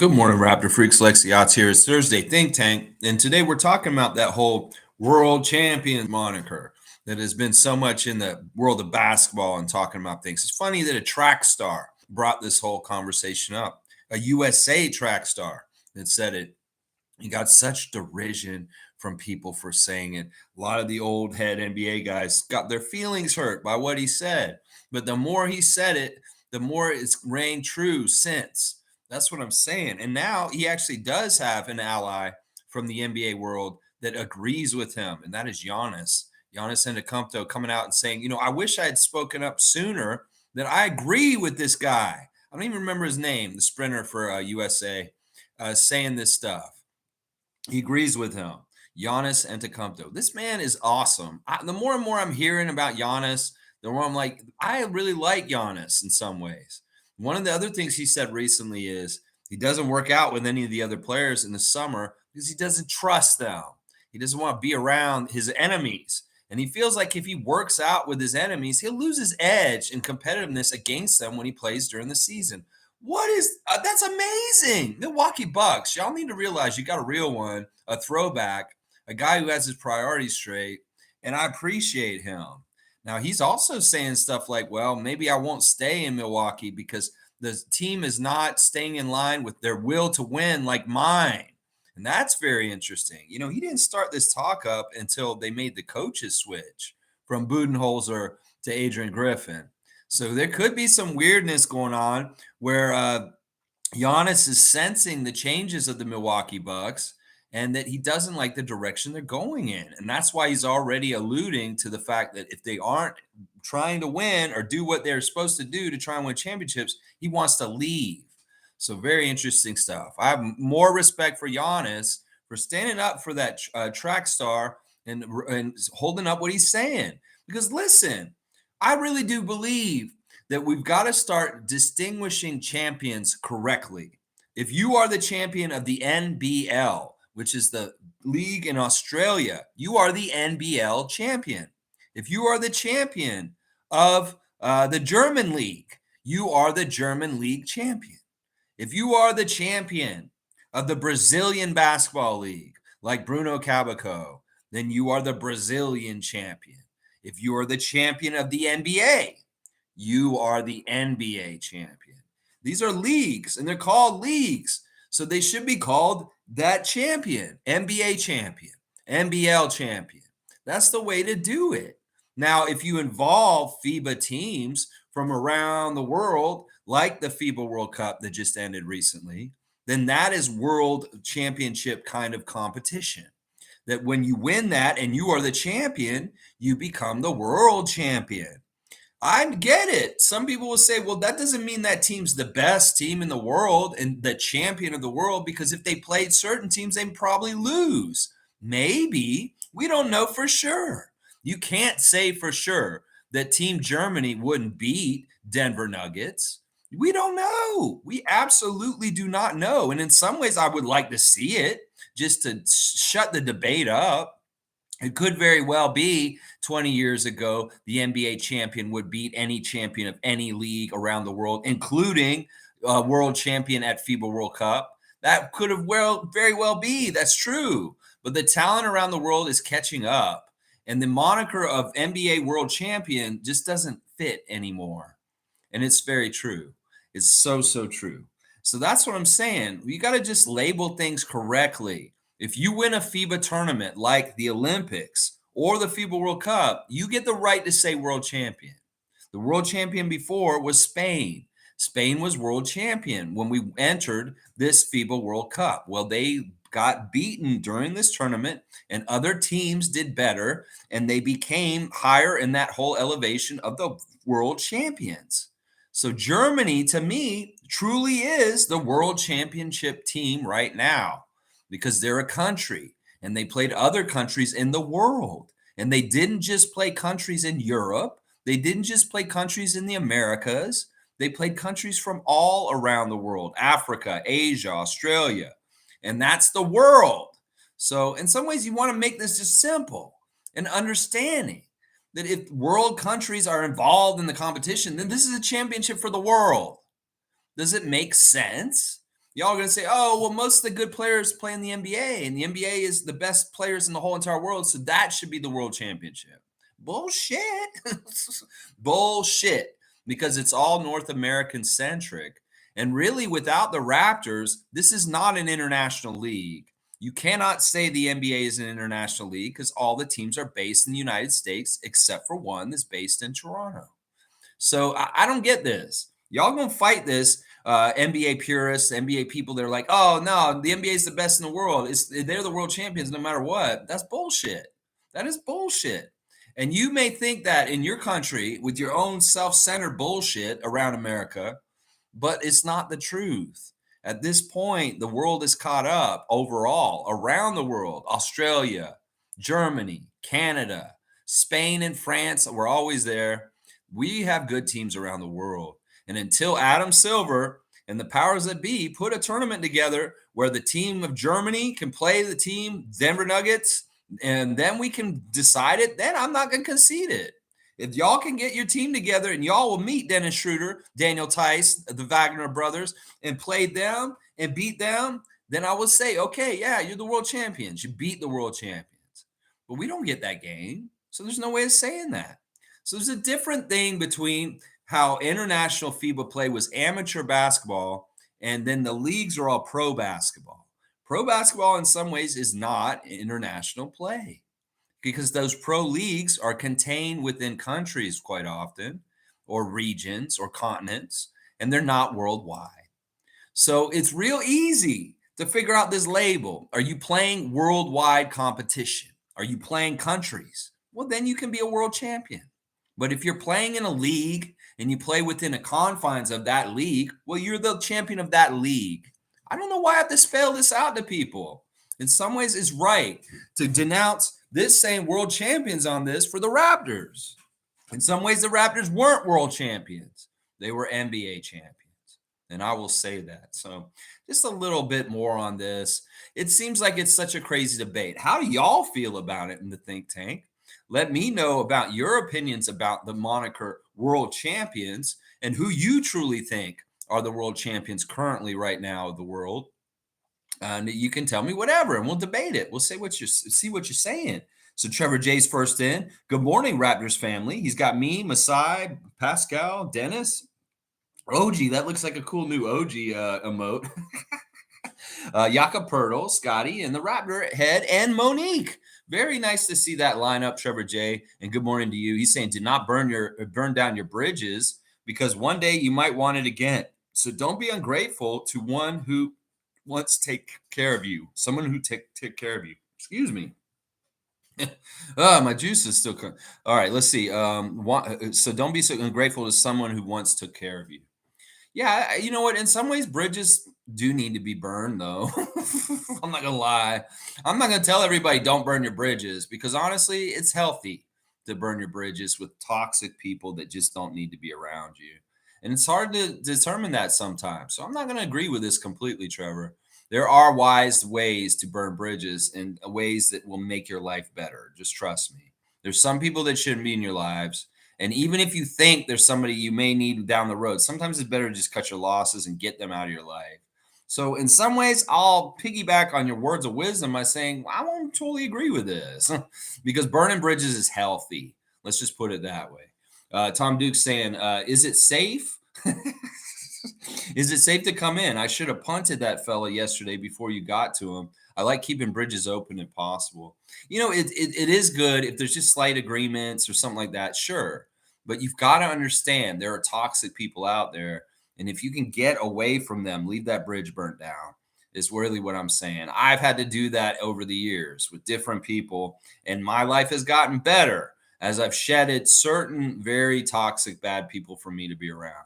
Good morning, Raptor Freaks. Lexiot's here. It's Thursday Think Tank, and today we're talking about that whole world champion moniker that has been so much in the world of basketball and talking about things. It's funny that a track star brought this whole conversation up. A USA track star that said it. He got such derision from people for saying it. A lot of the old head NBA guys got their feelings hurt by what he said. But the more he said it, the more it's rang true since. That's what I'm saying. And now he actually does have an ally from the NBA world that agrees with him, and that is Giannis. Giannis Antetokounmpo coming out and saying, I wish I had spoken up sooner that I agree with this guy. I don't even remember his name, the sprinter for USA, saying this stuff. He agrees with him. Giannis Antetokounmpo. This man is awesome. The more and more I'm hearing about Giannis, the more I'm like, I really like Giannis in some ways. One of the other things he said recently is he doesn't work out with any of the other players in the summer because he doesn't trust them. He doesn't want to be around his enemies. And he feels like if he works out with his enemies, he'll lose his edge and competitiveness against them when he plays during the season. What is that's amazing? Milwaukee Bucks. Y'all need to realize you got a real one, a throwback, a guy who has his priorities straight, and I appreciate him. Now he's also saying stuff like, well, maybe I won't stay in Milwaukee because the team is not staying in line with their will to win like mine. And that's very interesting. He didn't start this talk up until they made the coaches switch from Budenholzer to Adrian Griffin. So there could be some weirdness going on where Giannis is sensing the changes of the Milwaukee Bucks and that he doesn't like the direction they're going in. And that's why he's already alluding to the fact that if they aren't trying to win or do what they're supposed to do to try and win championships, he wants to leave. So very interesting stuff. I have more respect for Giannis for standing up for that track star and holding up what he's saying. Because listen, I really do believe that we've got to start distinguishing champions correctly. If you are the champion of the N.B.A, which is the league in Australia, you are the NBL champion. If you are the champion of the German league, you are the German league champion. If you are the champion of the Brazilian basketball league, like Bruno Cabaco, then you are the Brazilian champion. If you are the champion of the N.B.A, you are the N.B.A champion. These are leagues, and they're called leagues. So they should be called that champion, N.B.A champion, NBL champion. That's the way to do it. Now, if you involve FIBA teams from around the world, like the FIBA World Cup that just ended recently, then that is world championship kind of competition. That when you win that and you are the champion, you become the world champion. I get it. Some people will say, well, that doesn't mean that team's the best team in the world and the champion of the world, because if they played certain teams, they'd probably lose. Maybe. We don't know for sure. You can't say for sure that Team Germany wouldn't beat Denver Nuggets. We don't know. We absolutely do not know. And in some ways, I would like to see it just to shut the debate up. It could very well be 20 years ago, the N.B.A champion would beat any champion of any league around the world, including a world champion at FIBA World Cup. That could have very well be. That's true. But the talent around the world is catching up. And the moniker of N.B.A world champion just doesn't fit anymore. And it's very true. It's so true. So that's what I'm saying. You got to just label things correctly. If you win a FIBA tournament like the Olympics or the FIBA World Cup, you get the right to say world champion. The world champion before was Spain. Spain was world champion when we entered this FIBA World Cup. Well, they got beaten during this tournament and other teams did better, and they became higher in that whole elevation of the world champions. So Germany, to me, truly is the world championship team right now, because they're a country and they played other countries in the world. And they didn't just play countries in Europe. They didn't just play countries in the Americas. They played countries from all around the world, Africa, Asia, Australia. And that's the world. So in some ways, you want to make this just simple and understanding that if world countries are involved in the competition, then this is a championship for the world. Does it make sense? Y'all are going to say, oh, well, most of the good players play in the NBA, and the NBA is the best players in the whole entire world, so that should be the world championship. Bullshit. Bullshit. Because it's all North American centric. And really, without the Raptors, this is not an international league. You cannot say the NBA is an international league because all the teams are based in the United States, except for one that's based in Toronto. So I don't get this. Y'all gonna fight this. NBA purists, NBA people, they're like, oh no, the NBA is the best in the world. They're the world champions no matter what. That's bullshit. That is bullshit. And you may think that in your country with your own self-centered bullshit around America, but it's not the truth. At this point, the world is caught up overall around the world. Australia, Germany, Canada, Spain, and France were always there. We have good teams around the world. And until Adam Silver and the powers that be put a tournament together where the team of Germany can play the team Denver Nuggets, and then we can decide it, then I'm not going to concede it. If y'all can get your team together and y'all will meet Dennis Schroeder, Daniel Tice, the Wagner brothers, and play them and beat them, then I will say, okay, yeah, you're the world champions. You beat the world champions. But we don't get that game. So there's no way of saying that. So there's a different thing between how international FIBA play was amateur basketball and then the leagues are all pro basketball. Pro basketball in some ways is not international play because those pro leagues are contained within countries quite often or regions or continents, and they're not worldwide. So it's real easy to figure out this label. Are you playing worldwide competition? Are you playing countries? Well, then you can be a world champion. But if you're playing in a league and you play within the confines of that league, well, you're the champion of that league. I don't know why I have to spell this out to people. In some ways, it's right to denounce this saying world champions on this for the Raptors. In some ways, the Raptors weren't world champions. They were NBA champions. And I will say that. So just a little bit more on this. It seems like it's such a crazy debate. How do y'all feel about it in the think tank? Let me know about your opinions about the moniker world champions and who you truly think are the world champions currently right now of the world. And you can tell me whatever, and we'll debate it. We'll see what you're saying. So Trevor J's first in. Good morning, Raptors family. He's got me, Masai, Pascal, Dennis, OG. That looks like a cool new OG emote. Yaka Pirtle, Scotty, and the Raptor head, and Monique. Very nice to see that lineup, Trevor J. And good morning to you. He's saying, do not burn down your bridges because one day you might want it again. So don't be ungrateful to one who wants to take care of you. Someone who take care of you. Excuse me. My juice is still coming. All right, let's see. So don't be so ungrateful to someone who once took care of you. Yeah, you know what? In some ways, bridges do need to be burned, though. I'm not gonna lie. I'm not gonna tell everybody don't burn your bridges because honestly, it's healthy to burn your bridges with toxic people that just don't need to be around you. And it's hard to determine that sometimes. So I'm not gonna agree with this completely, Trevor. There are wise ways to burn bridges and ways that will make your life better. Just trust me. There's some people that shouldn't be in your lives. And even if you think there's somebody you may need down the road, sometimes it's better to just cut your losses and get them out of your life. So in some ways, I'll piggyback on your words of wisdom by saying, I won't totally agree with this because burning bridges is healthy. Let's just put it that way. Tom Duke's saying, is it safe? Is it safe to come in? I should have punted that fella yesterday before you got to him. I like keeping bridges open if possible. You know, it is good if there's just slight agreements or something like that. Sure. But you've got to understand there are toxic people out there. And if you can get away from them, leave that bridge burnt down is really what I'm saying. I've had to do that over the years with different people. And my life has gotten better as I've shedded certain very toxic, bad people for me to be around.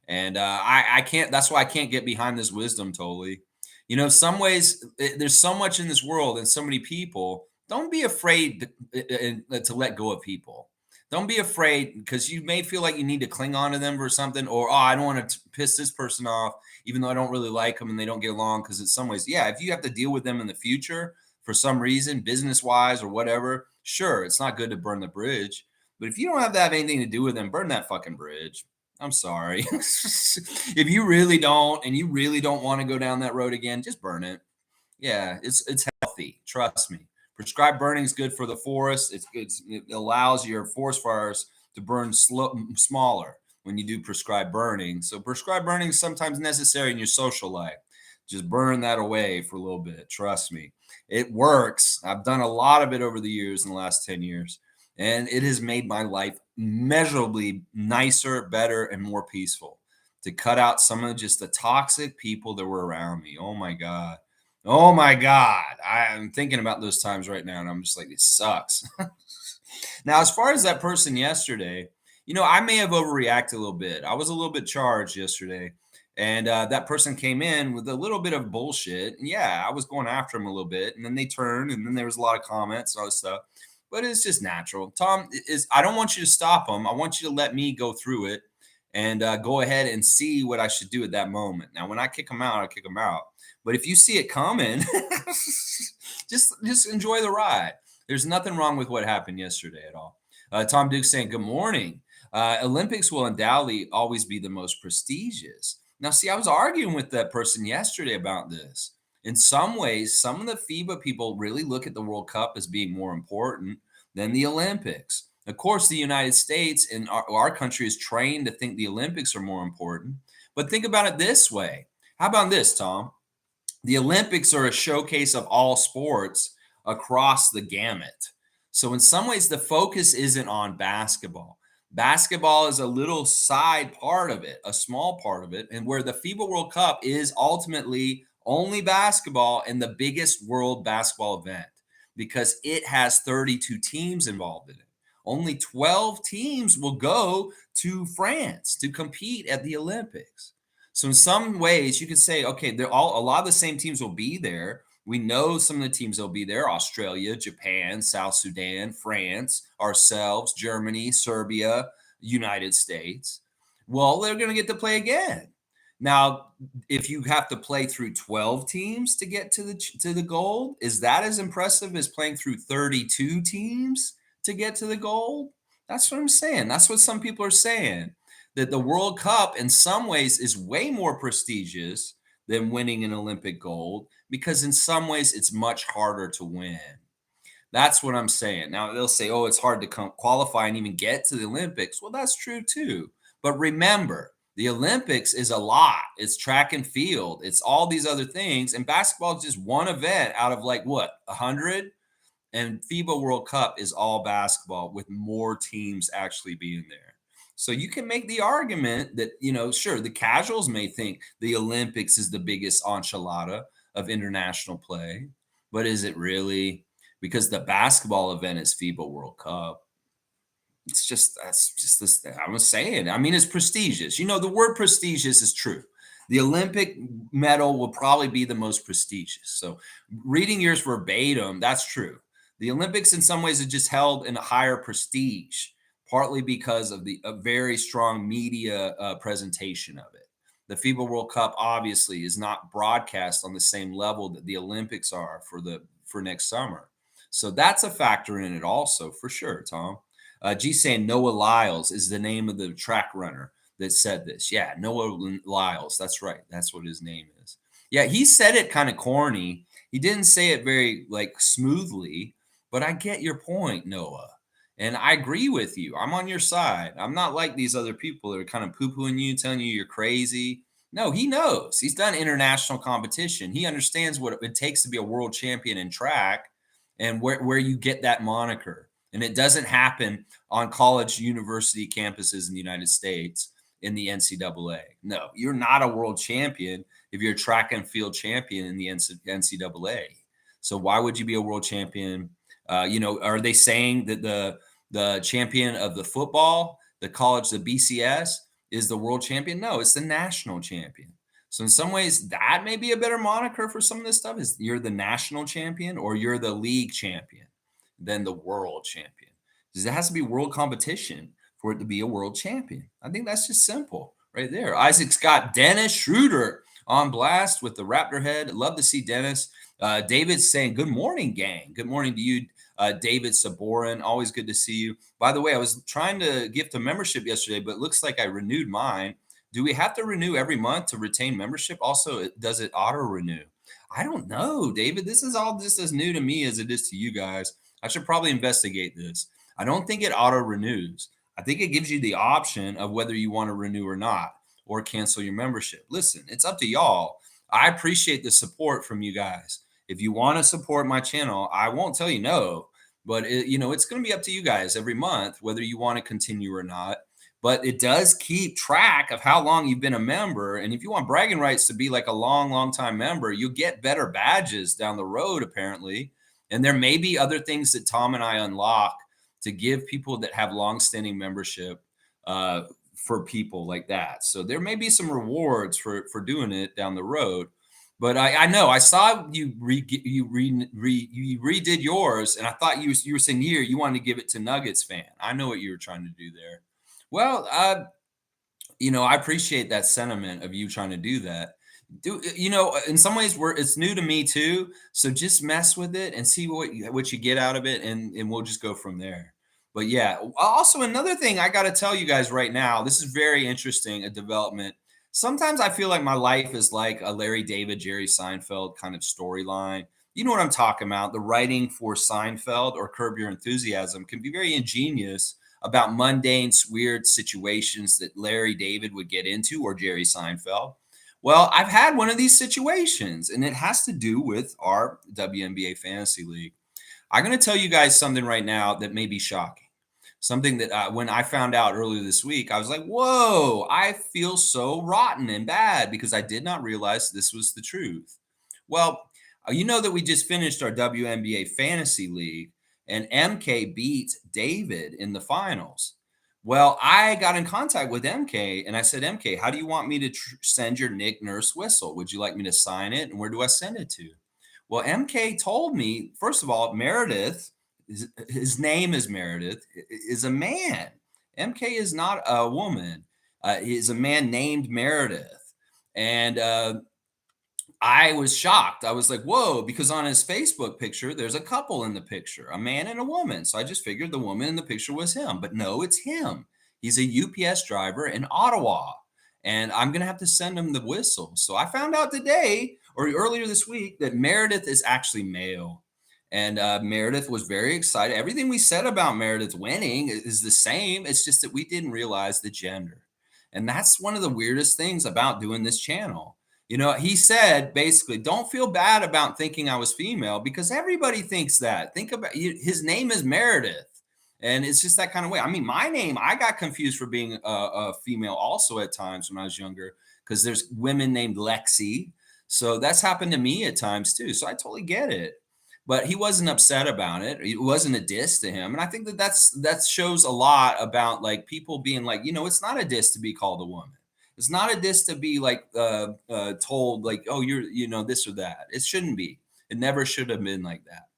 And I can't, that's why I can't get behind this wisdom totally. You know, some ways there's so much in this world and so many people. Don't be afraid to let go of people. Don't be afraid because you may feel like you need to cling on to them for something, or oh, I don't want to piss this person off, even though I don't really like them and they don't get along. Because in some ways, yeah, if you have to deal with them in the future for some reason, business wise or whatever, sure, it's not good to burn the bridge. But if you don't have to have anything to do with them, burn that fucking bridge. I'm sorry. If you really don't, and you really don't want to go down that road again, just burn it. Yeah, it's healthy. Trust me. Prescribed burning is good for the forest. It allows your forest fires to burn smaller when you do prescribed burning. So prescribed burning is sometimes necessary in your social life. Just burn that away for a little bit. Trust me, it works. I've done a lot of it over the years in the last 10 years, and it has made my life measurably nicer, better, and more peaceful. To cut out some of just the toxic people that were around me. Oh my God. Oh my God. I'm thinking about those times right now, and I'm just like, it sucks. Now, as far as that person yesterday, I may have overreacted a little bit. I was a little bit charged yesterday, and that person came in with a little bit of bullshit. And yeah, I was going after him a little bit, and then they turned, and then there was a lot of comments and all this stuff. But it's just natural. Tom is. I don't want you to stop him. I want you to let me go through it and go ahead and see what I should do at that moment. Now, when I kick him out, I kick him out. But if you see it coming, just enjoy the ride. There's nothing wrong with what happened yesterday at all. Tom Duke saying, good morning. Olympics will undoubtedly always be the most prestigious. Now, see, I was arguing with that person yesterday about this. In some ways, some of the FIBA people really look at the World Cup as being more important than the Olympics. Of course, the United States and our country is trained to think the Olympics are more important. But think about it this way. How about this, Tom? The Olympics are a showcase of all sports across the gamut. So, in some ways, the focus isn't on basketball. Basketball is a little side part of it, a small part of it, and where the FIBA World Cup is ultimately only basketball and the biggest world basketball event because it has 32 teams involved in it. Only 12 teams will go to France to compete at the Olympics. So in some ways, you could say, okay, they're a lot of the same teams will be there. We know some of the teams will be there: Australia, Japan, South Sudan, France, ourselves, Germany, Serbia, United States. Well, they're going to get to play again. Now, if you have to play through 12 teams to get to the gold, is that as impressive as playing through 32 teams to get to the gold? That's what I'm saying. That's what some people are saying, that the World Cup in some ways is way more prestigious than winning an Olympic gold because in some ways it's much harder to win. That's what I'm saying. Now they'll say, oh, it's hard to qualify and even get to the Olympics. Well, that's true too. But remember, the Olympics is a lot. It's track and field. It's all these other things. And basketball is just one event out of like what, 100? And FIBA World Cup is all basketball with more teams actually being there. So you can make the argument that, sure, the casuals may think the Olympics is the biggest enchilada of international play, but is it really? Because the basketball event is FIBA World Cup. That's just this thing I was saying. I mean, it's prestigious. The word prestigious is true. The Olympic medal will probably be the most prestigious. So reading yours verbatim, that's true. The Olympics in some ways are just held in a higher prestige, partly because of a very strong media presentation of it. The FIBA World Cup obviously is not broadcast on the same level that the Olympics are for next summer. So that's a factor in it also, for sure, Tom. G saying Noah Lyles is the name of the track runner that said this. Yeah, Noah Lyles. That's right. That's what his name is. Yeah, he said it kind of corny. He didn't say it very smoothly, but I get your point, Noah. And I agree with you. I'm on your side. I'm not like these other people that are kind of poo-pooing you, telling you you're crazy. No, he knows. He's done international competition. He understands what it takes to be a world champion in track and where you get that moniker. And it doesn't happen on college university campuses in the United States in the NCAA. No, you're not a world champion if you're a track and field champion in the NCAA. So why would you be a world champion? Are they saying that the champion of the football, the college, the BCS, is the world champion? No, it's the national champion. So in some ways, that may be a better moniker for some of this stuff, is you're the national champion or you're the league champion than the world champion. Because it has to be world competition for it to be a world champion. I think that's just simple right there. Isaac's got Dennis Schroeder on blast with the Raptor head. Love to see Dennis. David's saying, good morning, gang. Good morning to you, David Saborin, always good to see you. By the way, I was trying to gift a membership yesterday, but it looks like I renewed mine. Do we have to renew every month to retain membership? Also, does it auto renew? I don't know, David. This is all just as new to me as it is to you guys. I should probably investigate this. I don't think it auto renews. I think it gives you the option of whether you want to renew or not, or cancel your membership. Listen, it's up to y'all. I appreciate the support from you guys. If you want to support my channel, I won't tell you no, but it's going to be up to you guys every month whether you want to continue or not. But it does keep track of how long you've been a member. And if you want bragging rights to be like a long, long time member, you'll get better badges down the road, apparently. And there may be other things that Tom and I unlock to give people that have long-standing membership for people like that. So there may be some rewards for doing it down the road. But I know I saw you redid yours, and I thought you were saying you wanted to give it to Nuggets fan. I know what you were trying to do there. Well, I appreciate that sentiment of you trying to do that. In some ways, it's new to me too. So just mess with it and see what you get out of it, and we'll just go from there. But yeah, also another thing I got to tell you guys right now. This is very interesting, a development. Sometimes I feel like my life is like a Larry David, Jerry Seinfeld kind of storyline. You know what I'm talking about? The writing for Seinfeld or Curb Your Enthusiasm can be very ingenious about mundane, weird situations that Larry David would get into, or Jerry Seinfeld. Well, I've had one of these situations, and it has to do with our WNBA Fantasy League. I'm going to tell you guys something right now that may be shocking. Something that when I found out earlier this week, I was like, whoa, I feel so rotten and bad because I did not realize this was the truth. Well, you know that we just finished our WNBA Fantasy League, and MK beat David in the finals. Well, I got in contact with MK and I said, MK, how do you want me to send your Nick Nurse whistle? Would you like me to sign it? And where do I send it to? Well, MK told me, first of all, Meredith, his name is Meredith, is a man. MK is not a woman. He is a man named Meredith. And I was shocked. I was like, whoa, because on his Facebook picture, there's a couple in the picture, a man and a woman. So I just figured the woman in the picture was him. But no, it's him. He's a UPS driver in Ottawa. And I'm going to have to send him the whistle. So I found out today or earlier this week that Meredith is actually male. And Meredith was very excited. Everything we said about Meredith winning is the same. It's just that we didn't realize the gender. And that's one of the weirdest things about doing this channel. He said basically, don't feel bad about thinking I was female because everybody thinks that. Think about his name is Meredith. And it's just that kind of way. I mean, my name, I got confused for being a female also at times when I was younger because there's women named Lexi. So that's happened to me at times too. So I totally get it. But he wasn't upset about it. It wasn't a diss to him. And I think that shows a lot about like people being like, it's not a diss to be called a woman. It's not a diss to be like told like, oh, you're, this or that. It shouldn't be. It never should have been like that.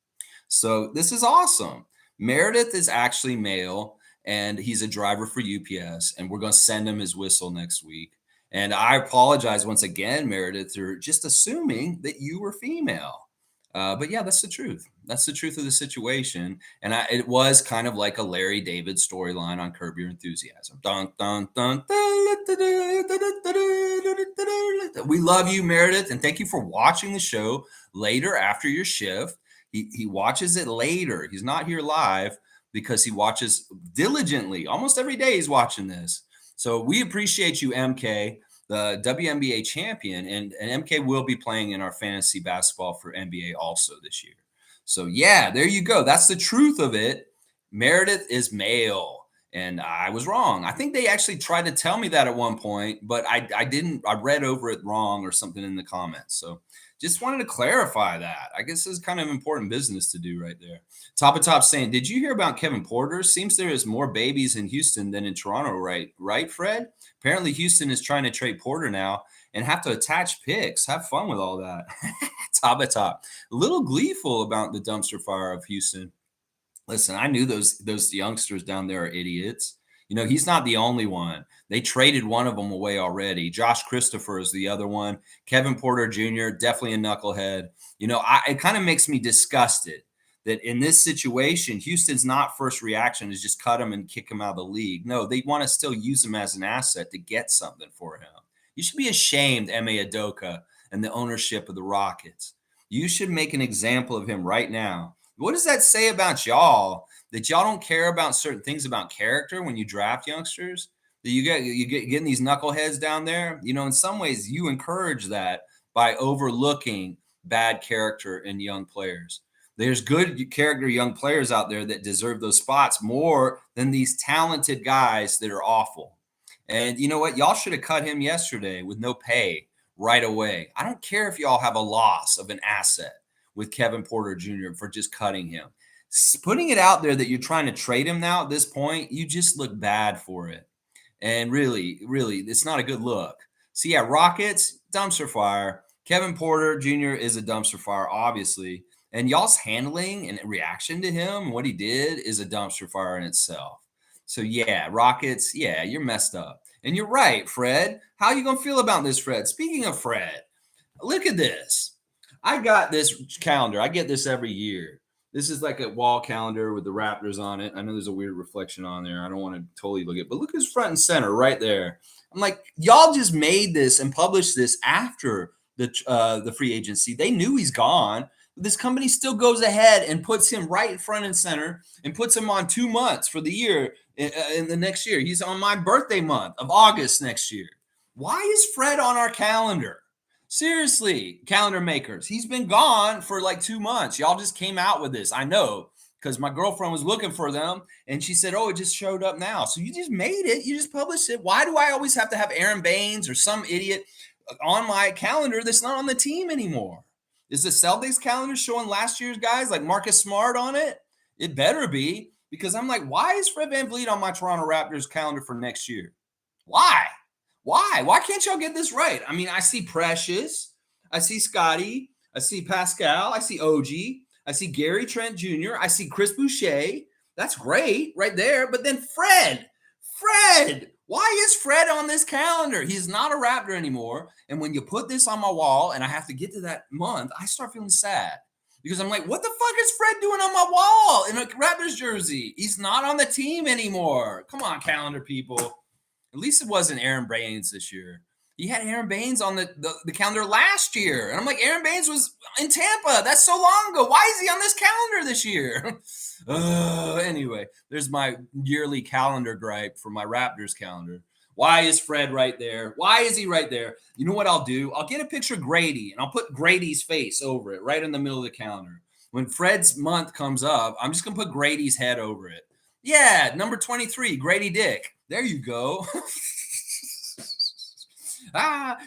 So this is awesome. Meredith is actually male and he's a driver for UPS, and we're going to send him his whistle next week. And I apologize once again, Meredith, for just assuming that you were female. But yeah, that's the truth. That's the truth of the situation. And it was kind of like a Larry David storyline on Curb Your Enthusiasm. Dun, dun, dun, dun, dun, dun, dun, dun. We love you, Meredith, and thank you for watching the show later after your shift. He watches it later. He's not here live because he watches diligently. Almost every day he's watching this. So we appreciate you, MK, the WNBA champion, and MK will be playing in our fantasy basketball for NBA also this year. So yeah, there you go. That's the truth of it. Meredith is male, and I was wrong. I think they actually tried to tell me that at one point, but I didn't. I read over it wrong or something in the comments. So just wanted to clarify that. I guess this is kind of important business to do right there. Top of Top saying, did you hear about Kevin Porter? Seems there is more babies in Houston than in Toronto, right, Fred? Apparently Houston is trying to trade Porter now and have to attach picks. Have fun with all that. Top of Top. A little gleeful about the dumpster fire of Houston. Listen, I knew those youngsters down there are idiots. He's not the only one. They traded one of them away already. Josh Christopher is the other one. Kevin Porter Jr., definitely a knucklehead. It kind of makes me disgusted that in this situation, Houston's not first reaction is just cut him and kick him out of the league. No, they want to still use him as an asset to get something for him. You should be ashamed, Ime Udoka, and the ownership of the Rockets. You should make an example of him right now. What does that say about y'all? That y'all don't care about certain things about character when you draft youngsters? That you get getting these knuckleheads down there? You know, in some ways, you encourage that by overlooking bad character in young players. There's good character young players out there that deserve those spots more than these talented guys that are awful. And you know what? Y'all should have cut him yesterday with no pay right away. I don't care if y'all have a loss of an asset with Kevin Porter Jr. for just cutting him. Putting it out there that you're trying to trade him now at this point, you just look bad for it. And really, it's not a good look. So yeah, Rockets, dumpster fire. Kevin Porter Jr. is a dumpster fire, obviously. And y'all's handling and reaction to him, what he did, is a dumpster fire in itself. So yeah, Rockets, yeah, you're messed up. And you're right, Fred. How are you going to feel about this, Fred? Speaking of Fred, look at this. I got this calendar. I get this every year. This is like a wall calendar with the Raptors on it. I know there's a weird reflection on there. I don't want to totally look at it, but look who's front and center right there. I'm like, y'all just made this and published this after the free agency. They knew he's gone. This company still goes ahead and puts him right front and center and puts him on 2 months for the year in the next year. He's on my birthday month of August next year. Why is Fred on our calendar? Seriously, calendar makers. He's been gone for like 2 months. Y'all just came out with this. I know because my girlfriend was looking for them and she said, oh, it just showed up now. So you just made it. You just published it. Why do I always have to have Aaron Baines or some idiot on my calendar that's not on the team anymore? Is the Celtics calendar showing last year's guys like Marcus Smart on it? It better be, because I'm like, why is Fred VanVleet on my Toronto Raptors calendar for next year? Why? Why can't y'all get this right? I mean, I see Precious, I see Scotty, I see Pascal, I see OG, I see Gary Trent Jr., I see Chris Boucher. That's great right there. But then Fred, why is Fred on this calendar? He's not a Raptor anymore. And when you put this on my wall and I have to get to that month, I start feeling sad because I'm like, what the fuck is Fred doing on my wall in a Raptors jersey? He's not on the team anymore. Come on, calendar people. At least it wasn't Aaron Baines this year. He had Aaron Baines on the calendar last year. And I'm like, Aaron Baines was in Tampa. That's so long ago. Why is he on this calendar this year? Anyway, there's my yearly calendar gripe for my Raptors calendar. Why is Fred right there? Why is he right there? You know what I'll do? I'll get a picture of Grady, and I'll put Grady's face over it right in the middle of the calendar. When Fred's month comes up, I'm just going to put Grady's head over it. Yeah, number 23, Grady Dick. There you go.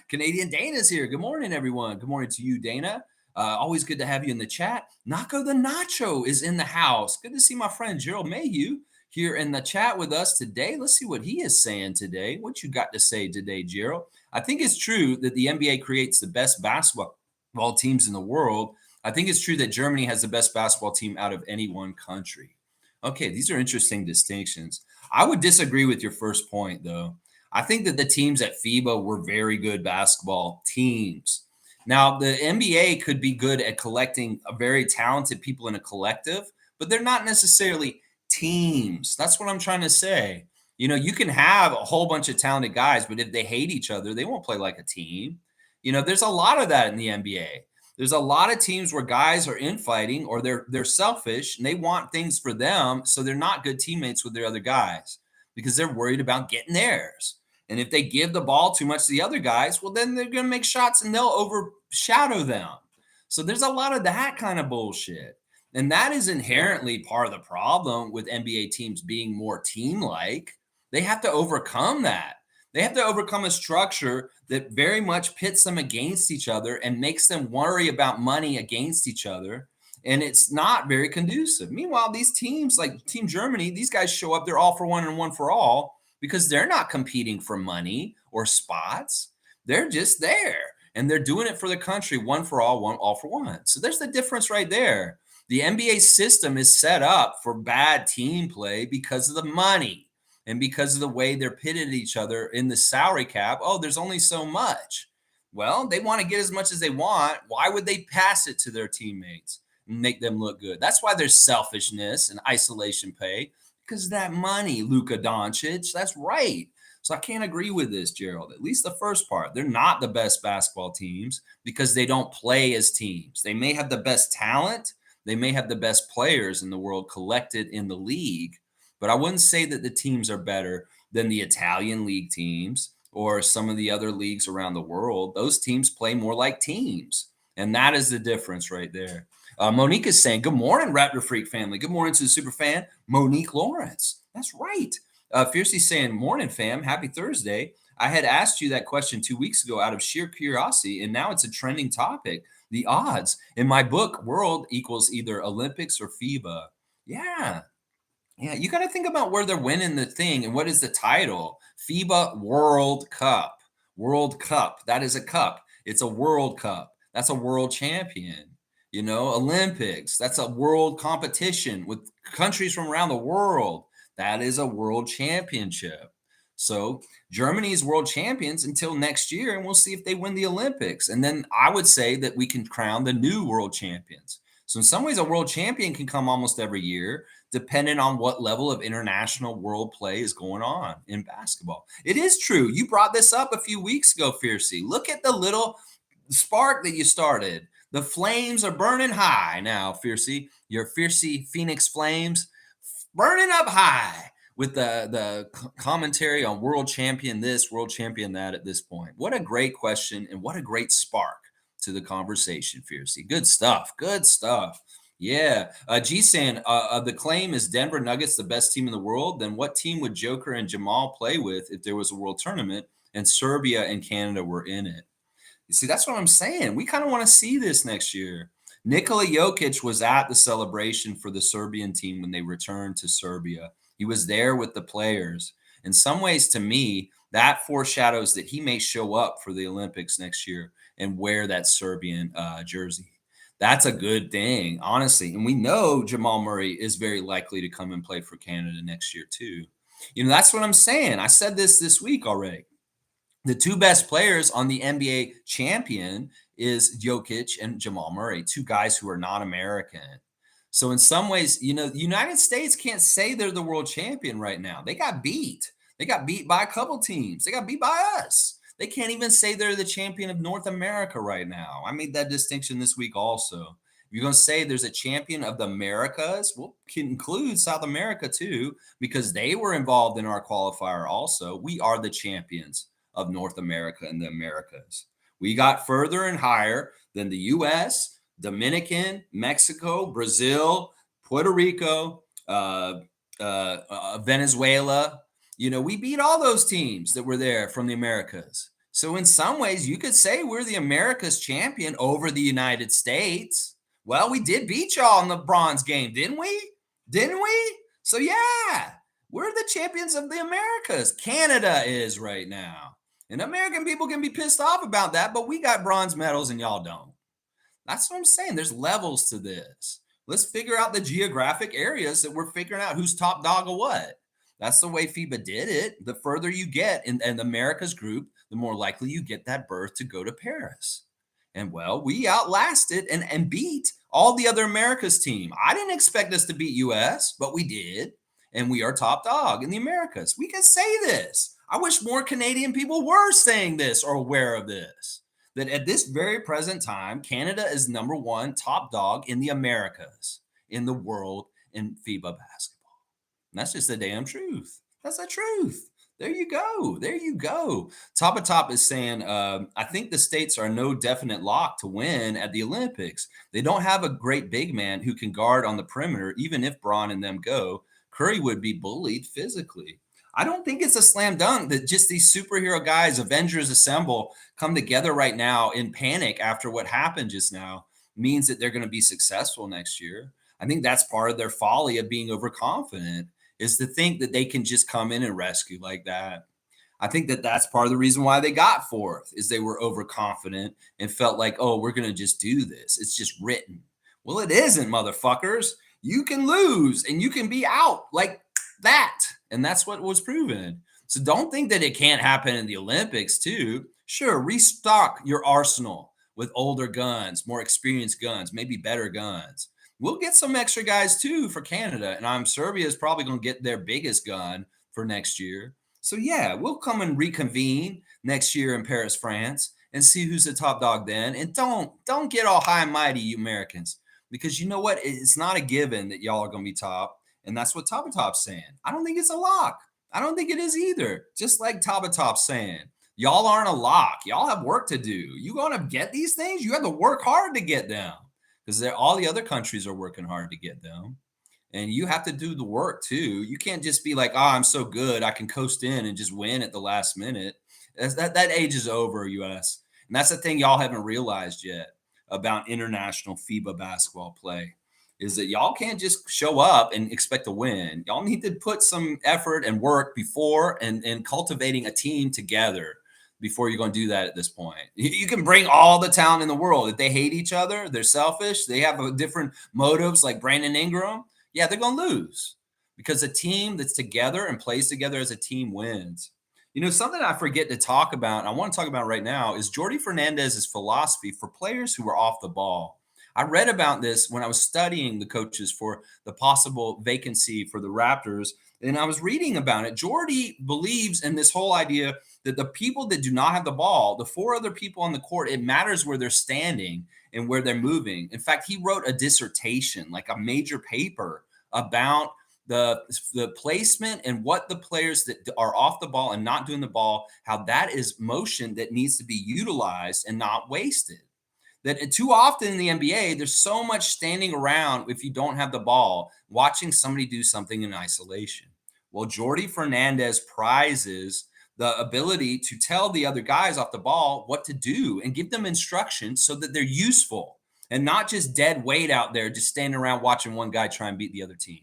Canadian Dana's here. Good morning, everyone. Good morning to you, Dana. Always good to have you in the chat. Naco the Nacho is in the house. Good to see my friend Gerald Mayhew here in the chat with us today. Let's see what he is saying today. What you got to say today, Gerald? I think it's true that the NBA creates the best basketball teams in the world. I think it's true that Germany has the best basketball team out of any one country. Okay, these are interesting distinctions. I would disagree with your first point, though. I think that the teams at FIBA were very good basketball teams. Now, the NBA could be good at collecting very talented people in a collective, but they're not necessarily teams. That's what I'm trying to say. You know, you can have a whole bunch of talented guys, but if they hate each other, they won't play like a team. You know, there's a lot of that in the NBA. There's a lot of teams where guys are infighting or they're selfish and they want things for them, so they're not good teammates with their other guys because they're worried about getting theirs. And if they give the ball too much to the other guys, well, then they're going to make shots and they'll overshadow them. So there's a lot of that kind of bullshit. And that is inherently part of the problem with NBA teams being more team-like. They have to overcome that. They have to overcome a structure that very much pits them against each other and makes them worry about money against each other. And it's not very conducive. Meanwhile, these teams like Team Germany, these guys show up, they're all for one and one for all because they're not competing for money or spots. They're just there. And they're doing it for the country, one for all, one all for one. So there's the difference right there. The NBA system is set up for bad team play because of the money and because of the way they're pitted at each other in the salary cap. Oh, there's only so much. Well, they want to get as much as they want. Why would they pass it to their teammates? and make them look good. That's why there's selfishness and isolation pay, because of that money, Luka Doncic. That's right. So I can't agree with this, Gerald. At least the first part. They're not the best basketball teams because they don't play as teams. They may have the best talent, they may have the best players in the world collected in the league, but I wouldn't say that the teams are better than the Italian league teams or some of the other leagues around the world. Those teams play more like teams. And that is the difference right there. Monique is saying, good morning, Raptor Freak family. Good morning to the super fan, Monique Lawrence. That's right. Fiercey saying, morning, fam. Happy Thursday. I had asked you that question 2 weeks ago out of sheer curiosity, and now it's a trending topic. The odds in my book, world equals either Olympics or FIBA. Yeah. Yeah, you got to think about where they're winning the thing and what is the title? FIBA World Cup. World Cup. That is a cup. It's a World Cup. That's a world champion. Olympics. That's a world competition with countries from around the world. That is a world championship. So Germany's world champions until next year, and we'll see if they win the Olympics. And then I would say that we can crown the new world champions. So in some ways, a world champion can come almost every year, depending on what level of international world play is going on in basketball. It is true. You brought this up a few weeks ago, Fiercey. Look at the little spark that you started. The flames are burning high now, Fiercey. Your Fiercey Phoenix Flames burning up high with the commentary on world champion this, world champion that at this point. What a great question and what a great spark to the conversation, Fiercey. Good stuff. Good stuff. Yeah. G saying, the claim is Denver Nuggets the best team in the world. Then what team would Joker and Jamal play with if there was a world tournament and Serbia and Canada were in it? You see, that's what I'm saying. We kind of want to see this next year. Nikola Jokic was at the celebration for the Serbian team when they returned to Serbia. He was there with the players. In some ways, to me, that foreshadows that he may show up for the Olympics next year and wear that Serbian jersey. That's a good thing, honestly. And we know Jamal Murray is very likely to come and play for Canada next year, too. That's what I'm saying. I said this week already. The two best players on the N.B.A. champion is Jokic and Jamal Murray, two guys who are not American. So in some ways, the United States can't say they're the world champion right now. They got beat. They got beat by a couple teams. They got beat by us. They can't even say they're the champion of North America right now. I made that distinction this week also. If you're going to say there's a champion of the Americas, we'll include South America too, because they were involved in our qualifier also. We are the champions of North America and the Americas. We got further and higher than the U.S., Dominican, Mexico, Brazil, Puerto Rico, Venezuela. We beat all those teams that were there from the Americas. So in some ways, you could say we're the Americas champion over the United States. Well, we did beat y'all in the bronze game, didn't we? Didn't we? So yeah, we're the champions of the Americas. Canada is right now. And American people can be pissed off about that, but we got bronze medals and y'all don't. That's what I'm saying. There's levels to this. Let's figure out the geographic areas that we're figuring out who's top dog of what. That's the way FIBA did it. The further you get in America's group, the more likely you get that berth to go to Paris. And well, we outlasted and beat all the other America's team. I didn't expect us to beat US, but we did. And we are top dog in the Americas. We can say this. I wish more Canadian people were saying this or aware of this. That at this very present time, Canada is number one top dog in the Americas, in the world, in FIBA basketball. And that's just the damn truth. That's the truth. There you go. There you go. Top is saying, I think the States are no definite lock to win at the Olympics. They don't have a great big man who can guard on the perimeter, even if Braun and them go. Curry would be bullied physically. I don't think it's a slam dunk that just these superhero guys, Avengers Assemble, come together right now in panic after what happened just now means that they're going to be successful next year. I think that's part of their folly of being overconfident is to think that they can just come in and rescue like that. I think that that's part of the reason why they got fourth is they were overconfident and felt like, oh, we're going to just do this. It's just written. Well, it isn't, motherfuckers. You can lose and you can be out like that. And that's what was proven. So don't think that it can't happen in the Olympics too. Sure, restock your arsenal with older guns, more experienced guns, maybe better guns. We'll get some extra guys too for Canada. And Serbia is probably going to get their biggest gun for next year. So yeah, we'll come and reconvene next year in Paris, France, and see who's the top dog then. And don't get all high and mighty, you Americans, because you know what? It's not a given that y'all are going to be top, and that's what Top's saying. I don't think it's a lock. I don't think it is either. Just like Top's saying, y'all aren't a lock. Y'all have work to do. You going to get these things? You have to work hard to get them, because all the other countries are working hard to get them. And you have to do the work too. You can't just be like, "Oh, I'm so good, I can coast in and just win at the last minute." That age is over, US. And that's the thing y'all haven't realized yet about international FIBA basketball play, is that y'all can't just show up and expect to win. Y'all need to put some effort and work before, and cultivating a team together before you're going to do that at this point. You can bring all the talent in the world. If they hate each other, they're selfish, they have a different motives like Brandon Ingram, yeah, they're going to lose, because a team that's together and plays together as a team wins. You know, something I forget to talk about, I want to talk about right now, is Jordi Fernandez's philosophy for players who are off the ball. I read about this when I was studying the coaches for the possible vacancy for the Raptors, and I was reading about it. Jordi believes in this whole idea that the people that do not have the ball, the four other people on the court, it matters where they're standing and where they're moving. In fact, he wrote a dissertation, like a major paper, about the placement and what the players that are off the ball and not doing the ball, how that is motion that needs to be utilized and not wasted. That too often in the NBA, there's so much standing around if you don't have the ball, watching somebody do something in isolation. Well, Jordi Fernandez prizes the ability to tell the other guys off the ball what to do and give them instructions so that they're useful and not just dead weight out there, just standing around watching one guy try and beat the other team.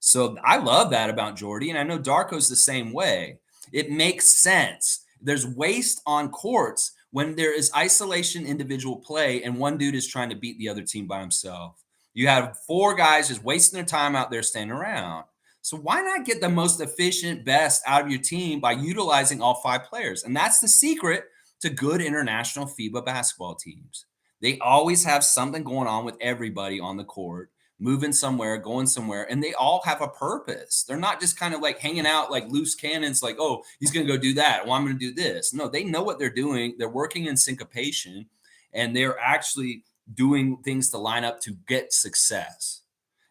So I love that about Jordy, and I know Darko's the same way. It makes sense. There's waste on courts when there is isolation individual play and one dude is trying to beat the other team by himself. You have four guys just wasting their time out there standing around. So why not get the most efficient, best out of your team by utilizing all five players? And that's the secret to good international FIBA basketball teams. They always have something going on with everybody on the court, moving somewhere, going somewhere, and they all have a purpose. They're not just kind of like hanging out like loose cannons, like, oh, he's going to go do that. Well, I'm going to do this. No, they know what they're doing. They're working in syncopation, and they're actually doing things to line up to get success.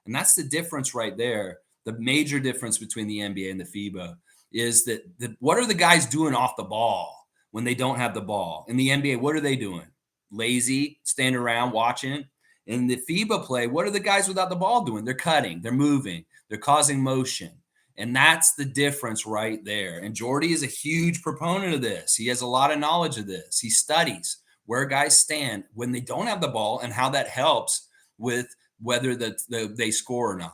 And that's the difference right there. The major difference between the NBA and the FIBA is that what are the guys doing off the ball when they don't have the ball? In the NBA, what are they doing? Lazy, standing around watching. In the FIBA play, what are the guys without the ball doing? They're cutting, they're moving, they're causing motion. And that's the difference right there. And Jordy is a huge proponent of this. He has a lot of knowledge of this. He studies where guys stand when they don't have the ball and how that helps with whether they score or not.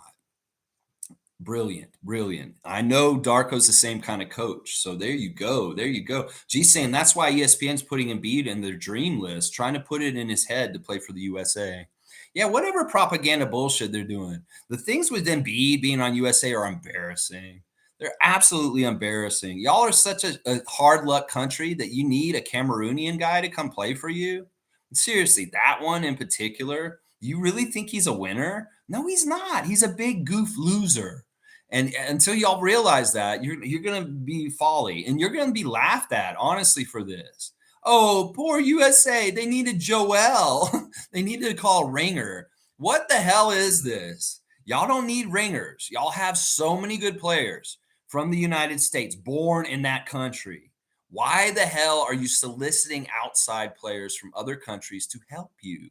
Brilliant, brilliant. I know Darko's the same kind of coach. So there you go. There you go. G's saying that's why ESPN's putting Embiid in their dream list, trying to put it in his head to play for the USA. Yeah, whatever propaganda bullshit they're doing. The things with N.B.A being on USA are embarrassing. They're absolutely embarrassing. Y'all are such a hard luck country that you need a Cameroonian guy to come play for you. Seriously, that one in particular, you really think he's a winner? No, he's not. He's a big goof loser. And until y'all realize that, you're going to be folly, and you're going to be laughed at, honestly, for this. Oh, poor USA. They needed Joel. They needed to call Ringer. What the hell is this? Y'all don't need ringers. Y'all have so many good players from the United States, born in that country. Why the hell are you soliciting outside players from other countries to help you?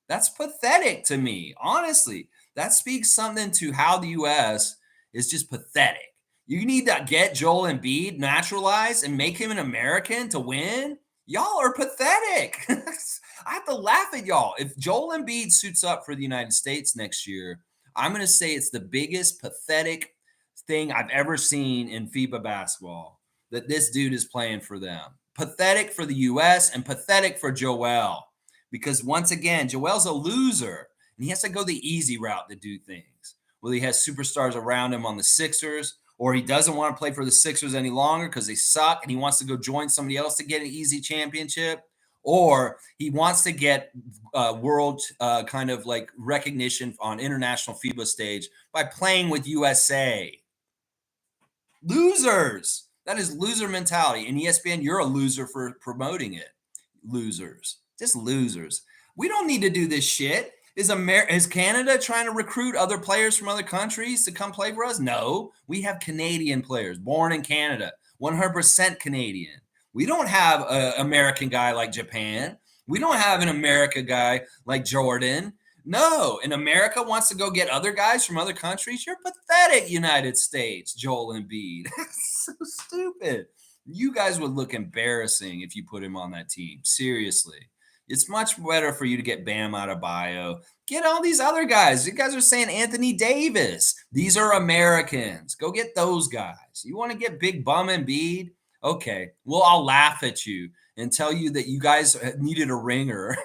That's pathetic to me, honestly. That speaks something to how the U.S. is just pathetic. You need to get Joel Embiid naturalized and make him an American to win. Y'all are pathetic. I have to laugh at y'all. If Joel Embiid suits up for the United States next year, I'm going to say it's the biggest pathetic thing I've ever seen in FIBA basketball, that this dude is playing for them. Pathetic for the U.S. and pathetic for Joel, because once again, Joel's a loser and he has to go the easy route to do things. Well, he has superstars around him on the Sixers, or he doesn't want to play for the Sixers any longer because they suck and he wants to go join somebody else to get an easy championship, or he wants to get world kind of like recognition on international FIBA stage by playing with USA. Losers. That is loser mentality. And ESPN, you're a loser for promoting it. Losers. Just losers. We don't need to do this shit. Is Canada trying to recruit other players from other countries to come play for us? No. We have Canadian players born in Canada, 100% Canadian. We don't have an American guy like Japan. We don't have an America guy like Jordan. No, and America wants to go get other guys from other countries. You're pathetic, United States, Joel Embiid. So stupid. You guys would look embarrassing if you put him on that team. Seriously. It's much better for you to get Bam out of bio. Get all these other guys. You guys are saying Anthony Davis. These are Americans. Go get those guys. You want to get Big Bum Embiid? Okay. Well, I'll laugh at you and tell you that you guys needed a ringer.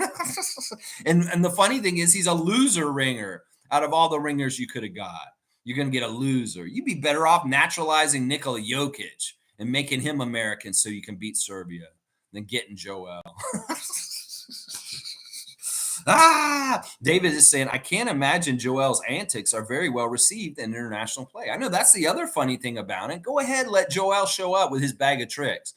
and the funny thing is he's a loser ringer out of all the ringers you could have got. You're going to get a loser. You'd be better off naturalizing Nikola Jokic and making him American so you can beat Serbia than getting Joel. David is saying, I can't imagine Joel's antics are very well received in international play. I know that's the other funny thing about it. Go ahead, let Joel show up with his bag of tricks.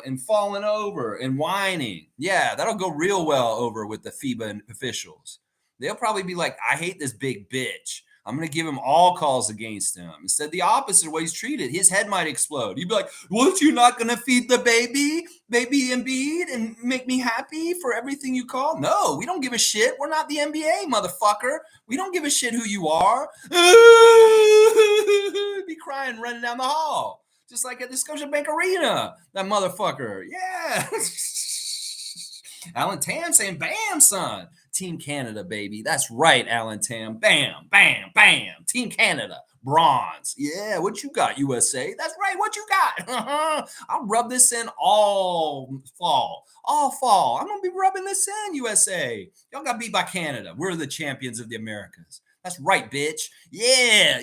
And falling over and whining. Yeah, that'll go real well over with the FIBA officials. They'll probably be like, I hate this big bitch. I'm going to give him all calls against him. Instead, the opposite of what he's treated. His head might explode. You'd be like, what, you not going to feed the baby Embiid, and make me happy for everything you call? No, we don't give a shit. We're not the N.B.A, motherfucker. We don't give a shit who you are. Be crying, running down the hall. Just like at the Scotiabank Arena. That motherfucker. Yeah. Alan Tam saying, bam, son. Team Canada, baby. That's right, Alan Tam. Bam, bam, bam. Team Canada. Bronze. Yeah, what you got, USA? That's right, what you got? I'll rub this in all fall. All fall. I'm going to be rubbing this in, USA. Y'all got beat by Canada. We're the champions of the Americas. That's right, bitch. Yeah.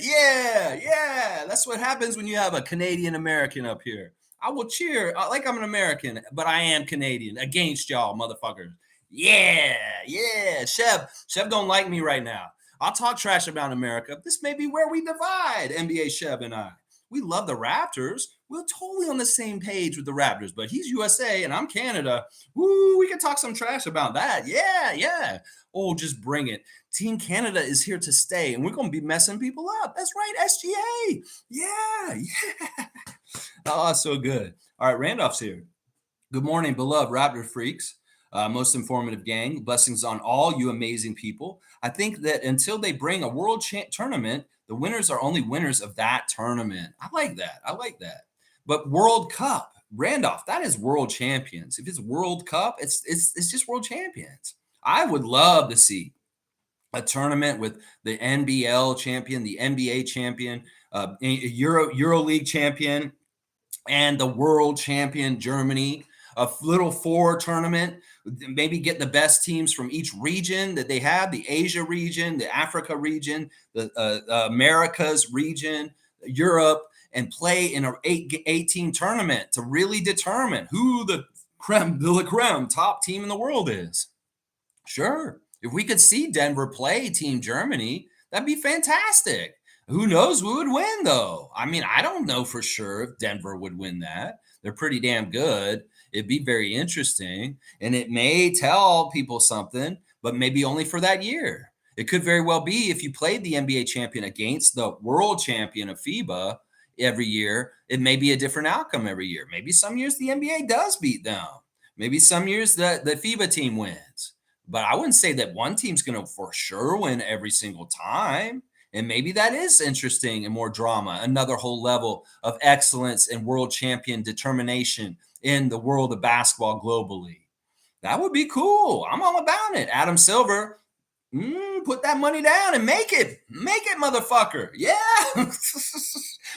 That's what happens when you have a Canadian American up here. I will cheer like I'm an American, but I am Canadian against y'all, motherfuckers. Yeah. Chev don't like me right now. I'll talk trash about America. This may be where we divide, N.B.A. Chev and I. We love the Raptors. We're totally on the same page with the Raptors, but he's USA and I'm Canada. Woo, we can talk some trash about that. Yeah. Oh, just bring it. Team Canada is here to stay, and we're going to be messing people up. That's right, SGA. Yeah. Oh, so good. All right, Randolph's here. Good morning, beloved Raptor freaks. Most informative gang. Blessings on all you amazing people. I think that until they bring a world tournament, the winners are only winners of that tournament. I like that. But World Cup, Randolph, that is world champions. If it's World Cup, it's just world champions. I would love to see a tournament with the NBL champion, the N.B.A. champion, EuroLeague champion, and the world champion Germany. A little four tournament, maybe get the best teams from each region that they have, the Asia region, the Africa region, the Americas region, Europe, and play in an 8-team tournament to really determine who the creme de la creme top team in the world is. Sure. If we could see Denver play Team Germany, that'd be fantastic. Who knows who would win, though? I mean, I don't know for sure if Denver would win that. They're pretty damn good. It'd be very interesting, and it may tell people something, but maybe only for that year. It could very well be if you played the N.B.A. champion against the world champion of FIBA every year, it may be a different outcome every year. Maybe some years the N.B.A. does beat them. Maybe some years the FIBA team wins. But I wouldn't say that one team's going to for sure win every single time. And maybe that is interesting and more drama, another whole level of excellence and world champion determination in the world of basketball globally. That would be cool. I'm all about it. Adam Silver, put that money down and make it, motherfucker. Yeah.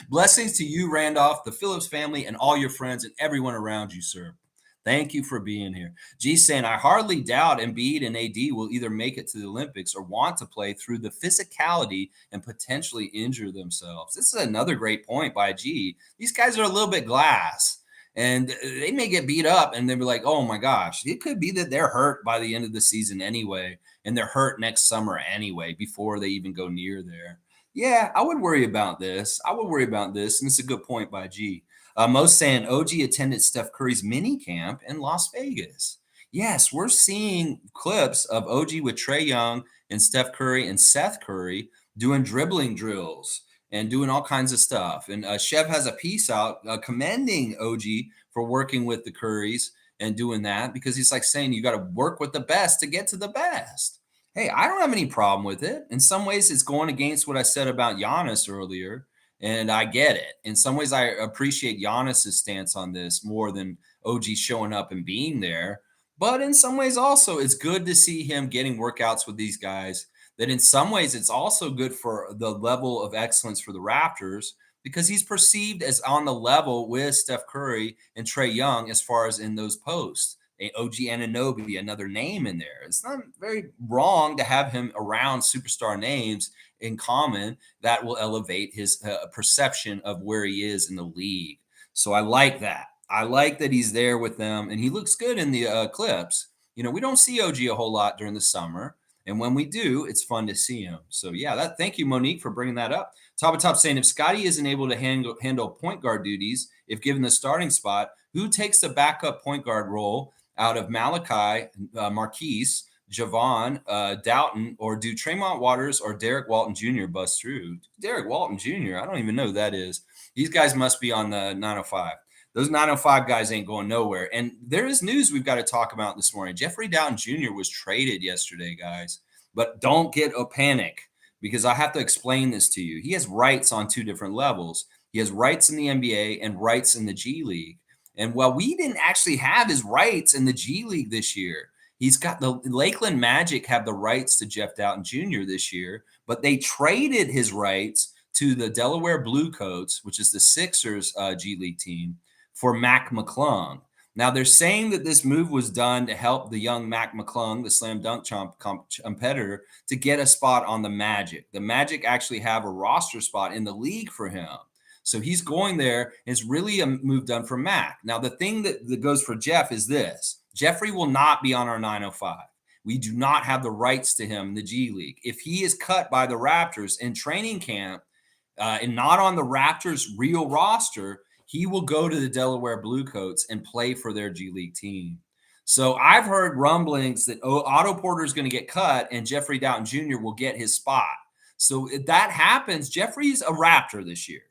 Blessings to you, Randolph, the Phillips family, and all your friends and everyone around you, sir. Thank you for being here. G saying, I hardly doubt Embiid and AD will either make it to the Olympics or want to play through the physicality and potentially injure themselves. This is another great point by G. These guys are a little bit glass. And they may get beat up and they'll be like, oh my gosh, it could be that they're hurt by the end of the season anyway. And they're hurt next summer anyway, before they even go near there. Yeah, I would worry about this. I would worry about this. And it's a good point by G. Most saying OG attended Steph Curry's mini camp in Las Vegas. Yes, we're seeing clips of OG with Trae Young and Steph Curry and Seth Curry doing dribbling drills and doing all kinds of stuff. And Chev has a piece out commending OG for working with the Currys and doing that, because he's like saying you got to work with the best to get to the best. Hey, I don't have any problem with it. In some ways, it's going against what I said about Giannis earlier, and I get it. In some ways, I appreciate Giannis's stance on this more than OG showing up and being there. But in some ways, also, it's good to see him getting workouts with these guys. That in some ways, it's also good for the level of excellence for the Raptors, because he's perceived as on the level with Steph Curry and Trae Young as far as in those posts. OG Anunoby, another name in there. It's not very wrong to have him around superstar names in common that will elevate his perception of where he is in the league. So I like that. I like that he's there with them, and he looks good in the clips. You know, we don't see OG a whole lot during the summer, and when we do, it's fun to see him. So yeah, that. Thank you, Monique, for bringing that up. Top of Top saying, if Scotty isn't able to handle point guard duties, if given the starting spot, who takes the backup point guard role out of Malachi, Marquise, Javon, Doughton, or do Tremont Waters or Derek Walton Jr. bust through? Derek Walton Jr., I don't even know who that is. These guys must be on the 905. Those 905 guys ain't going nowhere. And there is news we've got to talk about this morning. Jeffrey Doughton Jr. was traded yesterday, guys. But don't get a panic, because I have to explain this to you. He has rights on two different levels. He has rights in the NBA and rights in the G League. And while we didn't actually have his rights in the G League this year, he's got the Lakeland Magic have the rights to Jeff Doughton Jr. this year, but they traded his rights to the Delaware Bluecoats, which is the Sixers G League team, for Mac McClung. Now, they're saying that this move was done to help the young Mac McClung, the slam dunk competitor, to get a spot on the Magic. The Magic actually have a roster spot in the league for him. So he's going there. It's really a move done for Mac. Now, the thing that goes for Jeff is this. Jeffrey will not be on our 905. We do not have the rights to him in the G League. If he is cut by the Raptors in training camp and not on the Raptors' real roster, he will go to the Delaware Bluecoats and play for their G League team. So I've heard rumblings that Otto Porter is going to get cut and Jeffrey Doughton Jr. will get his spot. So if that happens, Jeffrey's a Raptor this year.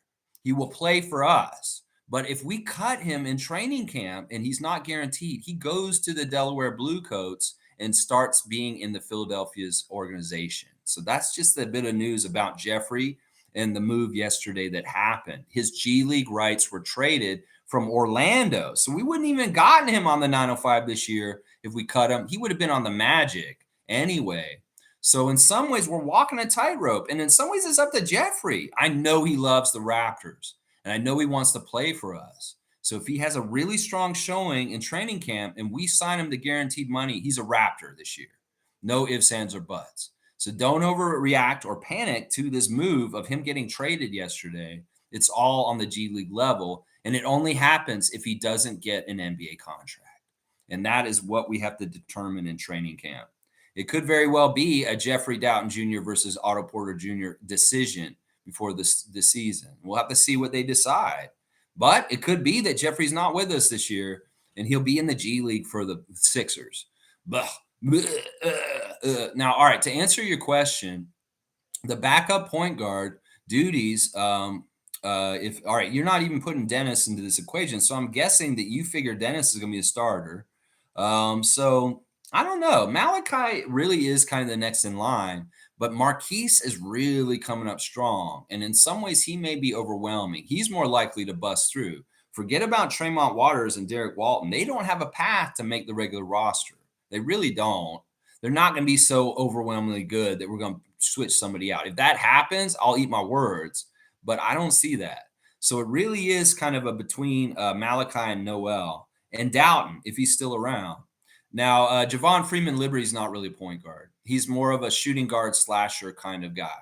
He will play for us. But if we cut him in training camp and he's not guaranteed, he goes to the Delaware Bluecoats and starts being in the Philadelphia's organization. So that's just a bit of news about Jeffrey and the move yesterday that happened. His G League rights were traded from Orlando. So we wouldn't even gotten him on the 905 this year if we cut him. He would have been on the Magic anyway. So in some ways, we're walking a tightrope. And in some ways, it's up to Jeffrey. I know he loves the Raptors, and I know he wants to play for us. So if he has a really strong showing in training camp and we sign him to guaranteed money, he's a Raptor this year. No ifs, ands, or buts. So don't overreact or panic to this move of him getting traded yesterday. It's all on the G League level, and it only happens if he doesn't get an NBA contract. And that is what we have to determine in training camp. It could very well be a Jeffrey Doughton Jr. versus Otto Porter Jr. decision before the season. We'll have to see what they decide. But it could be that Jeffrey's not with us this year, and he'll be in the G League for the Sixers. Now, all right, to answer your question, the backup point guard duties, if all right, you're not even putting Dennis into this equation, so I'm guessing that you figure Dennis is going to be a starter. So I don't know. Malachi really is kind of the next in line, but Marquise is really coming up strong, and in some ways, he may be overwhelming. He's more likely to bust through. Forget about Tremont Waters and Derek Walton. They don't have a path to make the regular roster. They really don't. They're not going to be so overwhelmingly good that we're going to switch somebody out. If that happens, I'll eat my words, but I don't see that. So it really is kind of a between Malachi and Noel and Doughton, if he's still around. Now, Javon Freeman Liberty is not really a point guard. He's more of a shooting guard slasher kind of guy.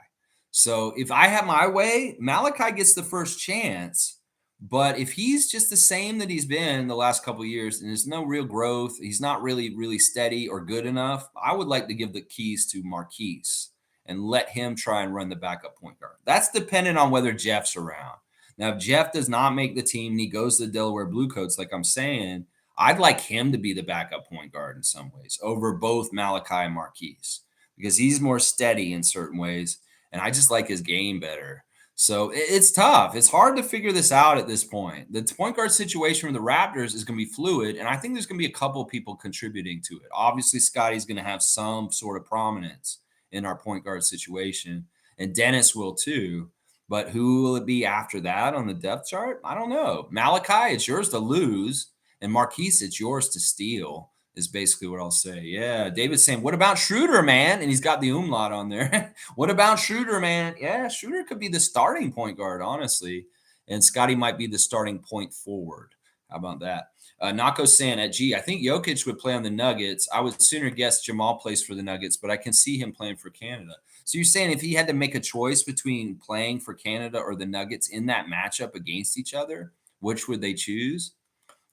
So if I have my way, Malachi gets the first chance, But if he's just the same that he's been the last couple of years and there's no real growth, he's not really steady or good enough, I would like to give the keys to Marquise and let him try and run the backup point guard. That's dependent on whether Jeff's around. Now, if Jeff does not make the team and he goes to the Delaware Bluecoats, like I'm saying, I'd like him to be the backup point guard in some ways over both Malachi and Marquise because he's more steady in certain ways. And I just like his game better. So it's tough. It's hard to figure this out at this point. The point guard situation for the Raptors is going to be fluid, and I think there's going to be a couple of people contributing to it. Obviously, Scotty's going to have some sort of prominence in our point guard situation, and Dennis will too. But who will it be after that on the depth chart? I don't know. Malachi, it's yours to lose, and Marquise, it's yours to steal. Is basically what I'll say. Yeah, David's saying, "What about Schroeder, man?" And he's got the umlaut on there. What about Schroeder, man? Yeah, Schroeder could be the starting point guard, honestly, and Scotty might be the starting point forward. How about that? Nako's saying, "Gee, I think Jokic would play on the Nuggets. I would sooner guess Jamal plays for the Nuggets, but I can see him playing for Canada." So you're saying if he had to make a choice between playing for Canada or the Nuggets in that matchup against each other, which would they choose?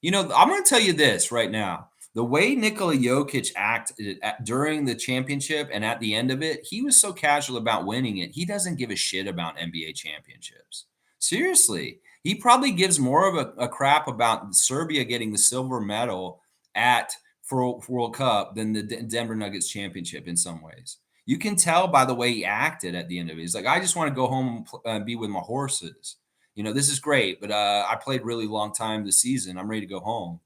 I'm going to tell you this right now. The way Nikola Jokic acted during the championship and at the end of it, he was so casual about winning it. He doesn't give a shit about NBA championships. Seriously, he probably gives more of a crap about Serbia getting the silver medal at for World Cup than the Denver Nuggets championship in some ways. You can tell by the way he acted at the end of it. He's like, I just want to go home and be with my horses. This is great, but I played really long time this season. I'm ready to go home.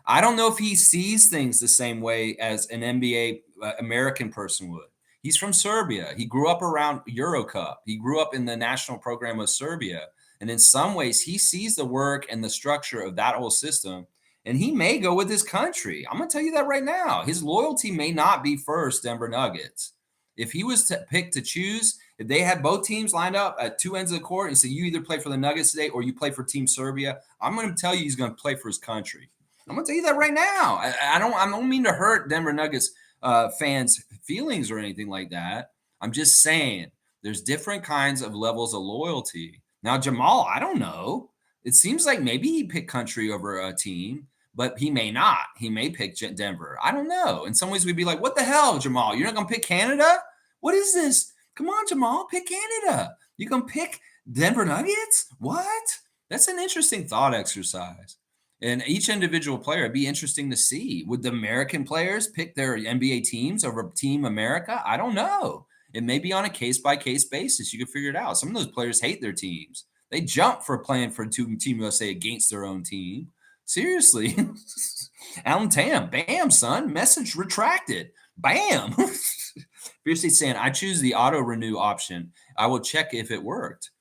I don't know if he sees things the same way as an NBA American person would. He's from Serbia. He grew up around Euro Cup. He grew up in the national program of Serbia. And in some ways, he sees the work and the structure of that whole system. And he may go with his country. I'm going to tell you that right now. His loyalty may not be first Denver Nuggets. If he was to pick to choose, if they had both teams lined up at two ends of the court and say, you either play for the Nuggets today or you play for Team Serbia, I'm going to tell you he's going to play for his country. I'm going to tell you that right now. I don't mean to hurt Denver Nuggets fans' feelings or anything like that. I'm just saying there's different kinds of levels of loyalty. Now, Jamal, I don't know. It seems like maybe he picked country over a team, but he may not. He may pick Denver. I don't know. In some ways, we'd be like, what the hell, Jamal? You're not going to pick Canada? What is this? Come on, Jamal, pick Canada. You can pick Denver Nuggets? What? That's an interesting thought exercise. And each individual player, it'd be interesting to see. Would the American players pick their NBA teams over Team America? I don't know. It may be on a case-by-case basis. You can figure it out. Some of those players hate their teams. They jump for playing for Team USA against their own team. Seriously. Alan Tam, bam, son. Message retracted. Bam. Fiercely saying, I choose the auto-renew option. I will check if it worked.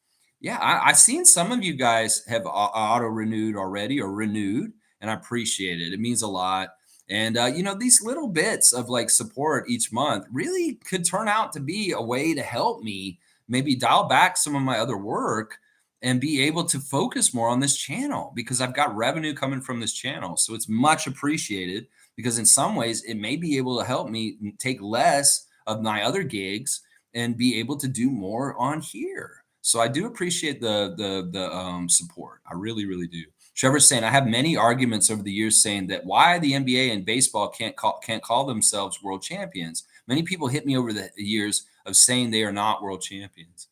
Yeah, I've seen some of you guys have auto renewed already or renewed, and I appreciate it. It means a lot. And, these little bits of like support each month really could turn out to be a way to help me maybe dial back some of my other work and be able to focus more on this channel because I've got revenue coming from this channel. So it's much appreciated because in some ways it may be able to help me take less of my other gigs and be able to do more on here. So I do appreciate the support. I really, really do. Trevor's saying I have many arguments over the years saying that why the NBA and baseball can't call themselves world champions. Many people hit me over the years of saying they are not world champions.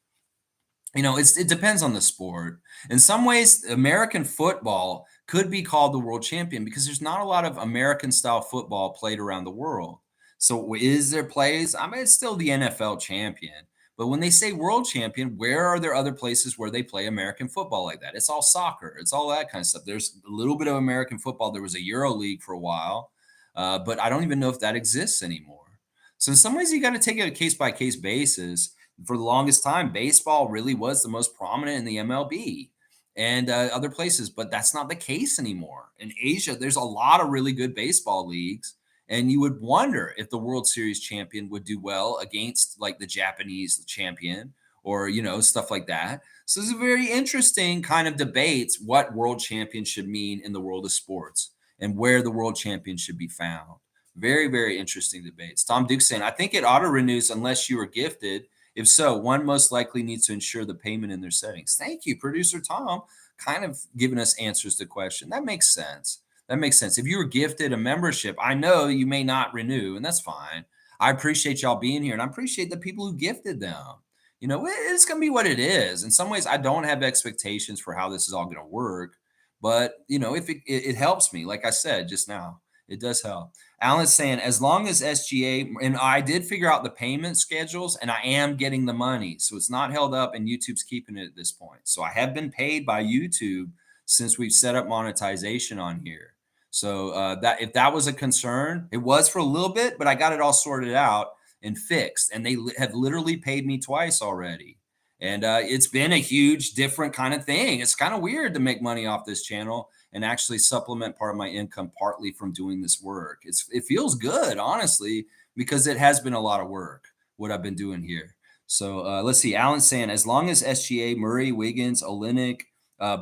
It depends on the sport. In some ways, American football could be called the world champion because there's not a lot of American style football played around the world. So is there plays? I mean, it's still the NFL champion. But when they say world champion, where are there other places where they play American football like that? It's all soccer. It's all that kind of stuff. There's a little bit of American football. There was a Euro League for a while, but I don't even know if that exists anymore. So in some ways, you got to take it a case by case basis. For the longest time, baseball really was the most prominent in the MLB and other places, but that's not the case anymore. In Asia, there's a lot of really good baseball leagues. And you would wonder if the World Series champion would do well against like the Japanese champion or, stuff like that. So it's a very interesting kind of debates what world champion should mean in the world of sports and where the world champion should be found. Very, very interesting debates. Tom Duke saying, I think it auto renews unless you were gifted. If so, one most likely needs to ensure the payment in their settings. Thank you, producer Tom. kind of giving us answers to question. That makes sense. That makes sense. If you were gifted a membership, I know you may not renew, and that's fine. I appreciate y'all being here, and I appreciate the people who gifted them. It's going to be what it is. In some ways, I don't have expectations for how this is all going to work, but if it helps me, like I said just now, it does help. Alan's saying, as long as SGA, and I did figure out the payment schedules, and I am getting the money, so it's not held up, and YouTube's keeping it at this point. So I have been paid by YouTube since we've set up monetization on here. So that if that was a concern, it was for a little bit, but I got it all sorted out and fixed, and they have literally paid me twice already. And it's been a huge, different kind of thing. It's kind of weird to make money off this channel and actually supplement part of my income partly from doing this work. It feels good, honestly, because it has been a lot of work, what I've been doing here. So let's see. Alan's saying, as long as SGA, Murray, Wiggins, Olynyk,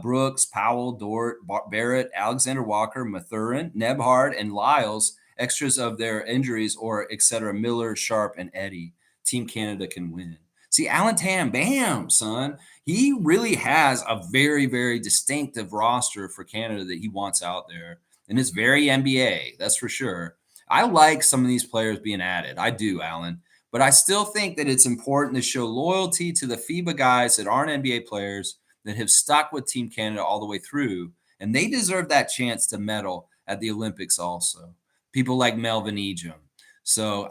Brooks, Powell, Dort, Barrett, Alexander Walker, Mathurin, Nebhard, and Lyles, extras of their injuries, or etc., Miller, Sharp, and Eddie, Team Canada can win. See, Alan Tam, bam, son. He really has a very, very distinctive roster for Canada that he wants out there. And it's very N.B.A., that's for sure. I like some of these players being added. I do, Alan. But I still think that it's important to show loyalty to the FIBA guys that aren't NBA players that have stuck with Team Canada all the way through. And they deserve that chance to medal at the Olympics also. People like Melvin Ejim. So,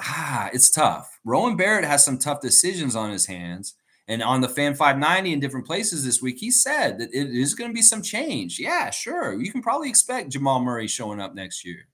it's tough. Rowan Barrett has some tough decisions on his hands. And on the Fan 590 in different places this week, he said that it is going to be some change. Yeah, sure. You can probably expect Jamal Murray showing up next year,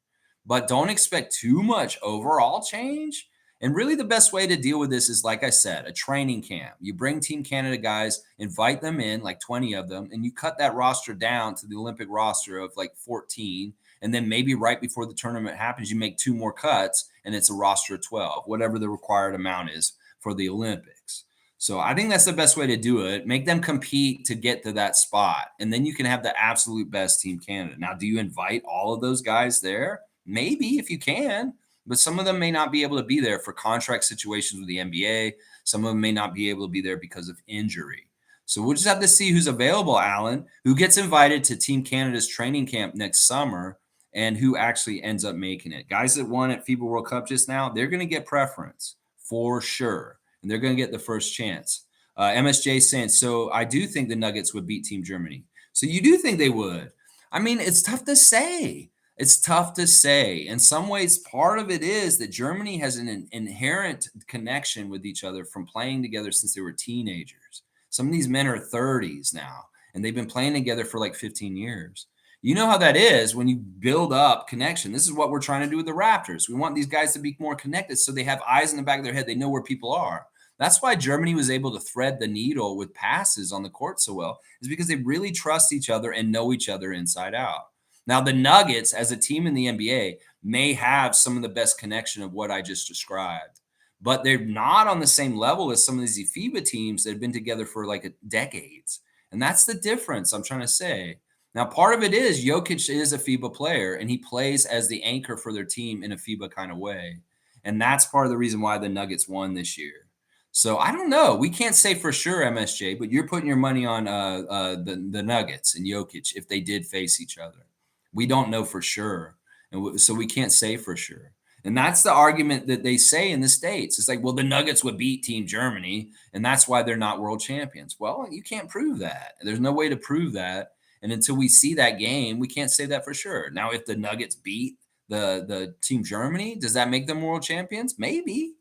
but don't expect too much overall change. And really, the best way to deal with this is, like I said, a training camp. You bring Team Canada guys, invite them in, like 20 of them, and you cut that roster down to the Olympic roster of like 14. And then maybe right before the tournament happens, you make 2 more cuts, and it's a roster of 12, whatever the required amount is for the Olympics. So I think that's the best way to do it. Make them compete to get to that spot, and then you can have the absolute best Team Canada. Now, do you invite all of those guys there? Maybe, if you can, but some of them may not be able to be there for contract situations with the NBA. Some of them may not be able to be there because of injury. So we'll just have to see who's available, Alan, who gets invited to Team Canada's training camp next summer, and who actually ends up making it. Guys that won at FIBA World Cup just now, they're going to get preference for sure, and they're going to get the first chance. MSJ saying, so I do think the Nuggets would beat Team Germany. So you do think they would? I mean, it's tough to say. It's tough to say. In some ways, part of it is that Germany has an inherent connection with each other from playing together since they were teenagers. Some of these men are 30s now, and they've been playing together for like 15 years. You know how that is when you build up connection. This is what we're trying to do with the Raptors. We want these guys to be more connected so they have eyes in the back of their head. They know where people are. That's why Germany was able to thread the needle with passes on the court so well, is because they really trust each other and know each other inside out. Now, the Nuggets, as a team in the NBA, may have some of the best connection of what I just described, but they're not on the same level as some of these FIBA teams that have been together for like decades. And that's the difference I'm trying to say. Now, part of it is Jokic is a FIBA player, and he plays as the anchor for their team in a FIBA kind of way. And that's part of the reason why the Nuggets won this year. So I don't know. We can't say for sure, MSJ, but you're putting your money on the Nuggets and Jokic if they did face each other. We don't know for sure. And so we can't say for sure. And that's the argument that they say in the States. It's like, well, the Nuggets would beat Team Germany, and that's why they're not world champions. Well, you can't prove that. There's no way to prove that. And until we see that game, we can't say that for sure. Now, if the Nuggets beat the Team Germany, does that make them world champions? Maybe.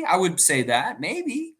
I would say that. Maybe.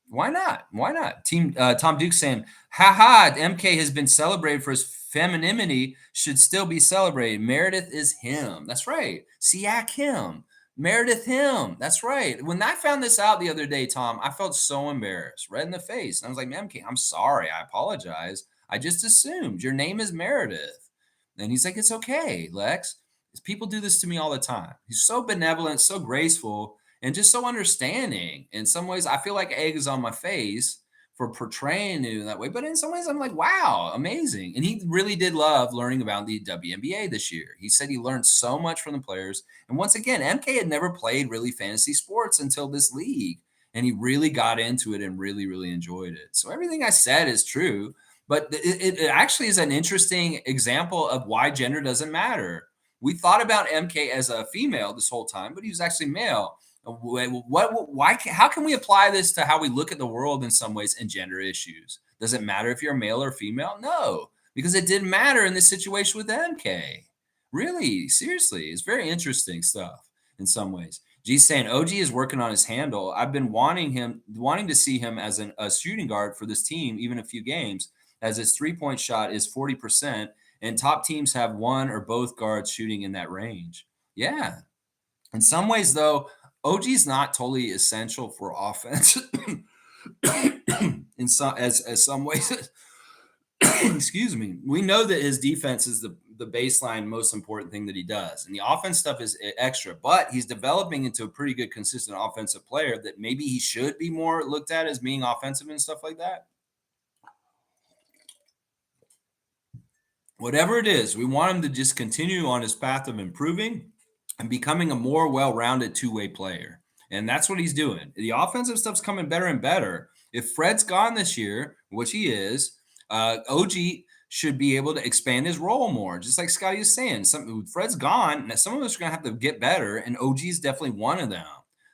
Why not? Team Tom Duke saying, MK has been celebrated for his femininity, should still be celebrated. Meredith is him. That's right. Siak him. Meredith him. That's right. When I found this out the other day, Tom, I felt so embarrassed, red in the face. And I was like, MK, I'm sorry. I apologize. I just assumed your name is Meredith. And he's like, it's okay, Lex. People do this to me all the time. He's so benevolent, so graceful, and just so understanding. In some ways, I feel like egg is on my face for portraying it in that way. But in some ways, I'm like, wow, amazing. And he really did love learning about the WNBA this year. He said he learned so much from the players. And once again, MK had never played really fantasy sports until this league. And he really got into it and really, really enjoyed it. So everything I said is true. But it actually is an interesting example of why gender doesn't matter. We thought about MK as a female this whole time, but he was actually male. Why, how can we apply this to how we look at the world in some ways and gender issues? Does it matter if you're male or female? No, because it didn't matter in this situation with MK. Really, seriously, it's very interesting stuff in some ways. G's saying OG is working on his handle. I've been wanting to see him as a shooting guard for this team, even a few games, as his 3-point shot is 40%, and top teams have one or both guards shooting in that range. Yeah. In some ways, though, OG's not totally essential for offense. In some as some ways, excuse me. We know that his defense is the baseline most important thing that he does. And the offense stuff is extra, but he's developing into a pretty good, consistent offensive player that maybe he should be more looked at as being offensive and stuff like that. Whatever it is, we want him to just continue on his path of improving and becoming a more well-rounded two-way player. And that's what he's doing. The offensive stuff's coming better and better. If Fred's gone this year, which he is, OG should be able to expand his role more. Just like Scotty is saying, Fred's gone. Some of us are going to have to get better, and OG is definitely one of them.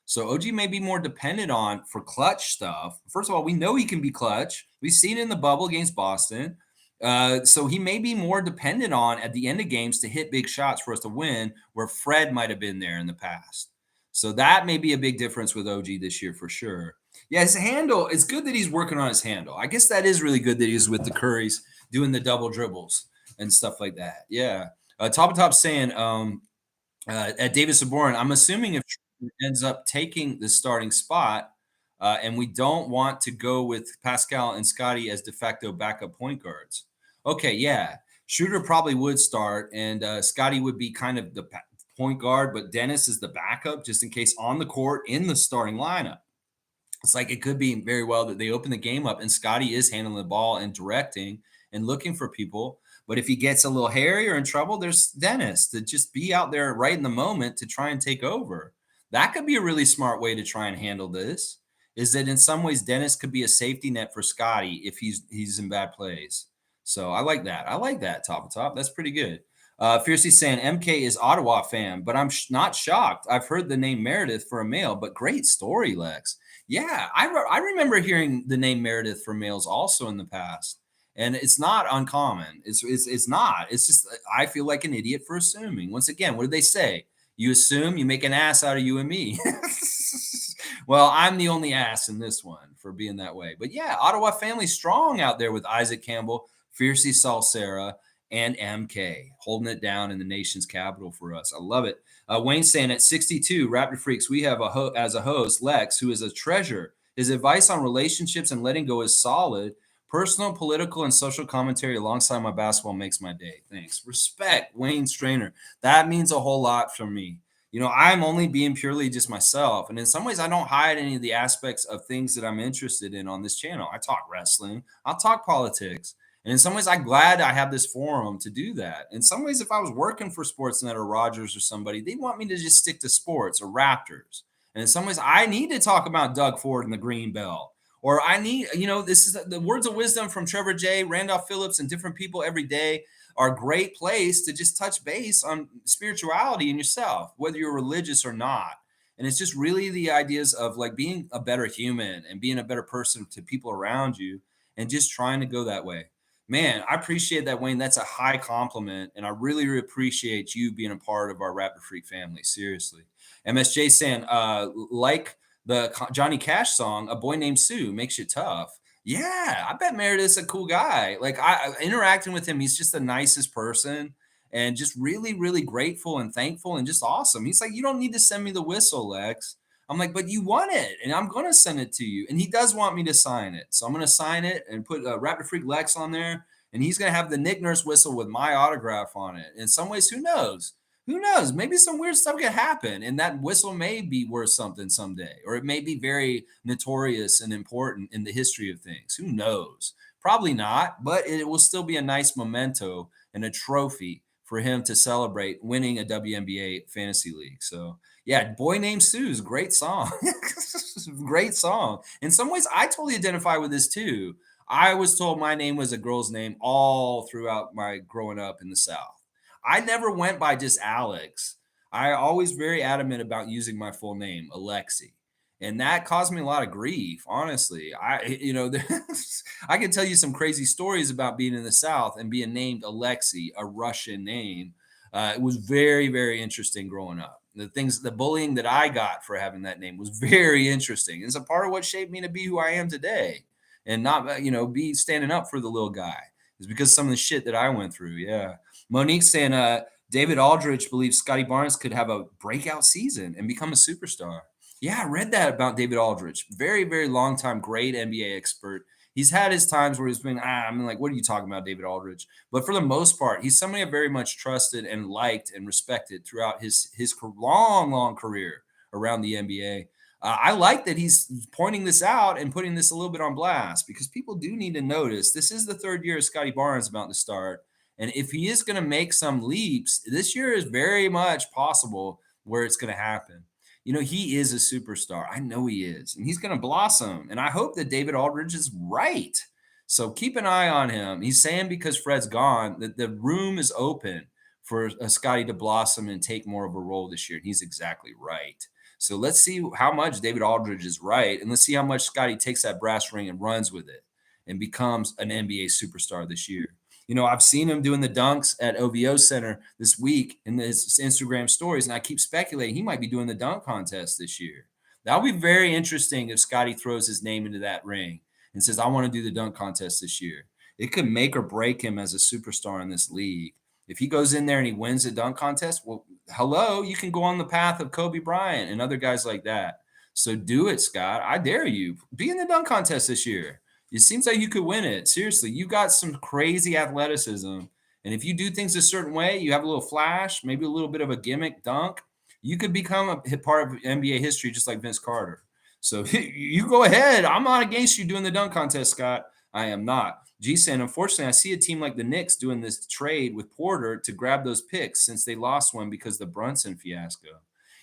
So OG may be more dependent on for clutch stuff. First of all, we know he can be clutch. We've seen it in the bubble against Boston. So he may be more dependent on at the end of games to hit big shots for us to win, where Fred might have been there in the past. So that may be a big difference with OG this year for sure. Yeah, his handle, it's good that he's working on his handle. I guess that is really good that he's with the Currys doing the double dribbles and stuff like that. Yeah. Top saying at David Saborin, I'm assuming if True ends up taking the starting spot, and we don't want to go with Pascal and Scotty as de facto backup point guards. Okay, yeah. Schroeder probably would start, and Scotty would be kind of the point guard, but Dennis is the backup just in case on the court in the starting lineup. It's like it could be very well that they open the game up and Scotty is handling the ball and directing and looking for people. But if he gets a little hairy or in trouble, there's Dennis to just be out there right in the moment to try and take over. That could be a really smart way to try and handle this. Is that in some ways Dennis could be a safety net for Scotty if he's in bad plays. So I like that. I like that top of top. That's pretty good. Fiercely saying MK is Ottawa fan, but I'm not shocked. I've heard the name Meredith for a male, but great story, Lex. Yeah, I remember hearing the name Meredith for males also in the past, and it's not uncommon. It's not. It's just I feel like an idiot for assuming. Once again, what did they say? You assume, you make an ass out of you and me. Well, I'm the only ass in this one for being that way. But yeah, Ottawa family strong out there with Isaac Campbell, Fiercey Salsera, and MK holding it down in the nation's capital for us. I love it. Wayne saying at 62, Raptor Freaks, we have as a host, Lex, who is a treasure. His advice on relationships and letting go is solid. Personal, political, and social commentary alongside my basketball makes my day. Thanks. Respect, Wayne Strainer. That means a whole lot for me. You know, I'm only being purely just myself. And in some ways, I don't hide any of the aspects of things that I'm interested in on this channel. I talk wrestling, I'll talk politics. And in some ways, I'm glad I have this forum to do that. In some ways, if I was working for Sportsnet or Rogers or somebody, they want me to just stick to sports or Raptors. And in some ways, I need to talk about Doug Ford and the Green Belt. Or I need, you know, this is the words of wisdom from Trevor J, Randolph Phillips, and different people every day are a great place to just touch base on spirituality in yourself, whether you're religious or not. And it's just really the ideas of like being a better human and being a better person to people around you and just trying to go that way. Man, I appreciate that, Wayne. That's a high compliment. And I really appreciate you being a part of our Raptor Freak family. Seriously. MSJ saying, like the Johnny Cash song, A Boy Named Sue makes you tough. Yeah, I bet Meredith's a cool guy. Like I interacting with him, he's just the nicest person and just really, really grateful and thankful and just awesome. He's like, you don't need to send me the whistle, Lex. I'm like, but you want it, and I'm going to send it to you. And he does want me to sign it. So I'm going to sign it and put Raptor Freak Lex on there. And he's going to have the Nick Nurse whistle with my autograph on it. In some ways, who knows? Who knows? Maybe some weird stuff could happen, and that whistle may be worth something someday, or it may be very notorious and important in the history of things. Who knows? Probably not, but it will still be a nice memento and a trophy for him to celebrate winning a WNBA fantasy league. So, yeah, Boy Named Sue is a great song. Great song. In some ways, I totally identify with this too. I was told my name was a girl's name all throughout my growing up in the South. I never went by just Alex. I always very adamant about using my full name, Alexi. And that caused me a lot of grief, honestly. I can tell you some crazy stories about being in the South and being named Alexi, a Russian name. It was very, very interesting growing up. The bullying that I got for having that name was very interesting. It's a part of what shaped me to be who I am today and not be standing up for the little guy. It's because some of the shit that I went through. Yeah. Monique saying David Aldridge believes Scotty Barnes could have a breakout season and become a superstar. Yeah, I read that about David Aldridge. Very, very long time, great NBA expert. He's had his times where he's been, I'm like, what are you talking about, David Aldridge? But for the most part, he's somebody I very much trusted and liked and respected throughout his long, long career around the NBA. I like that he's pointing this out and putting this a little bit on blast because people do need to notice this is the third year of Scotty Barnes about to start. And if he is going to make some leaps, this year is very much possible where it's going to happen. He is a superstar. I know he is, and he's going to blossom. And I hope that David Aldridge is right. So keep an eye on him. He's saying because Fred's gone, that the room is open for Scotty to blossom and take more of a role this year. And he's exactly right. So let's see how much David Aldridge is right, and let's see how much Scotty takes that brass ring and runs with it and becomes an NBA superstar this year. I've seen him doing the dunks at OVO Center this week in his Instagram stories, and I keep speculating he might be doing the dunk contest this year. That'll be very interesting if Scotty throws his name into that ring and says, I want to do the dunk contest this year. It could make or break him as a superstar in this league. If he goes in there and he wins the dunk contest, well, hello, you can go on the path of Kobe Bryant and other guys like that. So do it, Scott. I dare you. Be in the dunk contest this year. It seems like you could win it. Seriously, you got some crazy athleticism. And if you do things a certain way, you have a little flash, maybe a little bit of a gimmick dunk, you could become a part of NBA history just like Vince Carter. So you go ahead. I'm not against you doing the dunk contest, Scott. I am not. G saying, unfortunately, I see a team like the Knicks doing this trade with Porter to grab those picks since they lost one because of the Brunson fiasco.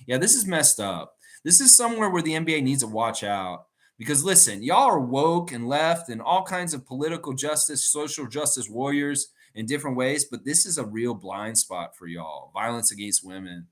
Yeah, this is messed up. This is somewhere where the NBA needs to watch out. Because listen, y'all are woke and left and all kinds of political justice, social justice warriors in different ways, but this is a real blind spot for y'all. Violence against women.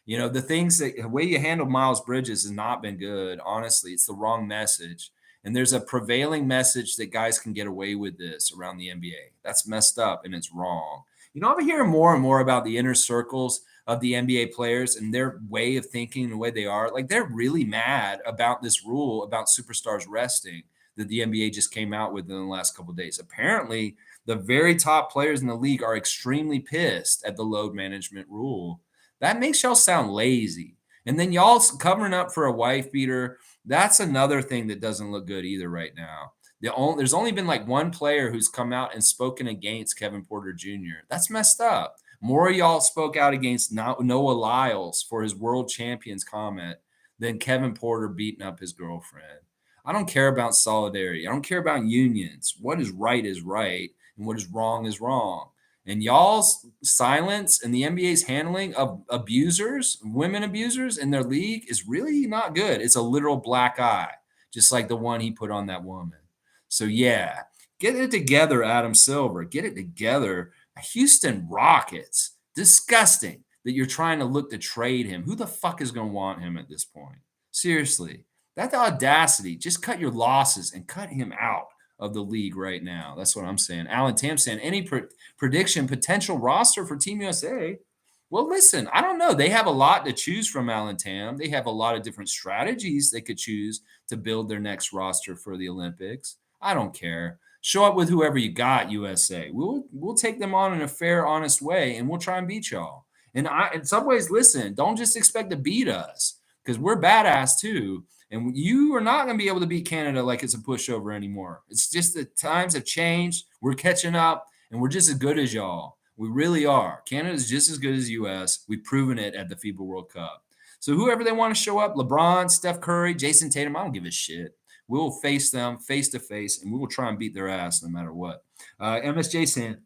The way you handle Miles Bridges has not been good. Honestly, it's the wrong message. And there's a prevailing message that guys can get away with this around the NBA. That's messed up and it's wrong. I'm hearing more and more about the inner circles of the NBA players and their way of thinking, the way they are. Like they're really mad about this rule about superstars resting that the NBA just came out with in the last couple of days. Apparently, the very top players in the league are extremely pissed at the load management rule. That makes y'all sound lazy. And then y'all covering up for a wife beater. That's another thing that doesn't look good either right now. There's only been like one player who's come out and spoken against Kevin Porter Jr. That's messed up. More of y'all spoke out against Noah Lyles for his world champions comment than Kevin Porter beating up his girlfriend. I don't care about solidarity. I don't care about unions. What is right, and what is wrong. And y'all's silence and the NBA's handling of abusers, women abusers in their league is really not good. It's a literal black eye, just like the one he put on that woman. So, yeah, get it together, Adam Silver. Get it together. Houston Rockets. Disgusting that you're trying to look to trade him. Who the fuck is going to want him at this point? Seriously, that audacity. Just cut your losses and cut him out of the league right now. That's what I'm saying. Alan Tam saying, any prediction, potential roster for Team USA? Well, listen, I don't know. They have a lot to choose from, Alan Tam. They have a lot of different strategies they could choose to build their next roster for the Olympics. I don't care. Show up with whoever you got, USA. We'll take them on in a fair, honest way, and we'll try and beat y'all. And in some ways, listen, don't just expect to beat us because we're badass too. And you are not going to be able to beat Canada like it's a pushover anymore. It's just that times have changed. We're catching up, and we're just as good as y'all. We really are. Canada's just as good as U.S. We've proven it at the FIBA World Cup. So whoever they want to show up, LeBron, Steph Curry, Jason Tatum, I don't give a shit. We will face them face to face, and we will try and beat their ass no matter what. MSJ saying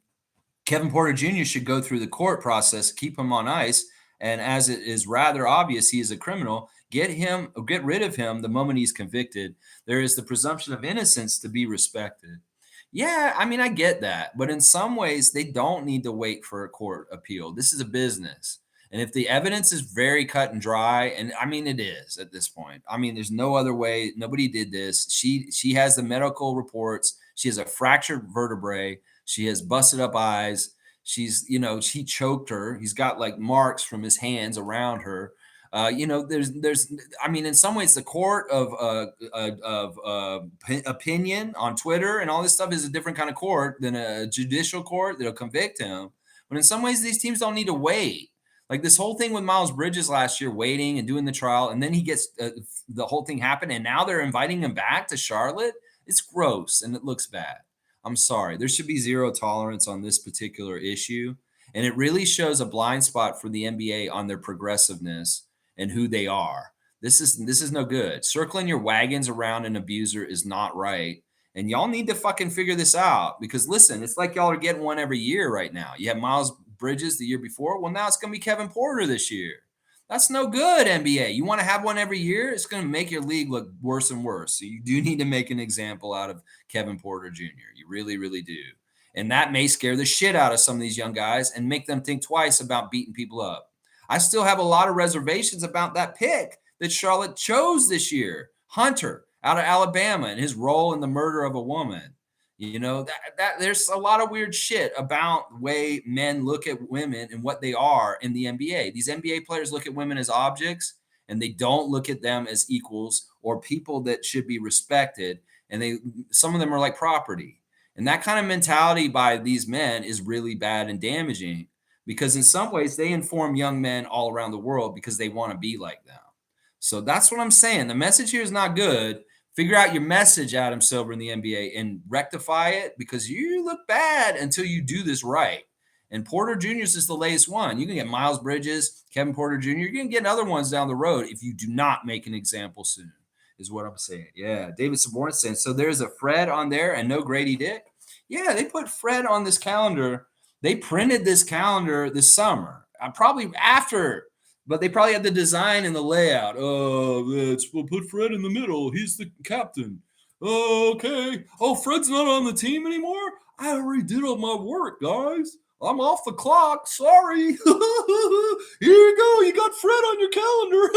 Kevin Porter Jr. should go through the court process, keep him on ice, and as it is rather obvious he is a criminal, get rid of him the moment he's convicted. There is the presumption of innocence to be respected. Yeah, I mean, I get that, but in some ways, they don't need to wait for a court appeal. This is a business. And if the evidence is very cut and dry, and I mean it is at this point. I mean, there's no other way. Nobody did this. She has the medical reports. She has a fractured vertebrae. She has busted up eyes. He choked her. He's got like marks from his hands around her. I mean, in some ways, the court of opinion on Twitter and all this stuff is a different kind of court than a judicial court that'll convict him. But in some ways, these teams don't need to wait. Like this whole thing with Miles Bridges last year, waiting and doing the trial, and then he gets the whole thing happened, and now they're inviting him back to Charlotte. It's gross and it looks bad. I'm sorry. There should be zero tolerance on this particular issue. And it really shows a blind spot for the NBA on their progressiveness and who they are. This is no good. Circling your wagons around an abuser is not right. And y'all need to fucking figure this out because listen, it's like y'all are getting one every year right now. You had Miles Bridges the year before. Well, now it's going to be Kevin Porter this year. That's no good, NBA. You want to have one every year? It's going to make your league look worse and worse. So you do need to make an example out of Kevin Porter Jr. You really, really do. And that may scare the shit out of some of these young guys and make them think twice about beating people up. I still have a lot of reservations about that pick that Charlotte chose this year, Hunter out of Alabama, and his role in the murder of a woman. That there's a lot of weird shit about the way men look at women and what they are in the NBA. These NBA players look at women as objects, and they don't look at them as equals or people that should be respected. And some of them are like property. And that kind of mentality by these men is really bad and damaging because in some ways they inform young men all around the world because they want to be like them. So that's what I'm saying. The message here is not good. Figure out your message, Adam Silver, in the NBA and rectify it because you look bad until you do this right. And Porter Jr.'s is the latest one. You can get Miles Bridges, Kevin Porter Jr. You're going to get other ones down the road if you do not make an example soon, is what I'm saying. Yeah, David Saborn saying, so there's a Fred on there and no Grady Dick? Yeah, they put Fred on this calendar. They printed this calendar this summer, probably after, but they probably had the design and the layout. Oh, we'll put Fred in the middle. He's the captain. Oh, okay. Oh, Fred's not on the team anymore? I already did all my work, guys. I'm off the clock. Sorry. Here you go. You got Fred on your calendar.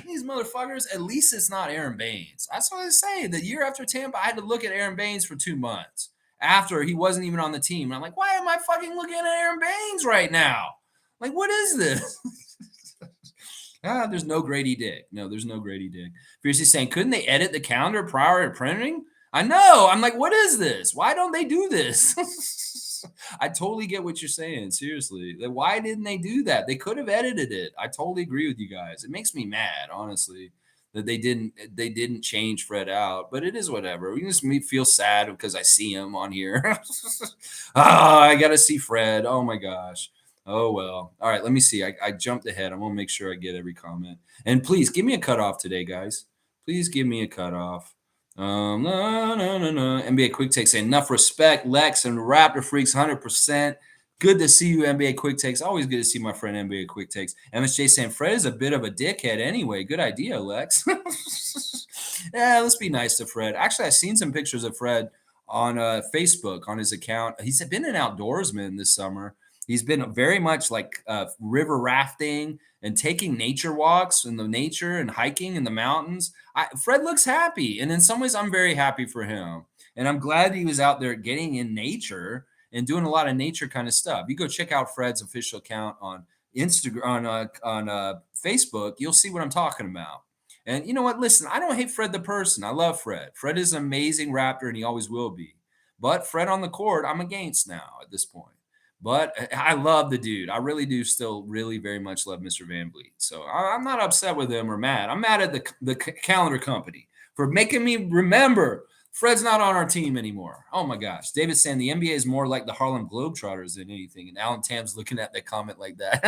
These motherfuckers. At least it's not Aaron Baines. That's what I say. The year after Tampa, I had to look at Aaron Baines for 2 months after he wasn't even on the team. And I'm like, why am I fucking looking at Aaron Baines right now? Like, what is this? There's no Grady Dick. No, there's no Grady Dick. Fiercely saying, couldn't they edit the calendar prior to printing? I know. I'm like, what is this? Why don't they do this? I totally get what you're saying. Seriously. Like, why didn't they do that? They could have edited it. I totally agree with you guys. It makes me mad, honestly, that they didn't change Fred out. But it is whatever. We just feel sad because I see him on here. I gotta see Fred. Oh my gosh. Oh well. All right, let me see. I jumped ahead. I'm gonna make sure I get every comment. And please give me a cutoff today, guys. Please give me a cutoff. No. NBA Quick Takes saying enough respect, Lex and Raptor Freaks, 100%. Good to see you, NBA Quick Takes. Always good to see my friend NBA Quick Takes. MSJ saying Fred is a bit of a dickhead anyway. Good idea, Lex. Yeah, let's be nice to Fred. Actually, I've seen some pictures of Fred on Facebook on his account. He's been an outdoorsman this summer. He's been very much like river rafting and taking nature walks in the nature and hiking in the mountains. Fred looks happy. And in some ways, I'm very happy for him. And I'm glad he was out there getting in nature and doing a lot of nature kind of stuff. You go check out Fred's official account on Instagram, on Facebook. You'll see what I'm talking about. And you know what? Listen, I don't hate Fred the person. I love Fred. Fred is an amazing Raptor, and he always will be. But Fred on the court, I'm against now at this point. But I love the dude. I really do still really very much love Mr. Van Vliet. So I'm not upset with him or mad. I'm mad at the calendar company for making me remember Fred's not on our team anymore. Oh, my gosh. David's saying the NBA is more like the Harlem Globetrotters than anything. And Alan Tam's looking at that comment like that.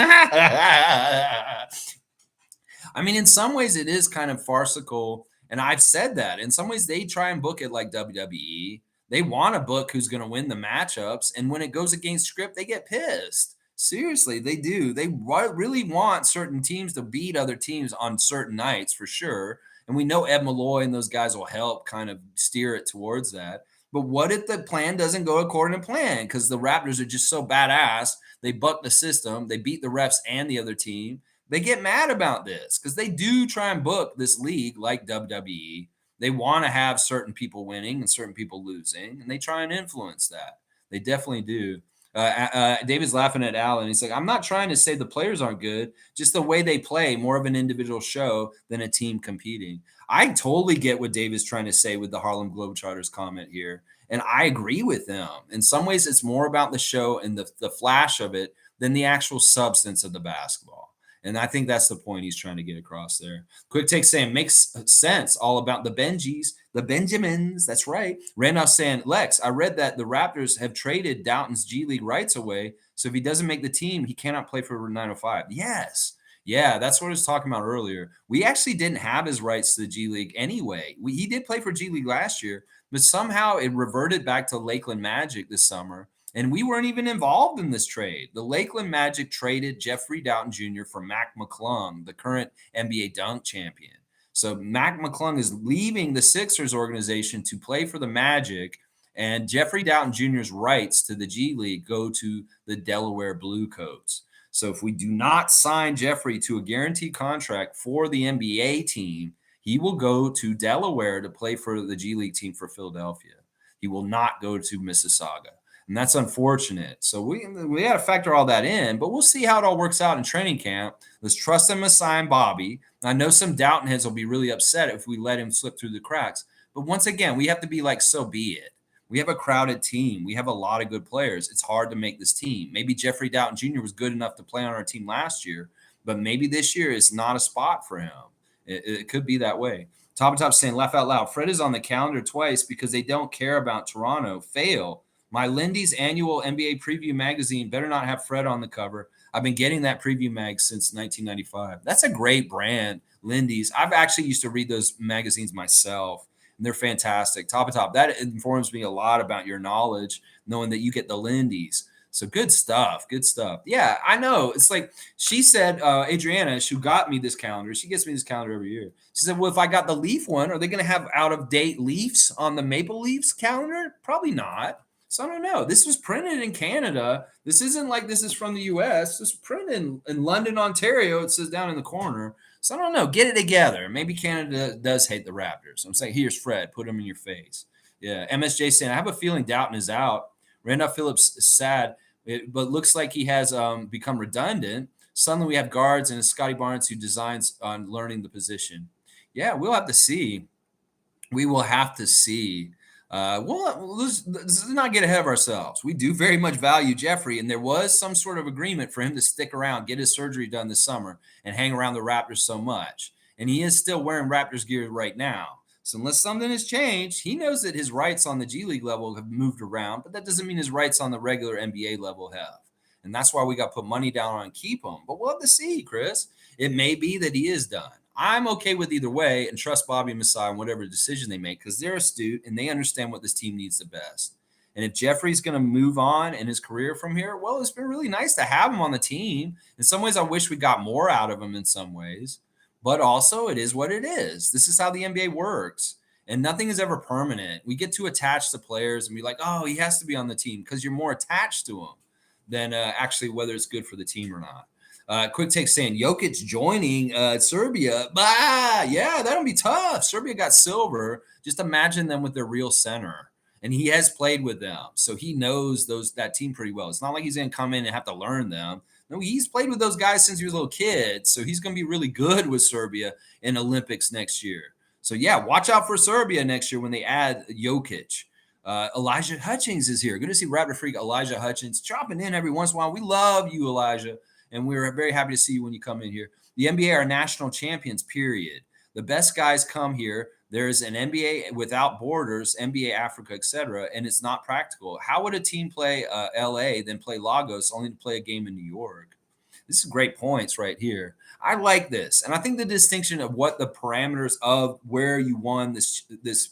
I mean, in some ways, it is kind of farcical. And I've said that. In some ways, they try and book it like WWE. They want a book who's going to win the matchups. And when it goes against script, they get pissed. Seriously, they do. They really want certain teams to beat other teams on certain nights for sure. And we know Ed Malloy and those guys will help kind of steer it towards that. But what if the plan doesn't go according to plan? Because the Raptors are just so badass. They buck the system. They beat the refs and the other team. They get mad about this because they do try and book this league like WWE. They want to have certain people winning and certain people losing, and they try and influence that. They definitely do. David's laughing at Alan. He's like, I'm not trying to say the players aren't good, just the way they play, more of an individual show than a team competing. I totally get what David's trying to say with the Harlem Globetrotters comment here. And I agree with him. In some ways, it's more about the show and the flash of it than the actual substance of the basketball. And I think that's the point he's trying to get across there. Quick take saying makes sense all about the Benjis, the Benjamins. That's right. Randolph saying, Lex, I read that the Raptors have traded Doughton's G League rights away. So if he doesn't make the team, he cannot play for 905. Yes. Yeah, that's what I was talking about earlier. We actually didn't have his rights to the G League anyway. He did play for G League last year, but somehow it reverted back to Lakeland Magic this summer. And we weren't even involved in this trade. The Lakeland Magic traded Jeffrey Doughton Jr. for Mac McClung, the current NBA dunk champion. So Mac McClung is leaving the Sixers organization to play for the Magic, and Jeffrey Doughton Jr.'s rights to the G League go to the Delaware Bluecoats. So if we do not sign Jeffrey to a guaranteed contract for the N.B.A. team, he will go to Delaware to play for the G League team for Philadelphia. He will not go to Mississauga. And that's unfortunate. So we got to factor all that in, but we'll see how it all works out in training camp. Let's trust him to sign Bobby. I know some Doubton heads will be really upset if we let him slip through the cracks. But once again, we have to be like, so be it. We have a crowded team. We have a lot of good players. It's hard to make this team. Maybe Jeffrey Doughton Jr. was good enough to play on our team last year, but maybe this year is not a spot for him. It could be that way. Top and Top saying, laugh out loud. Fred is on the calendar twice because they don't care about Toronto. Fail. My Lindy's annual NBA preview magazine better not have Fred on the cover. I've been getting that preview mag since 1995. That's a great brand, Lindy's. I've actually used to read those magazines myself, and they're fantastic. Top of top. That informs me a lot about your knowledge, knowing that you get the Lindy's. So good stuff. Good stuff. Yeah, I know. It's like she said, Adriana, who got me this calendar, she gets me this calendar every year. She said, well, if I got the Leaf one, are they going to have out-of-date Leafs on the Maple Leafs calendar? Probably not. So I don't know. This was printed in Canada. This isn't like this is from the U.S. This was printed in London, Ontario. It says down in the corner. So I don't know. Get it together. Maybe Canada does hate the Raptors. I'm saying, here's Fred. Put him in your face. Yeah. MSJ saying, I have a feeling Doughton is out. Randolph Phillips is sad, but looks like he has become redundant. Suddenly we have guards and Scotty Barnes who designs on learning the position. Yeah, we'll have to see. We will have to see. Let's not get ahead of ourselves. We do very much value Jeffrey, and there was some sort of agreement for him to stick around, get his surgery done this summer, and hang around the Raptors so much. And he is still wearing Raptors gear right now. So unless something has changed, he knows that his rights on the G League level have moved around, but that doesn't mean his rights on the regular NBA level have. And that's why we got to put money down on keep him. But we'll have to see, Chris. It may be that he is done. I'm okay with either way and trust Bobby and Masai on whatever decision they make because they're astute and they understand what this team needs the best. And if Jeffrey's going to move on in his career from here, well, it's been really nice to have him on the team. In some ways, I wish we got more out of him in some ways. But also, it is what it is. This is how the NBA works. And nothing is ever permanent. We get too attached to players and be like, oh, he has to be on the team because you're more attached to him than actually whether it's good for the team or not. Quick take saying Jokic joining Serbia. Yeah, that'll be tough. Serbia got silver. Just imagine them with their real center. And he has played with them. So he knows that team pretty well. It's not like he's going to come in and have to learn them. No, he's played with those guys since he was a little kid. So he's going to be really good with Serbia in Olympics next year. So, yeah, watch out for Serbia next year when they add Jokic. Elijah Hutchings is here. Good to see Raptorfreak Elijah Hutchings chopping in every once in a while. We love you, Elijah. And we're very happy to see you when you come in here. The NBA are national champions, period. The best guys come here. There's an NBA without borders, NBA Africa, etc., and it's not practical. How would a team play LA, then play Lagos, only to play a game in New York? This is great points right here. I like this. And I think the distinction of what the parameters of where you won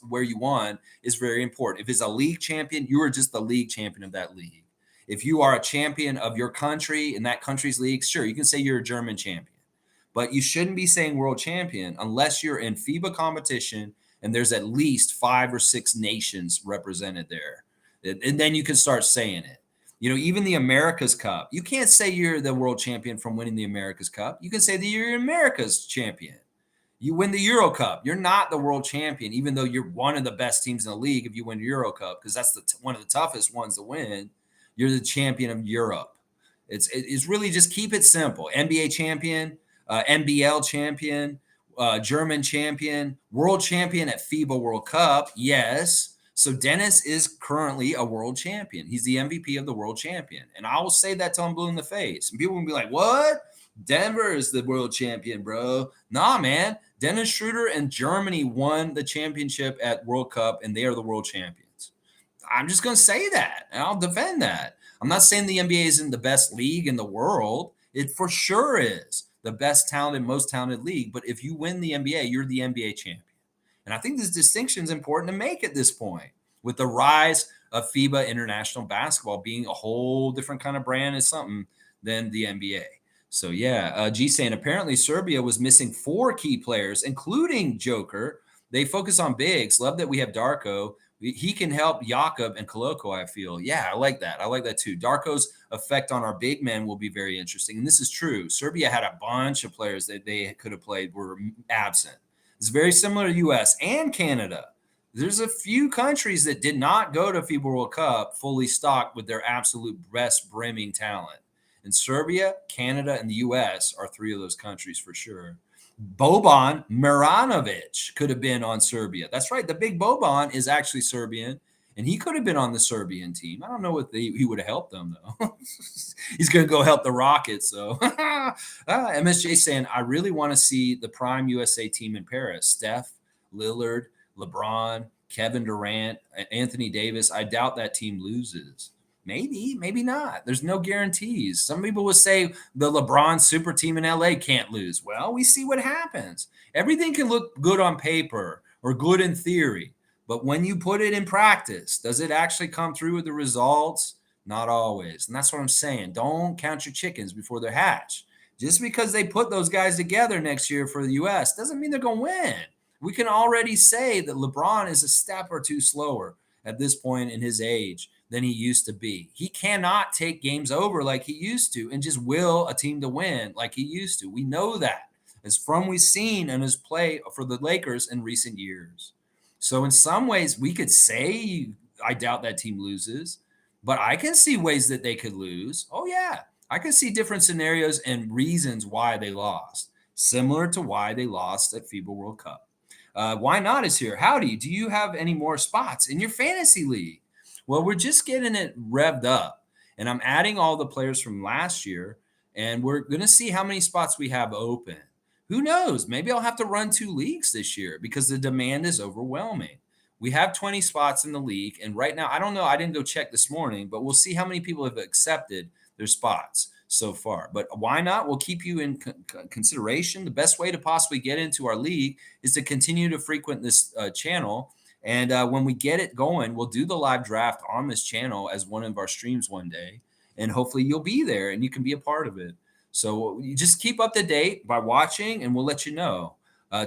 where you won is very important. If it's a league champion, you are just the league champion of that league. If you are a champion of your country in that country's league, sure, you can say you're a German champion. But you shouldn't be saying world champion unless you're in FIBA competition and there's at least 5 or 6 nations represented there. And then you can start saying it. Even the America's Cup. You can't say you're the world champion from winning the America's Cup. You can say that you're America's champion. You win the Euro Cup. You're not the world champion, even though you're one of the best teams in the league if you win the Euro Cup, because that's one of the toughest ones to win. You're the champion of Europe. It's really just keep it simple. NBA champion, NBL champion, German champion, world champion at FIBA World Cup. Yes. So Dennis is currently a world champion. He's the MVP of the world champion. And I will say that till I'm blue in the face. And people will be like, what? Denver is the world champion, bro. Nah, man. Dennis Schroeder and Germany won the championship at World Cup, and they are the world champions. I'm just going to say that, and I'll defend that. I'm not saying the NBA isn't the best league in the world. It for sure is the best talented, most talented league. But if you win the NBA, you're the NBA champion. And I think this distinction is important to make at this point with the rise of FIBA International Basketball being a whole different kind of brand is something than the NBA. So, yeah, G saying apparently Serbia was missing 4 key players, including Joker. They focus on bigs. Love that we have Darko. He can help Jakob and Koloko, I feel. Yeah, I like that. I like that too. Darko's effect on our big men will be very interesting. And this is true. Serbia had a bunch of players that they could have played were absent. It's very similar to U.S. and Canada. There's a few countries that did not go to FIBA World Cup fully stocked with their absolute best brimming talent. And Serbia, Canada, and the U.S. are 3 of those countries for sure. Boban Marjanovic could have been on Serbia. That's right. The big Boban is actually Serbian, and he could have been on the Serbian team. I don't know what he would have helped them, though. He's going to go help the Rockets. So MSJ saying, I really want to see the prime USA team in Paris. Steph, Lillard, LeBron, Kevin Durant, Anthony Davis. I doubt that team loses. Maybe, maybe not. There's no guarantees. Some people would say the LeBron super team in LA can't lose. Well, we see what happens. Everything can look good on paper or good in theory. But when you put it in practice, does it actually come through with the results? Not always. And that's what I'm saying. Don't count your chickens before they're hatched. Just because they put those guys together next year for the U.S. doesn't mean they're going to win. We can already say that LeBron is a step or two slower at this point in his age than he used to be. He cannot take games over like he used to and just will a team to win like he used to. We know that. It's from we've seen in his play for the Lakers in recent years. So in some ways, we could say I doubt that team loses, but I can see ways that they could lose. Oh, yeah. I can see different scenarios and reasons why they lost, similar to why they lost at FIBA World Cup. Why not is here. Howdy. Do you have any more spots in your fantasy league? Well, we're just getting it revved up, and I'm adding all the players from last year, and we're going to see how many spots we have open. Who knows? Maybe I'll have to run 2 leagues this year because the demand is overwhelming. We have 20 spots in the league, and right now, I don't know. I didn't go check this morning, but we'll see how many people have accepted their spots so far. But why not? We'll keep you in consideration. The best way to possibly get into our league is to continue to frequent this channel. And when we get it going, we'll do the live draft on this channel as one of our streams one day. And hopefully you'll be there and you can be a part of it. So you just keep up to date by watching and we'll let you know.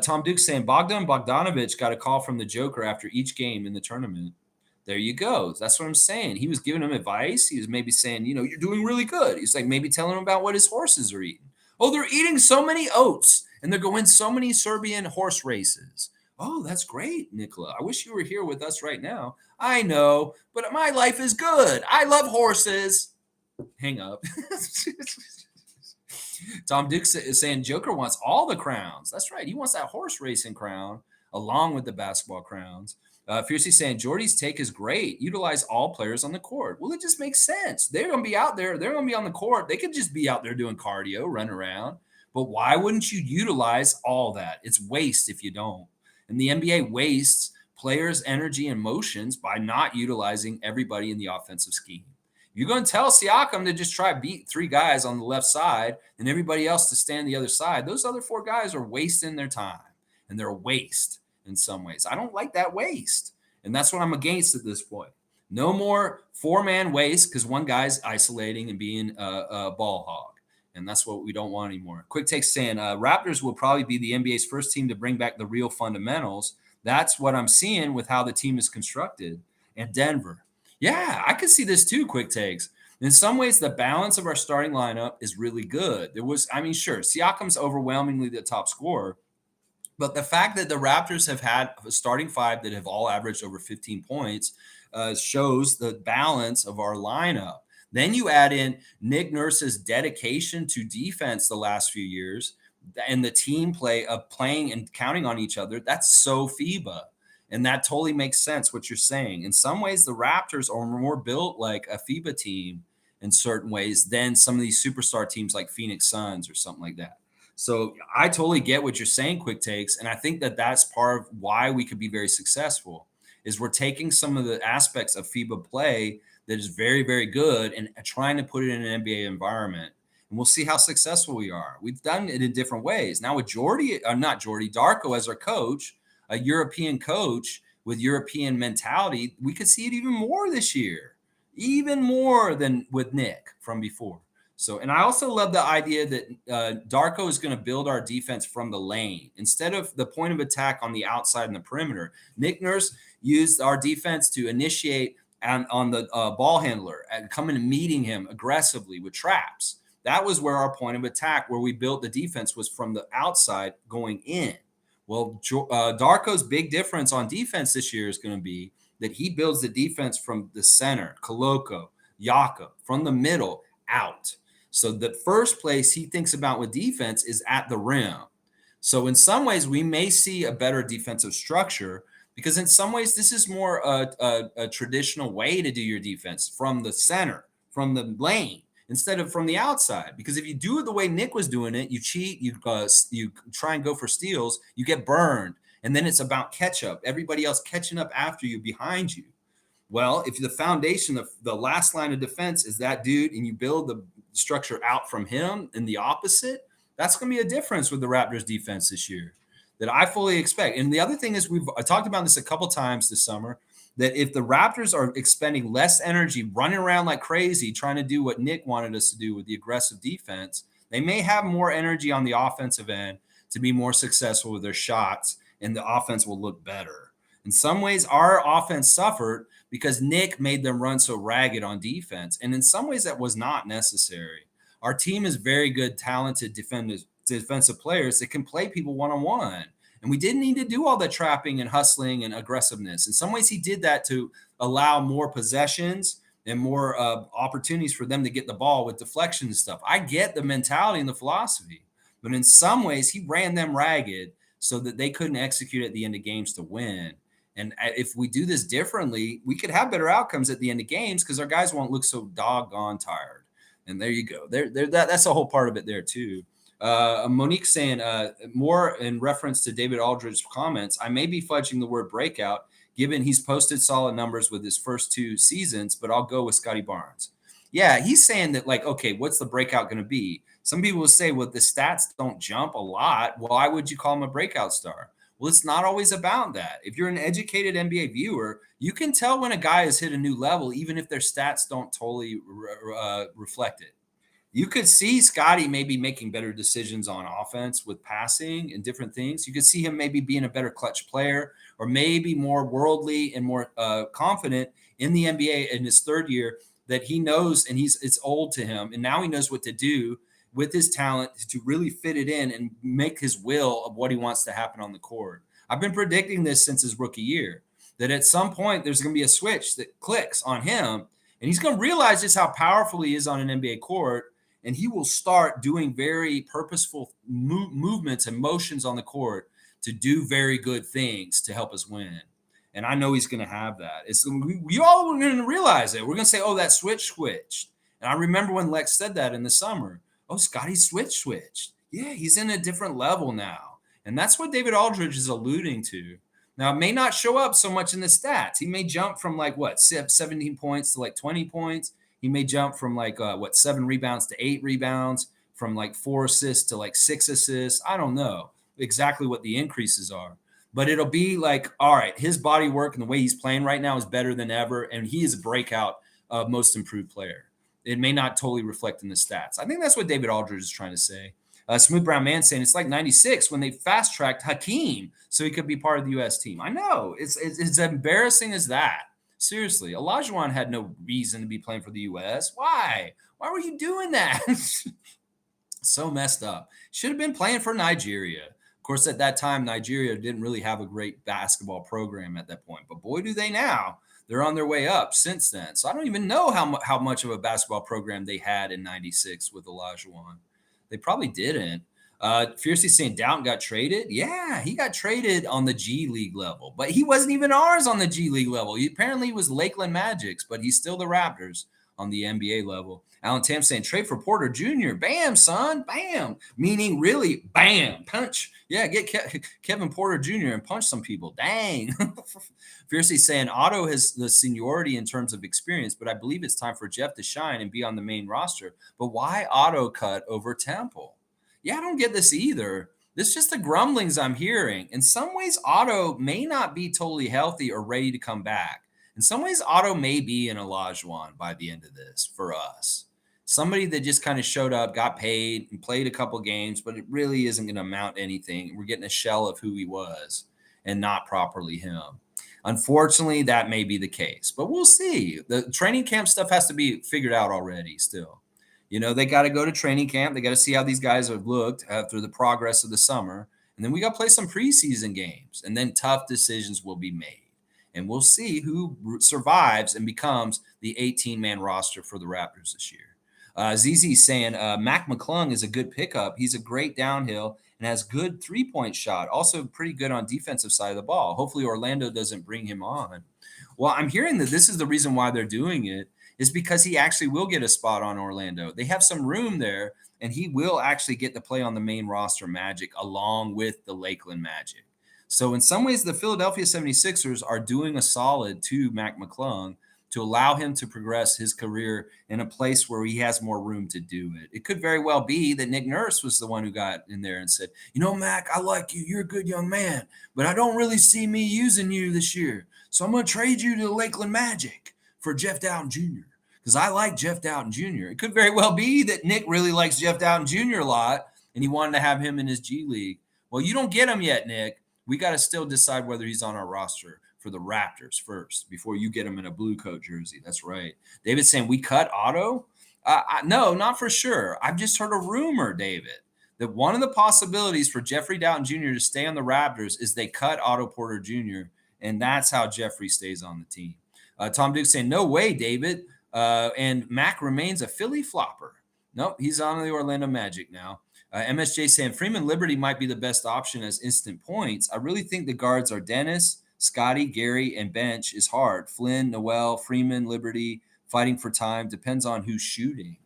Tom Duke saying Bogdan Bogdanovic got a call from the Joker after each game in the tournament. There you go. That's what I'm saying. He was giving him advice. He was maybe saying, you're doing really good. He's like maybe telling him about what his horses are eating. Oh, they're eating so many oats and they're going so many Serbian horse races. Oh, that's great, Nicola. I wish you were here with us right now. I know, but my life is good. I love horses. Hang up. Tom Duke is saying Joker wants all the crowns. That's right. He wants that horse racing crown along with the basketball crowns. Fiercely saying Jordy's take is great. Utilize all players on the court. Well, it just makes sense. They're going to be out there. They're going to be on the court. They could just be out there doing cardio, run around. But why wouldn't you utilize all that? It's waste if you don't. And the NBA wastes players' energy and motions by not utilizing everybody in the offensive scheme. You're going to tell Siakam to just try beat 3 guys on the left side and everybody else to stand the other side. Those other 4 guys are wasting their time, and they're a waste in some ways. I don't like that waste, and that's what I'm against at this point. No more 4-man waste because one guy's isolating and being a ball hog. And that's what we don't want anymore. Quick take saying Raptors will probably be the NBA's first team to bring back the real fundamentals. That's what I'm seeing with how the team is constructed. And Denver, yeah, I could see this too. Quick takes. In some ways, the balance of our starting lineup is really good. There was, I mean, sure, Siakam's overwhelmingly the top scorer, but the fact that the Raptors have had a starting five that have all averaged over 15 points shows the balance of our lineup. Then you add in Nick Nurse's dedication to defense the last few years and the team play of playing and counting on each other. That's so FIBA. And that totally makes sense what you're saying. In some ways, the Raptors are more built like a FIBA team in certain ways than some of these superstar teams like Phoenix Suns or something like that. So I totally get what you're saying, quick takes, and I think that that's part of why we could be very successful. Is we're taking some of the aspects of FIBA play that is very, very good and trying to put it in an NBA environment, and we'll see how successful we are. We've done it in different ways. Now with not Jordy, Darko as our coach, a European coach with European mentality, we could see it even more this year, even more than with Nick from before. So, and I also love the idea that Darko is going to build our defense from the lane instead of the point of attack on the outside and the perimeter. Nick Nurse used our defense to initiate on the ball handler and coming and meeting him aggressively with traps. That was where our point of attack, where we built the defense, was from the outside going in. Well, Darko's big difference on defense this year is going to be that he builds the defense from the center, Koloko, Yaka, from the middle out. So the first place he thinks about with defense is at the rim. So in some ways, we may see a better defensive structure because in some ways, this is more a traditional way to do your defense from the center, from the lane, instead of from the outside. Because if you do it the way Nick was doing it, you cheat, you try and go for steals, you get burned. And then it's about catch up, everybody else catching up after you, behind you. Well, if the foundation of the last line of defense is that dude and you build the structure out from him and the opposite, that's going to be a difference with the Raptors defense this year that I fully expect. And the other thing is I talked about this a couple times this summer, that if the Raptors are expending less energy running around like crazy trying to do what Nick wanted us to do with the aggressive defense, they may have more energy on the offensive end to be more successful with their shots, and the offense will look better. In some ways, our offense suffered because Nick made them run so ragged on defense. And in some ways, that was not necessary. Our team is very good, talented defensive players that can play people one-on-one. And we didn't need to do all the trapping and hustling and aggressiveness. In some ways, he did that to allow more possessions and more opportunities for them to get the ball with deflection and stuff. I get the mentality and the philosophy. But in some ways, he ran them ragged so that they couldn't execute at the end of games to win. And if we do this differently, we could have better outcomes at the end of games because our guys won't look so doggone tired. And there you go. That's a whole part of it there too. Monique saying more in reference to David Aldridge's comments, I may be fudging the word breakout given he's posted solid numbers with his first two seasons, but I'll go with Scotty Barnes. Yeah, he's saying that like, okay, what's the breakout going to be? Some people will say, well, the stats don't jump a lot. Why would you call him a breakout star? Well, it's not always about that. If you're an educated NBA viewer, you can tell when a guy has hit a new level, even if their stats don't totally reflect it. You could see Scotty maybe making better decisions on offense with passing and different things. You could see him maybe being a better clutch player or maybe more worldly and more confident in the NBA in his third year that he knows, and it's old to him. And now he knows what to do with his talent to really fit it in and make his will of what he wants to happen on the court. I've been predicting this since his rookie year, that at some point there's going to be a switch that clicks on him, and he's going to realize just how powerful he is on an NBA court, and he will start doing very purposeful movements and motions on the court to do very good things to help us win. And I know he's going to have that. We all are going to realize it. We're going to say, oh, that switched. And I remember when Lex said that in the summer. Oh, Scotty switched. Yeah, he's in a different level now. And that's what David Aldridge is alluding to. Now, it may not show up so much in the stats. He may jump from 17 points to 20 points. He may jump from 7 rebounds to 8 rebounds, from 4 assists to 6 assists. I don't know exactly what the increases are. But it'll be all right, his body work and the way he's playing right now is better than ever. And he is a breakout most improved player. It may not totally reflect in the stats. I think that's what David Aldridge is trying to say. Smooth Brown Man saying it's like 96 when they fast tracked Hakeem so he could be part of the U.S. team. I know. It's embarrassing as that. Seriously, Olajuwon had no reason to be playing for the U.S. Why? Why were you doing that? So messed up. Should have been playing for Nigeria. Of course, at that time, Nigeria didn't really have a great basketball program at that point, but boy, do they now. They're on their way up since then. So I don't even know how much of a basketball program they had in 96 with Olajuwon. They probably didn't. Fiercely saying Downton got traded. Yeah, he got traded on the G League level, but he wasn't even ours on the G League level. Apparently, he was Lakeland Magic's, but he's still the Raptors on the N.B.A. level. Alan Tam saying trade for Porter Jr. Bam, son, bam. Meaning really, bam, punch. Yeah, get Kevin Porter Jr. and punch some people. Dang. Fiercely saying Otto has the seniority in terms of experience, but I believe it's time for Jeff to shine and be on the main roster. But why Otto cut over Temple? Yeah, I don't get this either. This is just the grumblings I'm hearing. In some ways, Otto may not be totally healthy or ready to come back. In some ways, Otto may be an Olajuwon by the end of this for us. Somebody that just kind of showed up, got paid, and played a couple games, but it really isn't going to amount to anything. We're getting a shell of who he was and not properly him. Unfortunately, that may be the case, but we'll see. The training camp stuff has to be figured out already still. They got to go to training camp. They got to see how these guys have looked after the progress of the summer. And then we got to play some preseason games. And then tough decisions will be made. And we'll see who survives and becomes the 18-man roster for the Raptors this year. ZZ saying Mac McClung is a good pickup. He's a great downhill and has good three-point shot. Also pretty good on defensive side of the ball. Hopefully Orlando doesn't bring him on. Well, I'm hearing that this is the reason why they're doing it is because he actually will get a spot on Orlando. They have some room there, and he will actually get to play on the main roster Magic along with the Lakeland Magic. So in some ways, the Philadelphia 76ers are doing a solid to Mac McClung to allow him to progress his career in a place where he has more room to do it. It could very well be that Nick Nurse was the one who got in there and said, Mac, I like you. You're a good young man, but I don't really see me using you this year. So I'm going to trade you to the Lakeland Magic for Jeff Dowtin Jr. because I like Jeff Dowtin Jr. It could very well be that Nick really likes Jeff Dowtin Jr. a lot, and he wanted to have him in his G League. Well, you don't get him yet, Nick. We got to still decide whether he's on our roster for the Raptors first before you get him in a blue coat jersey. That's right. David's saying we cut Otto? No, not for sure. I've just heard a rumor, David, that one of the possibilities for Jeffrey Dowtin Jr. to stay on the Raptors is they cut Otto Porter Jr., and that's how Jeffrey stays on the team. Tom Duke saying, no way, David. And Mac remains a Philly flopper. Nope, he's on the Orlando Magic now. MSJ saying Freeman Liberty might be the best option as instant points. I really think the guards are Dennis, Scotty, Gary, and bench is hard. Flynn, Noel, Freeman, Liberty, fighting for time. Depends on who's shooting.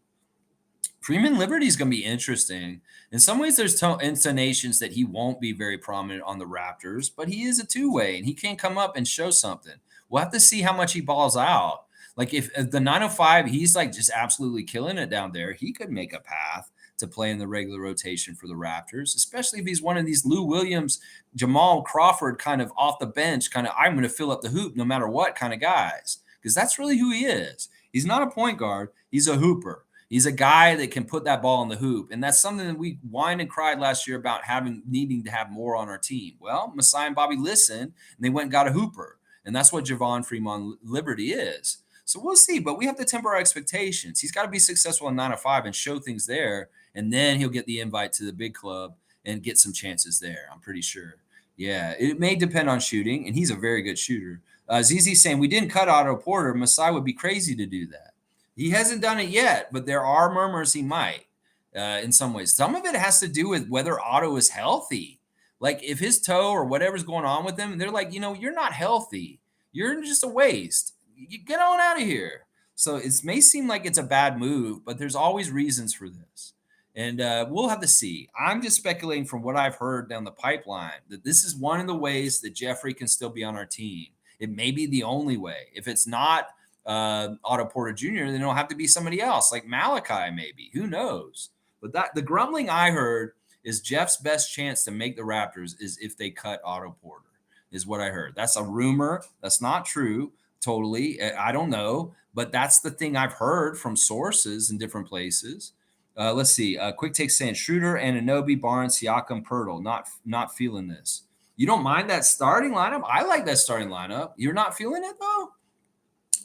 Freeman Liberty is going to be interesting. In some ways, there's intonations that he won't be very prominent on the Raptors, but he is a two-way, and he can come up and show something. We'll have to see how much he balls out. Like if the 905, he's like just absolutely killing it down there, he could make a path to play in the regular rotation for the Raptors, especially if he's one of these Lou Williams, Jamal Crawford kind of off the bench, kind of I'm going to fill up the hoop no matter what kind of guys, because that's really who he is. He's not a point guard. He's a hooper. He's a guy that can put that ball in the hoop. And that's something that we whined and cried last year about needing to have more on our team. Well, Masai and Bobby listened, and they went and got a hooper. And that's what Javon Freeman Liberty is. So we'll see, but we have to temper our expectations. He's got to be successful in 905 and show things there, and then he'll get the invite to the big club and get some chances there, I'm pretty sure. Yeah, it may depend on shooting, and he's a very good shooter. ZZ saying, we didn't cut Otto Porter. Masai would be crazy to do that. He hasn't done it yet, but there are murmurs he might in some ways. Some of it has to do with whether Otto is healthy. Like if his toe or whatever's going on with him, they're like, you're not healthy. You're just a waste. You get on out of here. So it may seem like it's a bad move, but there's always reasons for this. And we'll have to see. I'm just speculating from what I've heard down the pipeline that this is one of the ways that Jeffrey can still be on our team. It may be the only way. If it's not Otto Porter Jr., then it'll have to be somebody else, like Malachi maybe. Who knows? But the grumbling I heard is Jeff's best chance to make the Raptors is if they cut Otto Porter, is what I heard. That's a rumor. That's not true. Totally. I don't know, but that's the thing I've heard from sources in different places. Let's see. Quick take saying Schroeder, Anunoby, Barnes, Siakam, Pirtle. Not feeling this. You don't mind that starting lineup? I like that starting lineup. You're not feeling it though?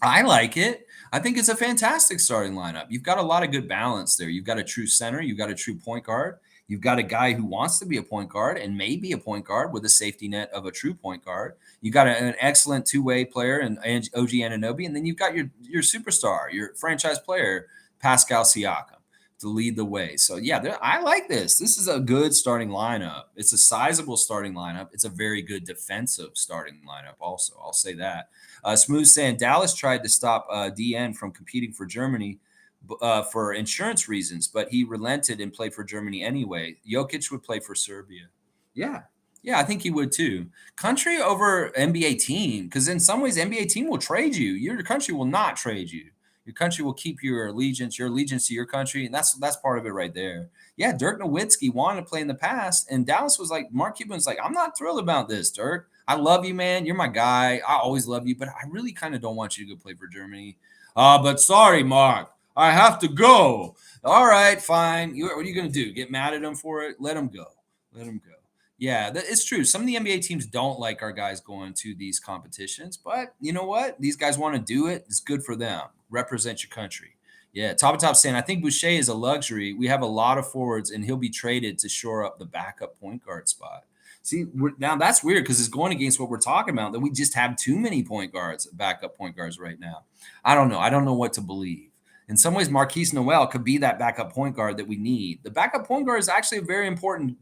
I like it. I think it's a fantastic starting lineup. You've got a lot of good balance there. You've got a true center. You've got a true point guard. You've got a guy who wants to be a point guard and may be a point guard with a safety net of a true point guard. You got an excellent two-way player in OG Anunoby, and then you've got your superstar, your franchise player, Pascal Siakam, to lead the way. So yeah, I like this. This is a good starting lineup. It's a sizable starting lineup. It's a very good defensive starting lineup. Also, I'll say that. Smooth saying Dallas tried to stop DN from competing for Germany for insurance reasons, but he relented and played for Germany anyway. Jokic would play for Serbia. Yeah. Yeah, I think he would too. Country over NBA team, because in some ways, NBA team will trade you. Your country will not trade you. Your country will keep your allegiance to your country, and that's part of it right there. Yeah, Dirk Nowitzki wanted to play in the past, and Dallas was like, Mark Cuban was like, I'm not thrilled about this, Dirk. I love you, man. You're my guy. I always love you, but I really kind of don't want you to go play for Germany. But sorry, Mark. I have to go. All right, fine. What are you going to do? Get mad at him for it? Let him go. Let him go. Yeah, it's true. Some of the NBA teams don't like our guys going to these competitions, but you know what? These guys want to do it. It's good for them. Represent your country. Yeah, Top saying, I think Boucher is a luxury. We have a lot of forwards, and he'll be traded to shore up the backup point guard spot. See, now that's weird because it's going against what we're talking about, that we just have too many point guards, backup point guards right now. I don't know. I don't know what to believe. In some ways, Marquise Noel could be that backup point guard that we need. The backup point guard is actually a very important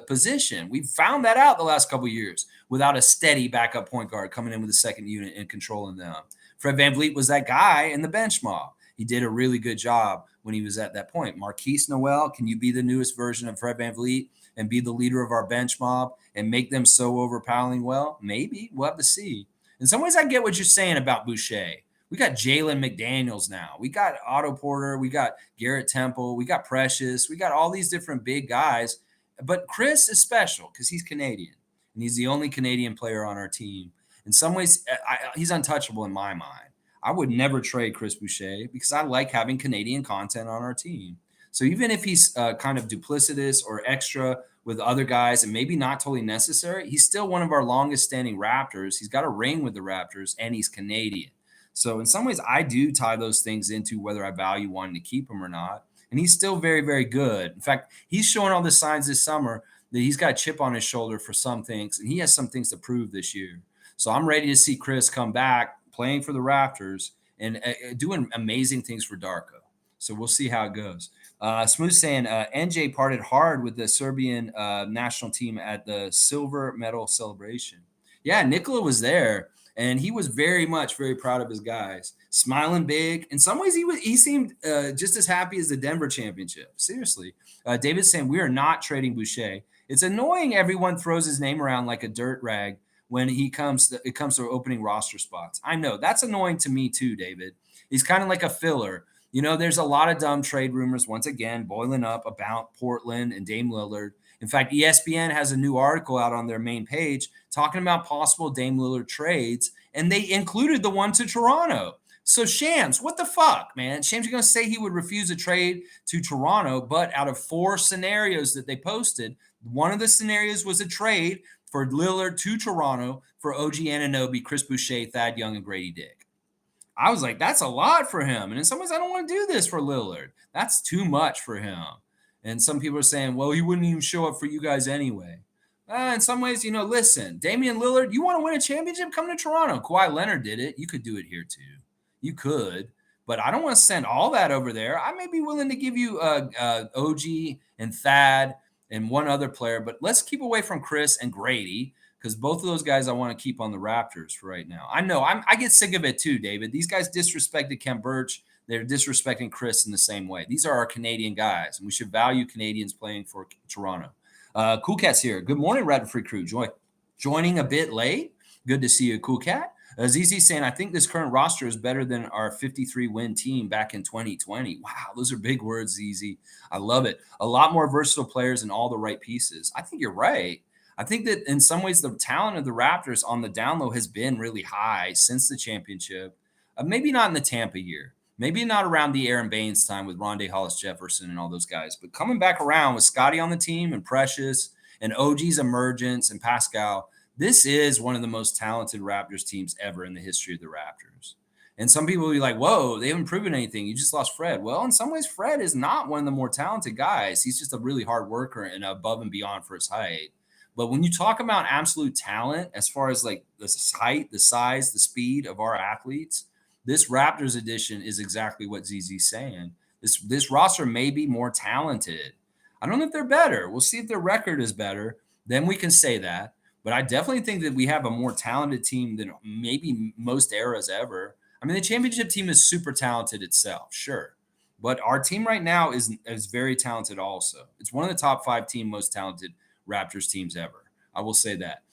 position. We've found that out the last couple of years without a steady backup point guard coming in with a second unit and controlling them. Fred VanVleet was that guy in the bench mob. He did a really good job when he was at that point. Marquise Noel, can you be the newest version of Fred VanVleet and be the leader of our bench mob and make them so overpowering well? Maybe. We'll have to see. In some ways, I get what you're saying about Boucher. We got Jalen McDaniels now. We got Otto Porter. We got Garrett Temple. We got Precious. We got all these different big guys. But Chris is special because he's Canadian, and he's the only Canadian player on our team. In some ways, he's untouchable in my mind. I would never trade Chris Boucher because I like having Canadian content on our team. So even if he's kind of duplicitous or extra with other guys and maybe not totally necessary, he's still one of our longest standing Raptors. He's got a ring with the Raptors, and he's Canadian. So in some ways, I do tie those things into whether I value wanting to keep him or not. And he's still very, very good. In fact, he's showing all the signs this summer that he's got a chip on his shoulder for some things, and he has some things to prove this year. So I'm ready to see Chris come back playing for the Raptors and doing amazing things for Darko. So we'll see how it goes. Smooth saying NJ parted hard with the Serbian national team at the silver medal celebration. Yeah, Nikola was there. And he was very proud of his guys, smiling big. In some ways, he seemed just as happy as the Denver championship. Seriously. David's saying, we are not trading Boucher. It's annoying everyone throws his name around like a dirt rag when it comes to opening roster spots. I know. That's annoying to me too, David. He's kind of like a filler. You know, there's a lot of dumb trade rumors, once again, boiling up about Portland and Dame Lillard. In fact, ESPN has a new article out on their main page talking about possible Dame Lillard trades, and they included the one to Toronto. So Shams, what the fuck, man? Shams is going to say he would refuse a trade to Toronto, but out of 4 scenarios that they posted, one of the scenarios was a trade for Lillard to Toronto for OG Anunoby, Chris Boucher, Thad Young, and Grady Dick. I was like, that's a lot for him. And in some ways, I don't want to do this for Lillard. That's too much for him. And some people are saying, well, he wouldn't even show up for you guys anyway. In some ways, listen, Damian Lillard, you want to win a championship? Come to Toronto. Kawhi Leonard did it. You could do it here too. You could. But I don't want to send all that over there. I may be willing to give you OG and Thad and one other player. But let's keep away from Chris and Grady, because both of those guys I want to keep on the Raptors for right now. I know. I get sick of it too, David. These guys disrespected Kem Birch. They're disrespecting Chris in the same way. These are our Canadian guys, and we should value Canadians playing for Toronto. Cool Cat's here. Good morning, Raptor crew. Joining a bit late. Good to see you, Cool Cat. ZZ saying, I think this current roster is better than our 53-win team back in 2020. Wow, those are big words, ZZ. I love it. A lot more versatile players and all the right pieces. I think you're right. I think that in some ways the talent of the Raptors on the down low has been really high since the championship. Maybe not in the Tampa year. Maybe not around the Aaron Baines time with Rondé Hollis Jefferson and all those guys, but coming back around with Scotty on the team and Precious and OG's emergence and Pascal, this is one of the most talented Raptors teams ever in the history of the Raptors. And some people will be like, whoa, they haven't proven anything. You just lost Fred. Well, in some ways, Fred is not one of the more talented guys. He's just a really hard worker and above and beyond for his height. But when you talk about absolute talent, as far as like the height, the size, the speed of our athletes, this Raptors edition is exactly what ZZ's saying. This roster may be more talented. I don't know if they're better. We'll see if their record is better. Then we can say that. But I definitely think that we have a more talented team than maybe most eras ever. I mean, the championship team is super talented itself, sure. But our team right now is very talented also. It's one of the top 5 most talented Raptors teams ever. I will say that.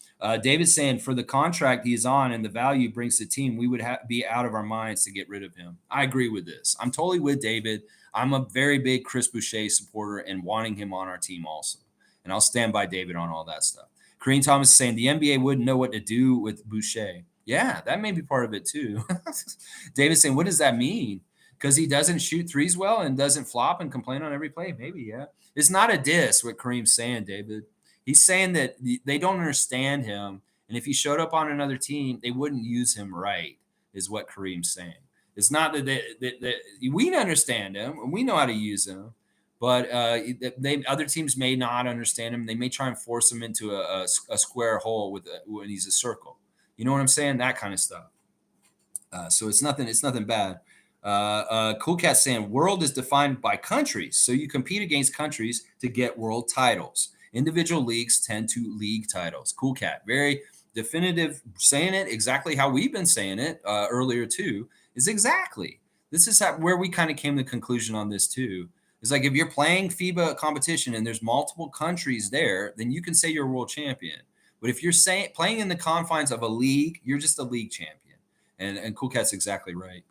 David's saying for the contract he's on and the value brings to the team, we would be out of our minds to get rid of him. I agree with this. I'm totally with David. I'm a very big Chris Boucher supporter and wanting him on our team also. And I'll stand by David on all that stuff. Kareem Thomas is saying the NBA wouldn't know what to do with Boucher. Yeah, that may be part of it too. David's saying, what does that mean? Because he doesn't shoot threes well and doesn't flop and complain on every play? Maybe, yeah. It's not a diss what Kareem's saying, David. He's saying that they don't understand him. And if he showed up on another team, they wouldn't use him right, is what Kareem's saying. It's not that we understand him and we know how to use him, but other teams may not understand him. They may try and force him into a square hole when he's a circle. You know what I'm saying? That kind of stuff. So it's nothing bad. Cool Cat saying world is defined by countries. So you compete against countries to get world titles. Individual leagues tend to league titles. Cool Cat, very definitive, saying it exactly how we've been saying it earlier too, is exactly. This is where we kind of came to the conclusion on this too. It's like if you're playing FIBA competition and there's multiple countries there, then you can say you're a world champion. But if you're playing in the confines of a league, you're just a league champion. And Cool Cat's exactly right.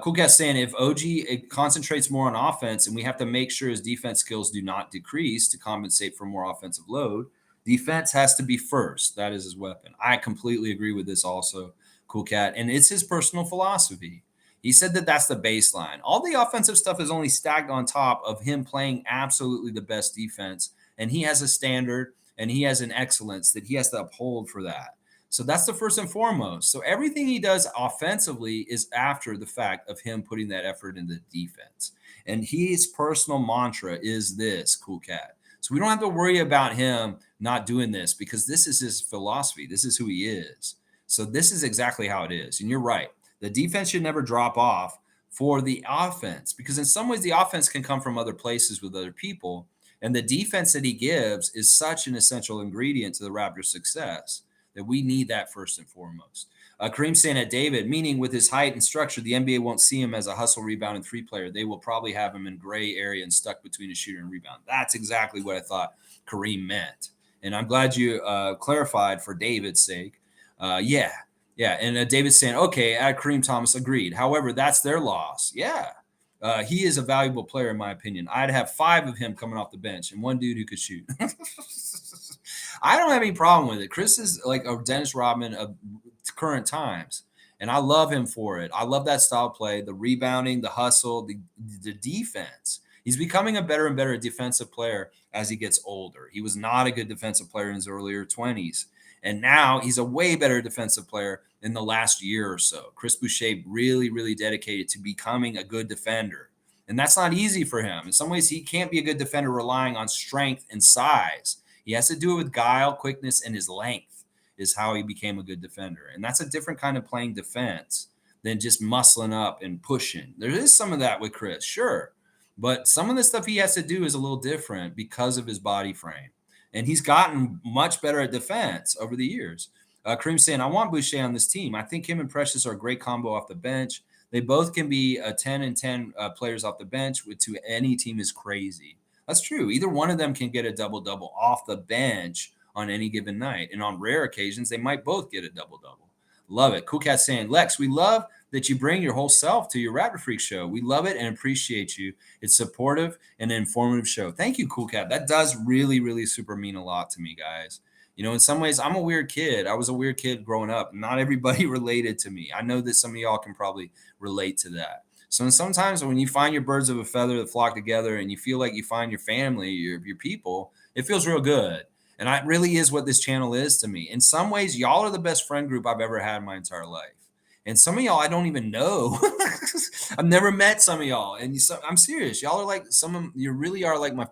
Cool Cat's saying if OG concentrates more on offense and we have to make sure his defense skills do not decrease to compensate for more offensive load, defense has to be first. That is his weapon. I completely agree with this also, Cool Cat. And it's his personal philosophy. He said that that's the baseline. All the offensive stuff is only stacked on top of him playing absolutely the best defense. And he has a standard and he has an excellence that he has to uphold for that. So that's the first and foremost. So everything he does offensively is after the fact of him putting that effort into defense. And his personal mantra is this, Cool Cat. So we don't have to worry about him not doing this because this is his philosophy. This is who he is. So this is exactly how it is. And you're right. The defense should never drop off for the offense because in some ways the offense can come from other places with other people. And the defense that he gives is such an essential ingredient to the Raptors' success that we need that first and foremost. Kareem saying at David, meaning with his height and structure, the NBA won't see him as a hustle, rebound, and 3 player. They will probably have him in gray area and stuck between a shooter and rebound. That's exactly what I thought Kareem meant. And I'm glad you clarified for David's sake. Yeah. And David's saying, okay, Kareem Thomas agreed. However, that's their loss. Yeah. He is a valuable player, in my opinion. I'd have 5 of him coming off the bench and one dude who could shoot. I don't have any problem with it. Chris is like a Dennis Rodman of current times, and I love him for it. I love that style of play, the rebounding, the hustle, the defense. He's becoming a better and better defensive player as he gets older. He was not a good defensive player in his earlier 20s, and now he's a way better defensive player in the last year or so. Chris Boucher really, really dedicated to becoming a good defender, and that's not easy for him. In some ways, he can't be a good defender relying on strength and size. He has to do it with guile, quickness, and his length is how he became a good defender. And that's a different kind of playing defense than just muscling up and pushing. There is some of that with Chris, sure. But some of the stuff he has to do is a little different because of his body frame. And he's gotten much better at defense over the years. Kareem saying, I want Boucher on this team. I think him and Precious are a great combo off the bench. They both can be 10 and 10 players off the bench, which to any team is crazy. That's true. Either one of them can get a double-double off the bench on any given night. And on rare occasions, they might both get a double-double. Love it. Cool Cat saying, Lex, we love that you bring your whole self to your Raptorfreak show. We love it and appreciate you. It's supportive and an informative show. Thank you, Cool Cat. That does really, really super mean a lot to me, guys. You know, in some ways, I'm a weird kid. I was a weird kid growing up. Not everybody related to me. I know that some of y'all can probably relate to that. So sometimes when you find your birds of a feather that flock together and you feel like you find your family, your people, it feels real good. And it really is what this channel is to me. In some ways, y'all are the best friend group I've ever had in my entire life. And some of y'all I don't even know. I've never met some of y'all, and I'm serious. Y'all are like you really are like my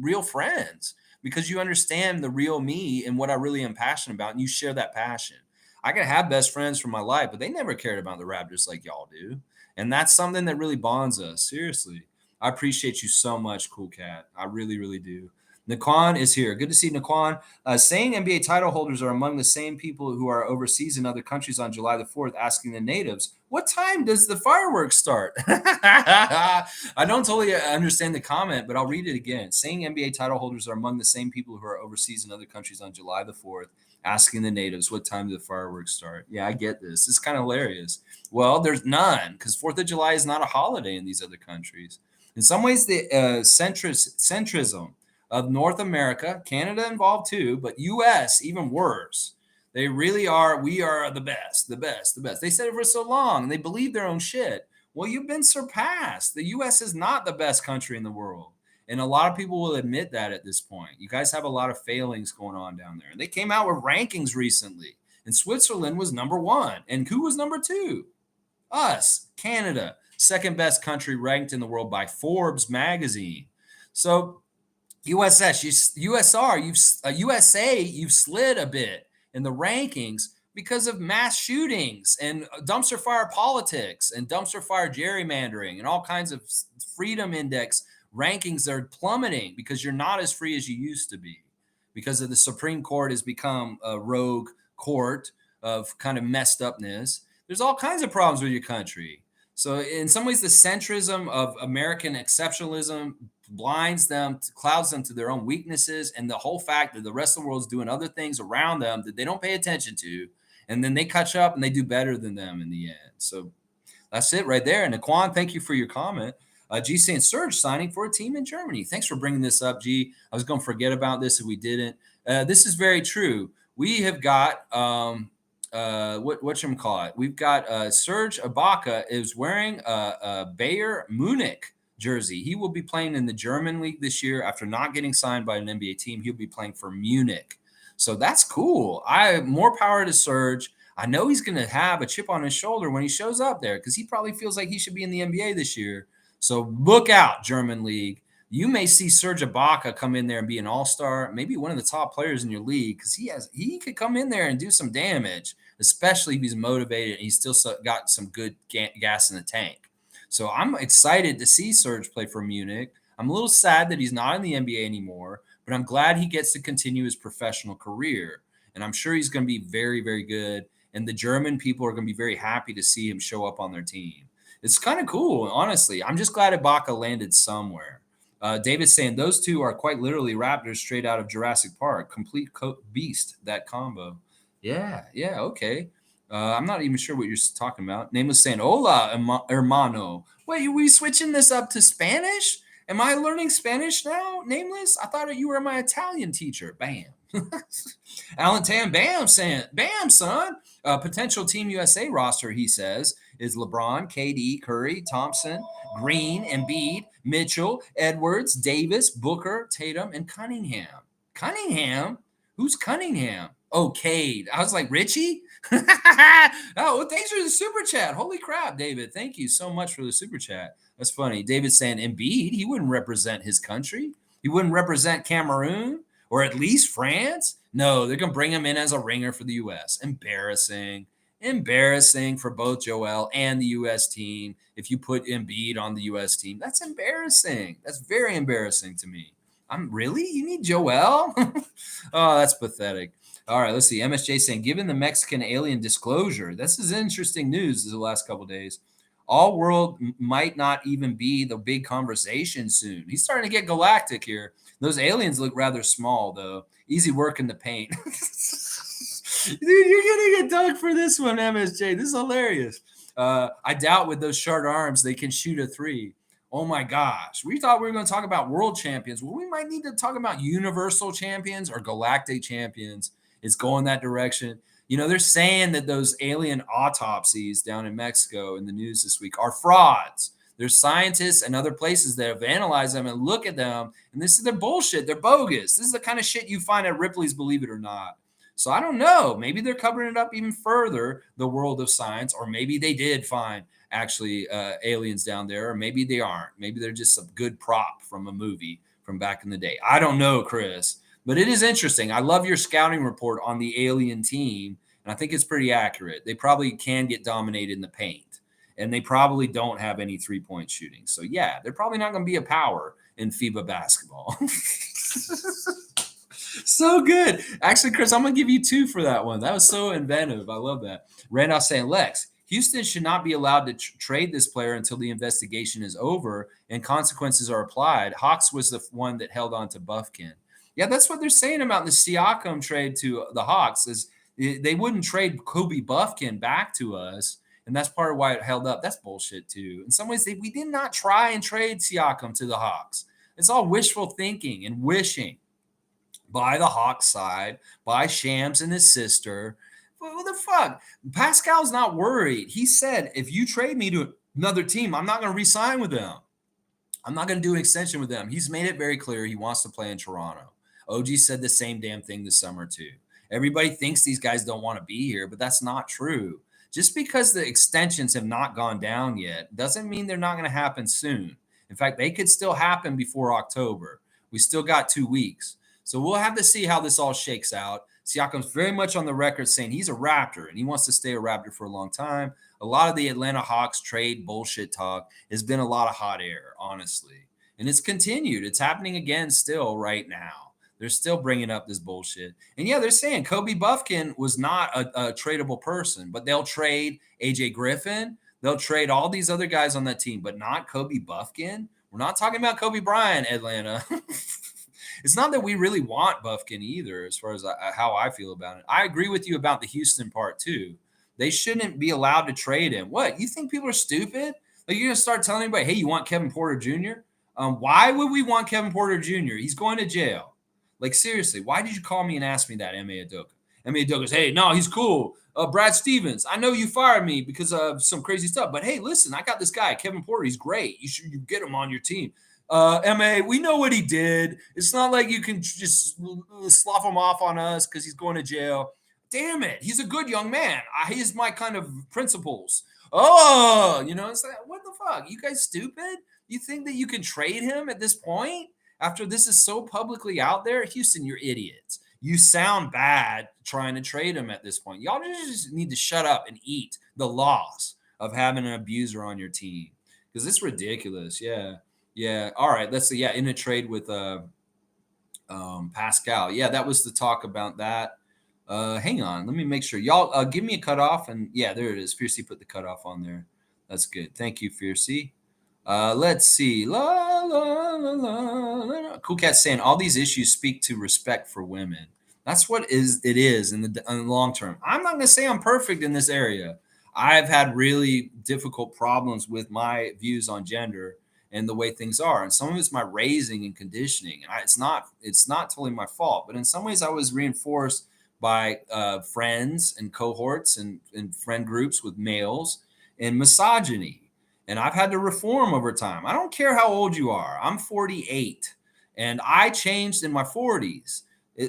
real friends because you understand the real me and what I really am passionate about, and you share that passion. I can have best friends from my life, but they never cared about the Raptors like y'all do, and that's something that really bonds us. Seriously, I appreciate you so much, Cool Cat. I really, really do. Naquan is here. Good to see Naquan. Saying NBA title holders are among the same people who are overseas in other countries on July the 4th, asking the natives, what time does the fireworks start? I don't totally understand the comment, but I'll read it again. Saying NBA title holders are among the same people who are overseas in other countries on July the 4th, asking the natives, what time do the fireworks start? Yeah, I get this. It's kind of hilarious. Well, there's none because 4th of July is not a holiday in these other countries. In some ways, the centrism of North America, Canada involved too, but US even worse. They really are. We are the best, the best, the best. They said it for so long and they believe their own shit. Well, you've been surpassed. The US is not the best country in the world. And a lot of people will admit that at this point. You guys have a lot of failings going on down there. And they came out with rankings recently. And Switzerland was number 1. And who was number 2? Us, Canada, second best country ranked in the world by Forbes magazine. So USA, you've slid a bit in the rankings because of mass shootings and dumpster fire politics and dumpster fire gerrymandering and all kinds of freedom index rankings that are plummeting because you're not as free as you used to be because of the Supreme Court has become a rogue court of kind of messed upness. There's all kinds of problems with your country. So in some ways, the centrism of American exceptionalism blinds them, clouds them to their own weaknesses, and the whole fact that the rest of the world is doing other things around them that they don't pay attention to, and then they catch up and they do better than them in the end. So that's it right there. And Naquan, thank you for your comment. G saying Serge signing for a team in Germany. Thanks for bringing this up, G. I was going to forget about this if we didn't. This is very true. We have got whatchamacallit? We've got Serge Ibaka is wearing a Bayern Munich jersey. He will be playing in the German league this year after not getting signed by an NBA team. He'll be playing for Munich. So that's cool. More power to Serge. I know he's going to have a chip on his shoulder when he shows up there because he probably feels like he should be in the NBA this year. So look out, German league. You may see Serge Ibaka come in there and be an all-star, maybe one of the top players in your league because he could come in there and do some damage, especially if he's motivated and he's still got some good gas in the tank. So I'm excited to see Serge play for Munich. I'm a little sad that he's not in the NBA anymore, but I'm glad he gets to continue his professional career. And I'm sure he's going to be very, very good. And the German people are going to be very happy to see him show up on their team. It's kind of cool, honestly. I'm just glad Ibaka landed somewhere. David's saying those two are quite literally Raptors straight out of Jurassic Park. Complete beast, that combo. Yeah, okay. I'm not even sure what you're talking about. Nameless saying, hola, hermano. Wait, are we switching this up to Spanish? Am I learning Spanish now, Nameless? I thought you were my Italian teacher. Bam. Alan Tam, bam, saying, bam, son. Potential Team USA roster, he says, is LeBron, KD, Curry, Thompson, Green, Embiid, Mitchell, Edwards, Davis, Booker, Tatum, and Cunningham. Cunningham? Who's Cunningham? Oh, Cade. I was like, Richie? Oh, thanks for the super chat. Holy crap, David. Thank you so much for the super chat. That's funny. David's saying Embiid, he wouldn't represent his country. He wouldn't represent Cameroon or at least France. No, they're going to bring him in as a ringer for the U.S. Embarrassing. Embarrassing for both Joel and the U.S. team. If you put Embiid on the U.S. team, that's embarrassing. That's very embarrassing to me. You need Joel? Oh, that's pathetic. All right, let's see. MSJ saying, given the Mexican alien disclosure, this is interesting news the last couple of days. All world might not even be the big conversation soon. He's starting to get galactic here. Those aliens look rather small, though. Easy work in the paint. Dude, you're getting a dunk for this one, MSJ. This is hilarious. I doubt with those short arms they can shoot a three. Oh my gosh. We thought we were going to talk about world champions. Well, we might need to talk about universal champions or galactic champions. It's going that direction. You know, they're saying that those alien autopsies down in Mexico in the news this week are frauds. There's scientists and other places that have analyzed them and look at them, and this is their bullshit. They're bogus. This is the kind of shit you find at Ripley's Believe It or Not. So I don't know. Maybe they're covering it up even further, the world of science, or maybe they did find actually aliens down there, or maybe they aren't. Maybe they're just a good prop from a movie from back in the day. I don't know, Chris, but it is interesting. I love your scouting report on the alien team, and I think it's pretty accurate. They probably can get dominated in the paint, and they probably don't have any three-point shooting. So yeah, they're probably not going to be a power in FIBA basketball. So good. Actually, Chris, I'm going to give you 2 for that one. That was so inventive. I love that. Randolph saying, Lex, Houston should not be allowed to trade this player until the investigation is over and consequences are applied. Hawks was the one that held on to Buffkin. Yeah, that's what they're saying about the Siakam trade to the Hawks is they wouldn't trade Kobe Buffkin back to us, and that's part of why it held up. That's bullshit, too. In some ways, we did not try and trade Siakam to the Hawks. It's all wishful thinking and wishing by the Hawks side, by Shams and his sister. What the fuck? Pascal's not worried. He said, if you trade me to another team, I'm not going to re-sign with them. I'm not going to do an extension with them. He's made it very clear he wants to play in Toronto. OG said the same damn thing this summer, too. Everybody thinks these guys don't want to be here, but that's not true. Just because the extensions have not gone down yet doesn't mean they're not going to happen soon. In fact, they could still happen before October. We still got 2 weeks. So we'll have to see how this all shakes out. Siakam's very much on the record saying he's a Raptor and he wants to stay a Raptor for a long time. A lot of the Atlanta Hawks trade bullshit talk has been a lot of hot air, honestly. And it's continued. It's happening again still right now. They're still bringing up this bullshit. And yeah, they're saying Kobe Buffkin was not a tradable person, but they'll trade AJ Griffin. They'll trade all these other guys on that team, but not Kobe Buffkin. We're not talking about Kobe Bryant, Atlanta. It's not that we really want Buffkin either, as far as how I feel about it. I agree with you about the Houston part, too. They shouldn't be allowed to trade him. What? You think people are stupid? Like, you're going to start telling everybody, hey, you want Kevin Porter Jr.? Why would we want Kevin Porter Jr.? He's going to jail. Like, seriously, why did you call me and ask me that, N.B.A. Adoka? N.B.A. Adoka's, hey, no, he's cool. Brad Stevens, I know you fired me because of some crazy stuff, but hey, listen, I got this guy, Kevin Porter. He's great. You get him on your team. M.A., we know what he did. It's not like you can just slough him off on us because he's going to jail. Damn it. He's a good young man. He's my kind of principles. Oh, it's like, what the fuck? You guys stupid? You think that you can trade him at this point after this is so publicly out there? Houston, you're idiots. You sound bad trying to trade him at this point. Y'all just need to shut up and eat the loss of having an abuser on your team because it's ridiculous. Yeah. Yeah. All right. Let's see. Yeah. In a trade with Pascal. Yeah. That was the talk about that. Hang on. Let me make sure. Y'all give me a cutoff. And yeah, there it is. Fiercey put the cutoff on there. That's good. Thank you, Fiercey. Let's see. La, la, la, la. Cool Cat saying all these issues speak to respect for women. That's what it is in the long term. I'm not going to say I'm perfect in this area. I've had really difficult problems with my views on gender and the way things are. And some of it's my raising and conditioning. And it's not totally my fault. But in some ways, I was reinforced by friends and cohorts and friend groups with males and misogyny. And I've had to reform over time. I don't care how old you are. I'm 48. And I changed in my 40s.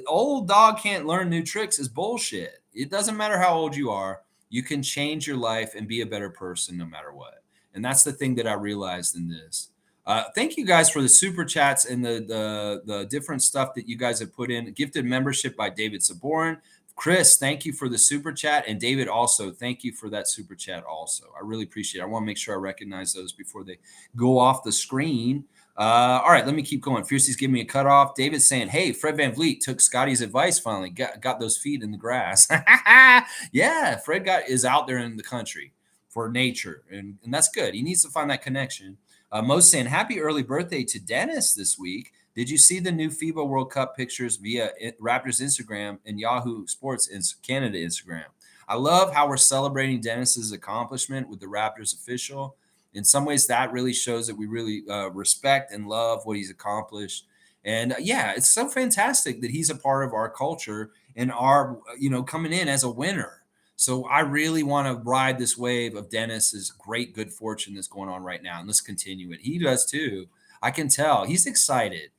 Old dog can't learn new tricks is bullshit. It doesn't matter how old you are. You can change your life and be a better person no matter what. And that's the thing that I realized in this. Thank you guys for the super chats and the different stuff that you guys have put in. Gifted membership by David Saborin. Chris, thank you for the super chat. And David also, thank you for that super chat also. I really appreciate it. I want to make sure I recognize those before they go off the screen. All right, let me keep going. Fiercey's giving me a cutoff. David's saying, hey, Fred VanVleet took Scotty's advice finally. Got those feet in the grass. Yeah, Fred is out there in the country for nature, and that's good. He needs to find that connection. Mo's saying, happy early birthday to Dennis this week. Did you see the new FIBA World Cup pictures via Raptors Instagram and Yahoo Sports Canada Instagram? I love how we're celebrating Dennis's accomplishment with the Raptors official. In some ways, that really shows that we really respect and love what he's accomplished. And yeah, it's so fantastic that he's a part of our culture and our, coming in as a winner. So I really want to ride this wave of Dennis's great good fortune that's going on right now. And let's continue it. He does too. I can tell he's excited.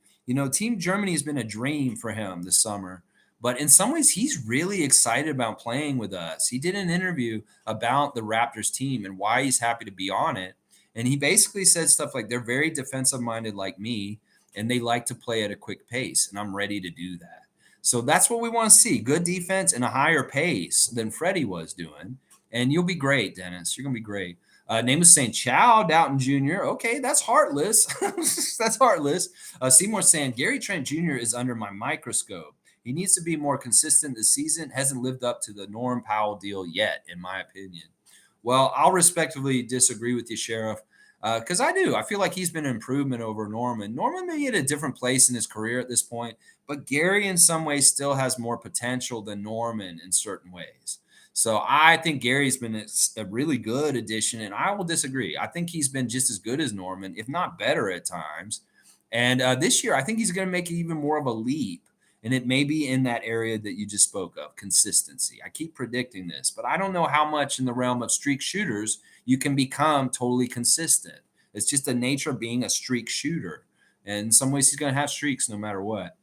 Team Germany has been a dream for him this summer. But in some ways, he's really excited about playing with us. He did an interview about the Raptors team and why he's happy to be on it. And he basically said stuff like they're very defensive minded like me, and they like to play at a quick pace. And I'm ready to do that. So that's what we want to see, good defense and a higher pace than Freddie was doing. And you'll be great, Dennis. You're going to be great. Name was saying, Chow Doughton Jr. Okay, that's heartless. That's heartless. Seymour saying, Gary Trent Jr. is under my microscope. He needs to be more consistent this season. Hasn't lived up to the Norm Powell deal yet, in my opinion. Well, I'll respectfully disagree with you, Sheriff, because I do. I feel like he's been an improvement over Norman. Norman may be at a different place in his career at this point, but Gary, in some ways, still has more potential than Norman in certain ways. So I think Gary's been a really good addition, and I will disagree. I think he's been just as good as Norman, if not better at times. And this year, I think he's going to make even more of a leap. And it may be in that area that you just spoke of, consistency. I keep predicting this, but I don't know how much in the realm of streak shooters you can become totally consistent. It's just the nature of being a streak shooter. And in some ways, he's going to have streaks no matter what.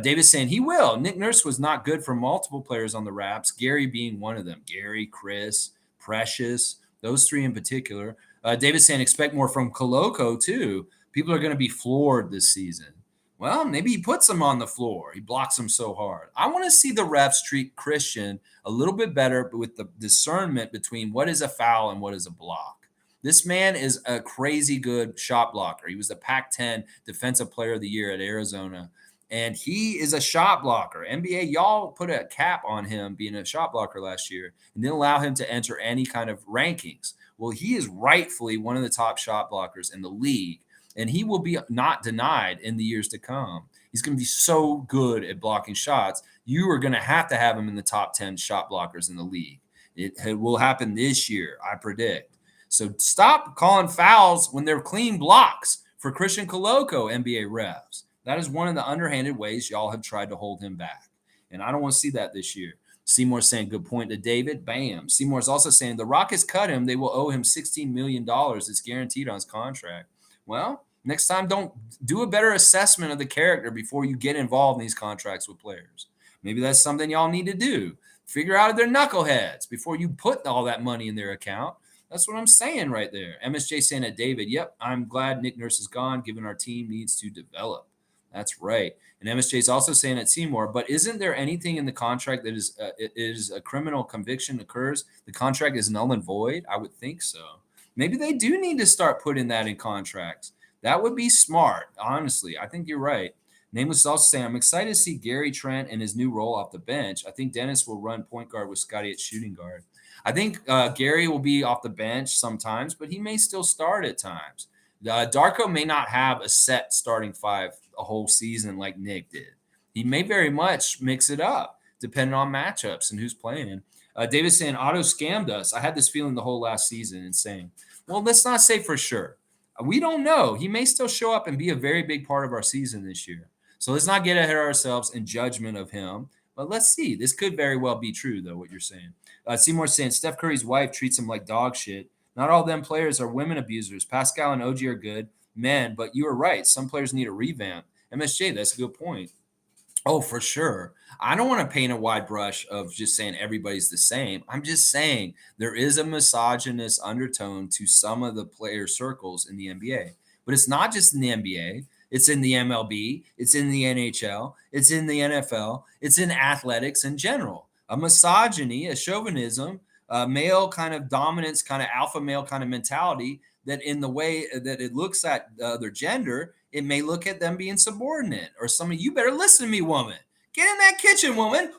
David's saying he will. Nick Nurse was not good for multiple players on the Raps, Gary being one of them. Gary, Chris, Precious, those three in particular. David's saying expect more from Koloko, too. People are going to be floored this season. Well, maybe he puts him on the floor. He blocks him so hard. I want to see the refs treat Christian a little bit better, but with the discernment between what is a foul and what is a block. This man is a crazy good shot blocker. He was the Pac-10 Defensive Player of the Year at Arizona, and he is a shot blocker. N.B.A., y'all put a cap on him being a shot blocker last year and didn't allow him to enter any kind of rankings. Well, he is rightfully one of the top shot blockers in the league. And he will be not denied in the years to come. He's going to be so good at blocking shots. You are going to have him in the top 10 shot blockers in the league. It will happen this year, I predict. So stop calling fouls when they're clean blocks for Christian Koloko, N.B.A. refs. That is one of the underhanded ways y'all have tried to hold him back. And I don't want to see that this year. Seymour's saying, good point to David. Bam. Seymour's also saying, the Rockets cut him. They will owe him $16 million. It's guaranteed on his contract. Well, next time, don't do a better assessment of the character before you get involved in these contracts with players. Maybe that's something y'all need to do. Figure out if they're knuckleheads before you put all that money in their account. That's what I'm saying right there. MSJ saying at David, yep, I'm glad Nick Nurse is gone, given our team needs to develop. That's right. And MSJ is also saying at Seymour, but isn't there anything in the contract that is a criminal conviction occurs? The contract is null and void? I would think so. Maybe they do need to start putting that in contracts. That would be smart, honestly. I think you're right. Nameless is also saying, I'm excited to see Gary Trent and his new role off the bench. I think Dennis will run point guard with Scotty at shooting guard. I think Gary will be off the bench sometimes, but he may still start at times. Darko may not have a set starting five a whole season like Nick did. He may very much mix it up, depending on matchups and who's playing. David's saying, Otto scammed us. I had this feeling the whole last season and saying, well, let's not say for sure. We don't know. He may still show up and be a very big part of our season this year. So let's not get ahead of ourselves in judgment of him. But let's see. This could very well be true, though, what you're saying. Seymour's saying Steph Curry's wife treats him like dog shit. Not all them players are women abusers. Pascal and OG are good men, but you are right. Some players need a revamp. MSJ, that's a good point. Oh, for sure. I don't want to paint a wide brush of just saying everybody's the same. I'm just saying there is a misogynist undertone to some of the player circles in the NBA. But it's not just in the NBA. It's in the MLB. It's in the NHL. It's in the NFL. It's in athletics in general. A misogyny, a chauvinism, a male kind of dominance, kind of alpha male kind of mentality that in the way that it looks at the other gender, it may look at them being subordinate or something. You better listen to me, woman. Get in that kitchen, woman.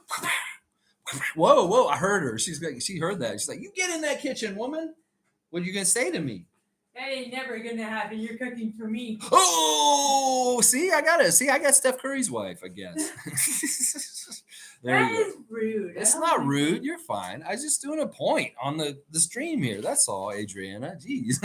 Whoa. I heard her. She heard that. She's like, you get in that kitchen, woman. What are you going to say to me? That ain't never gonna happen. You're cooking for me. Oh, see, I got it. See, I got Steph Curry's wife, I guess. There That you go. is rude. It's I don't not like rude. that. You're fine. I was just doing a point on the stream here. That's all, Adriana. Jeez.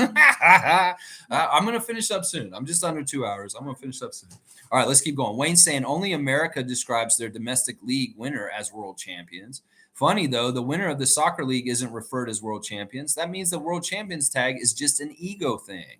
I'm going to finish up soon. I'm just under 2 hours. I'm going to finish up soon. All right, let's keep going. Wayne's saying only America describes their domestic league winner as world champions. Funny, though, the winner of the soccer league isn't referred as world champions. That means the world champions tag is just an ego thing.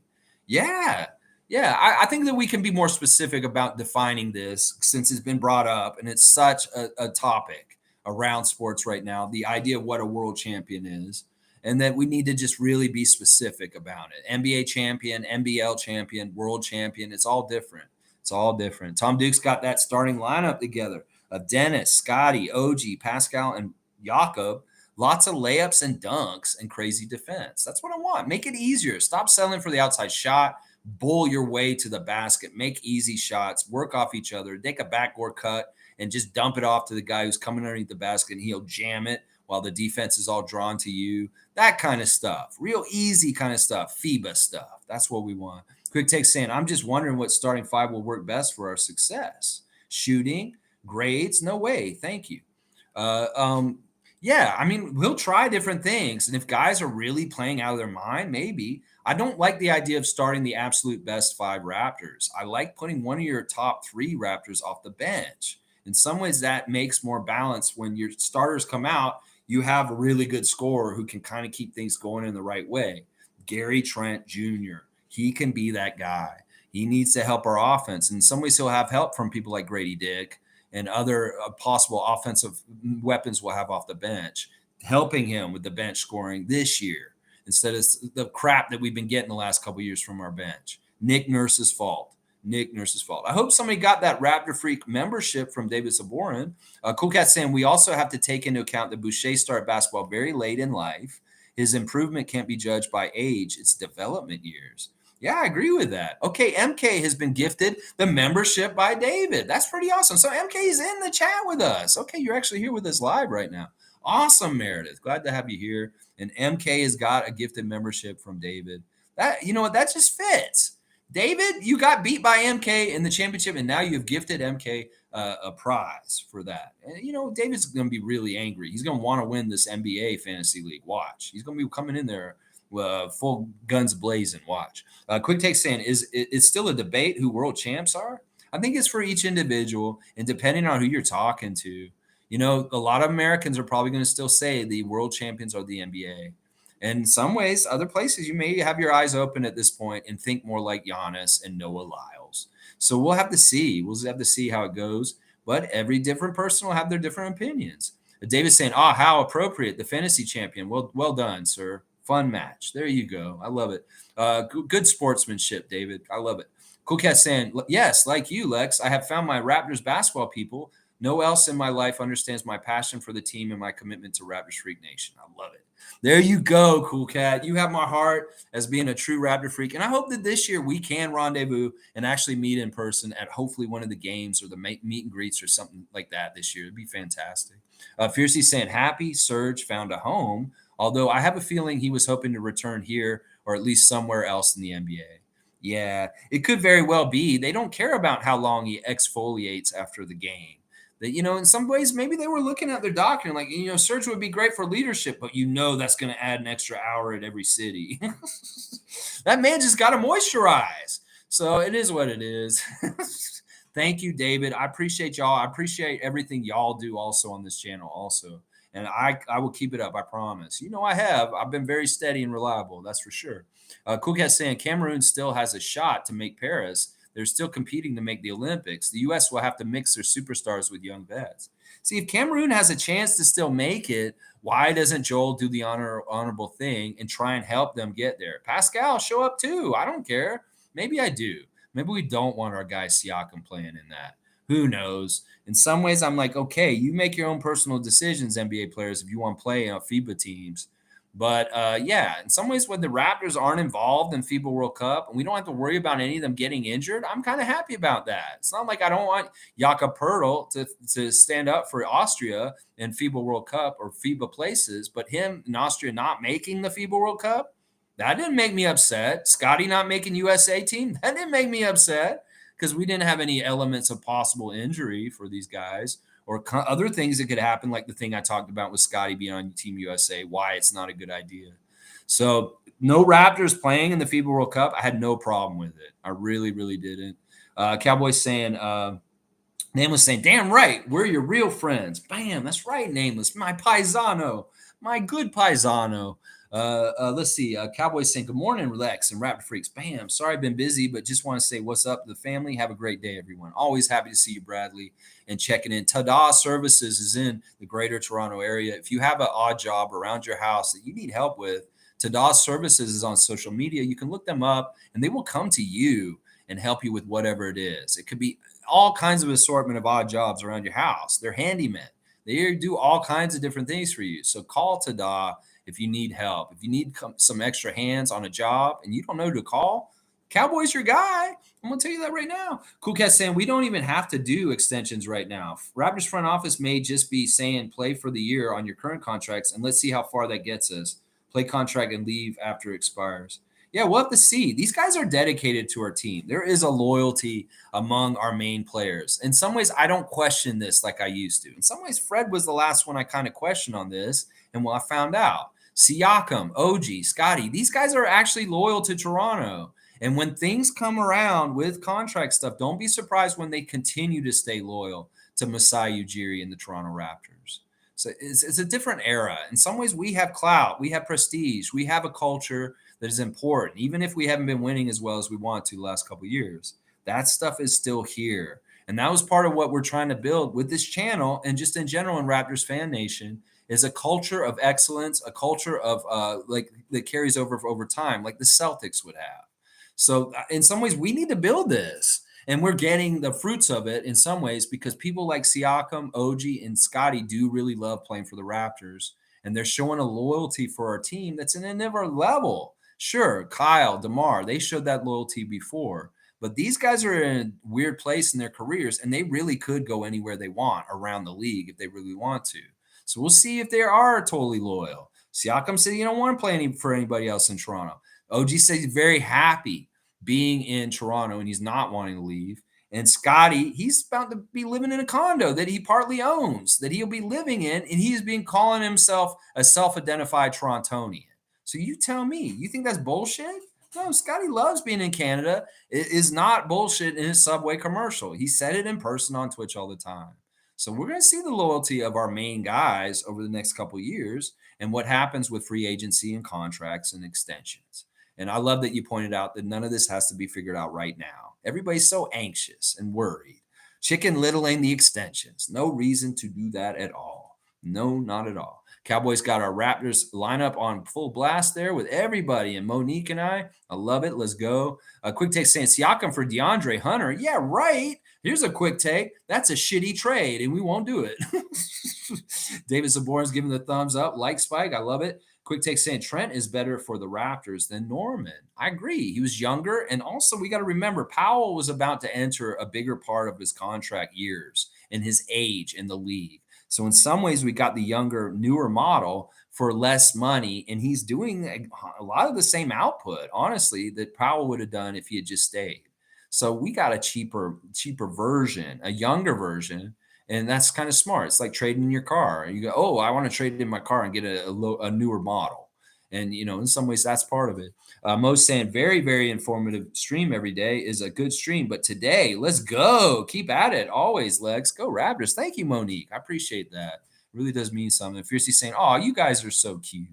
Yeah. Yeah, I think that we can be more specific about defining this since it's been brought up and it's such a topic around sports right now, the idea of what a world champion is, and that we need to just really be specific about it. NBA champion, NBL champion, world champion, it's all different. It's all different. Tom Duke's got that starting lineup together of Dennis, Scotty, OG, Pascal, and Jakob. Lots of layups and dunks and crazy defense. That's what I want. Make it easier. Stop settling for the outside shot. Bull your way to the basket. Make easy shots. Work off each other. Take a backboard cut and just dump it off to the guy who's coming underneath the basket and he'll jam it while the defense is all drawn to you. That kind of stuff. Real easy kind of stuff. FIBA stuff. That's what we want. Quick Take saying, I'm just wondering what starting five will work best for our success. Shooting, grades, no way. Thank you. Yeah, I mean, we'll try different things. And if guys are really playing out of their mind, maybe. I don't like the idea of starting the absolute best five Raptors. I like putting one of your top three Raptors off the bench. In some ways, that makes more balance when your starters come out. You have a really good scorer who can kind of keep things going in the right way. Gary Trent Jr., he can be that guy. He needs to help our offense. In some ways, he'll have help from people like Grady Dick and other possible offensive weapons we'll have off the bench, helping him with the bench scoring this year instead of the crap that we've been getting the last couple of years from our bench. Nick Nurse's fault. Nick Nurse's fault. I hope somebody got that Raptor Freak membership from David Saborin. Cool Cat saying we also have to take into account that Boucher started basketball very late in life. His improvement can't be judged by age, it's development years. Yeah, I agree with that. Okay, MK has been gifted the membership by David. That's pretty awesome. So MK is in the chat with us. Okay, you're actually here with us live right now. Awesome, Meredith. Glad to have you here. And MK has got a gifted membership from David. That, you know what, that just fits. David, you got beat by MK in the championship, and now you've gifted MK a prize for that. And, you know, David's going to be really angry. He's going to want to win this N.B.A. fantasy league. Watch. He's going to be coming in there full guns blazing. Watch. Quick Take saying, it's still a debate who world champs are? I think it's for each individual, and depending on who you're talking to. You know, a lot of Americans are probably going to still say the world champions are the NBA. And in some ways, other places, you may have your eyes open at this point and think more like Giannis and Noah Lyles. So we'll have to see. We'll have to see how it goes. But every different person will have their different opinions. David's saying, how appropriate, the fantasy champion. Well done, sir. Fun match. There you go. I love it. Good sportsmanship, David. I love it. Cool Cat saying, yes, like you, Lex, I have found my Raptors basketball people. No one else in my life understands my passion for the team and my commitment to Raptors Freak Nation. I love it. There you go, Cool Cat. You have my heart as being a true Raptor freak. And I hope that this year we can rendezvous and actually meet in person at hopefully one of the games or the meet and greets or something like that this year. It'd be fantastic. Fiercey saying, happy Serge found a home, although I have a feeling he was hoping to return here or at least somewhere else in the NBA. Yeah, it could very well be. They don't care about how long he exfoliates after the game. That, you know, in some ways, maybe they were looking at their doctor and like, you know, Serge would be great for leadership, but you know that's going to add an extra hour at every city. That man just got to moisturize. So it is what it is. Thank you, David. I appreciate y'all. I appreciate everything y'all do also on this channel also. And I will keep it up, I promise. You know I have. I've been very steady and reliable, that's for sure. Cool Cat saying Cameroon still has a shot to make Paris. They're still competing to make the Olympics. The U.S. will have to mix their superstars with young vets. See, if Cameroon has a chance to still make it, why doesn't Joel do the honorable thing and try and help them get there? Pascal, show up too. I don't care. Maybe I do. Maybe we don't want our guy Siakam playing in that. Who knows? In some ways, I'm like, okay, you make your own personal decisions, NBA players, if you want to play on FIBA teams. But yeah, in some ways, when the Raptors aren't involved in FIBA World Cup and we don't have to worry about any of them getting injured, I'm kind of happy about that. It's not like I don't want Jakob Poeltl to stand up for Austria in FIBA World Cup or FIBA places, but him in Austria not making the FIBA World Cup, That didn't make me upset. Scotty not making USA team, that didn't make me upset because we didn't have any elements of possible injury for these guys or other things that could happen, like the thing I talked about with Scotty being on Team USA, why it's not a good idea. So no Raptors playing in the FIBA World Cup. I had no problem with it. I really, really didn't. Cowboys saying, Nameless saying, damn right, we're your real friends. Bam, that's right, Nameless. My paisano, my good paisano. Let's see. Cowboys saying, good morning, Relax and Raptor Freaks. Bam, sorry I've been busy, but just want to say what's up to the family. Have a great day, everyone. Always happy to see you, Bradley, and checking in. Tada Services is in the greater Toronto area. If you have an odd job around your house that you need help with, Tada Services is on social media. You can look them up, and they will come to you and help you with whatever it is. It could be all kinds of assortment of odd jobs around your house. They're handymen. They do all kinds of different things for you. So call Tada if you need help. If you need some extra hands on a job and you don't know who to call, Cowboy's your guy. I'm going to tell you that right now. Cool Cat saying we don't even have to do extensions right now. Raptors front office may just be saying play for the year on your current contracts, and let's see how far that gets us. Play contract and leave after it expires. Yeah, we'll have to see. These guys are dedicated to our team. There is a loyalty among our main players. In some ways, I don't question this like I used to. In some ways, Fred was the last one I kind of questioned on this, and I found out. Siakam, OG, Scotty, these guys are actually loyal to Toronto. And when things come around with contract stuff, don't be surprised when they continue to stay loyal to Masai Ujiri and the Toronto Raptors. So it's a different era. In some ways, we have clout, we have prestige, we have a culture that is important, even if we haven't been winning as well as we want to the last couple of years. That stuff is still here. And that was part of what we're trying to build with this channel and just in general in Raptors Fan Nation is a culture of excellence, a culture of like that carries over time, like the Celtics would have. So in some ways, we need to build this. And we're getting the fruits of it in some ways because people like Siakam, OG, and Scotty do really love playing for the Raptors. And they're showing a loyalty for our team that's in another level. Sure, Kyle, DeMar, they showed that loyalty before. But these guys are in a weird place in their careers, and they really could go anywhere they want around the league if they really want to. So we'll see if they are totally loyal. Siakam said he don't want to play for anybody else in Toronto. OG said he's very happy being in Toronto, and he's not wanting to leave. And Scotty, he's about to be living in a condo that he partly owns, that he'll be living in, and he's been calling himself a self-identified Torontonian. So you tell me, you think that's bullshit? No, Scotty loves being in Canada. It is not bullshit in his Subway commercial. He said it in person on Twitch all the time. So we're going to see the loyalty of our main guys over the next couple of years and what happens with free agency and contracts and extensions. And I love that you pointed out that none of this has to be figured out right now. Everybody's so anxious and worried. Chicken Littling the extensions. No reason to do that at all. No, not at all. Cowboys got our Raptors lineup on full blast there with everybody and Monique and I love it. Let's go. A quick take saying Siakam for DeAndre Hunter. Yeah, right. Here's a quick take. That's a shitty trade, and we won't do it. David Zaborn's giving the thumbs up. Like Spike. I love it. Quick take saying Trent is better for the Raptors than Norman. I agree. He was younger. And also, we got to remember, Powell was about to enter a bigger part of his contract years and his age in the league. So in some ways, we got the younger, newer model for less money, and he's doing a lot of the same output, honestly, that Powell would have done if he had just stayed. So we got a cheaper version, a younger version, and that's kind of smart. It's like trading in your car. You go, oh, I want to trade in my car and get a newer model. And, you know, in some ways, that's part of it. Mo's saying very, very informative stream every day is a good stream. But today, let's go. Keep at it. Always, Lex. Go Raptors. Thank you, Monique. I appreciate that. It really does mean something. Fiercey saying, oh, you guys are so cute.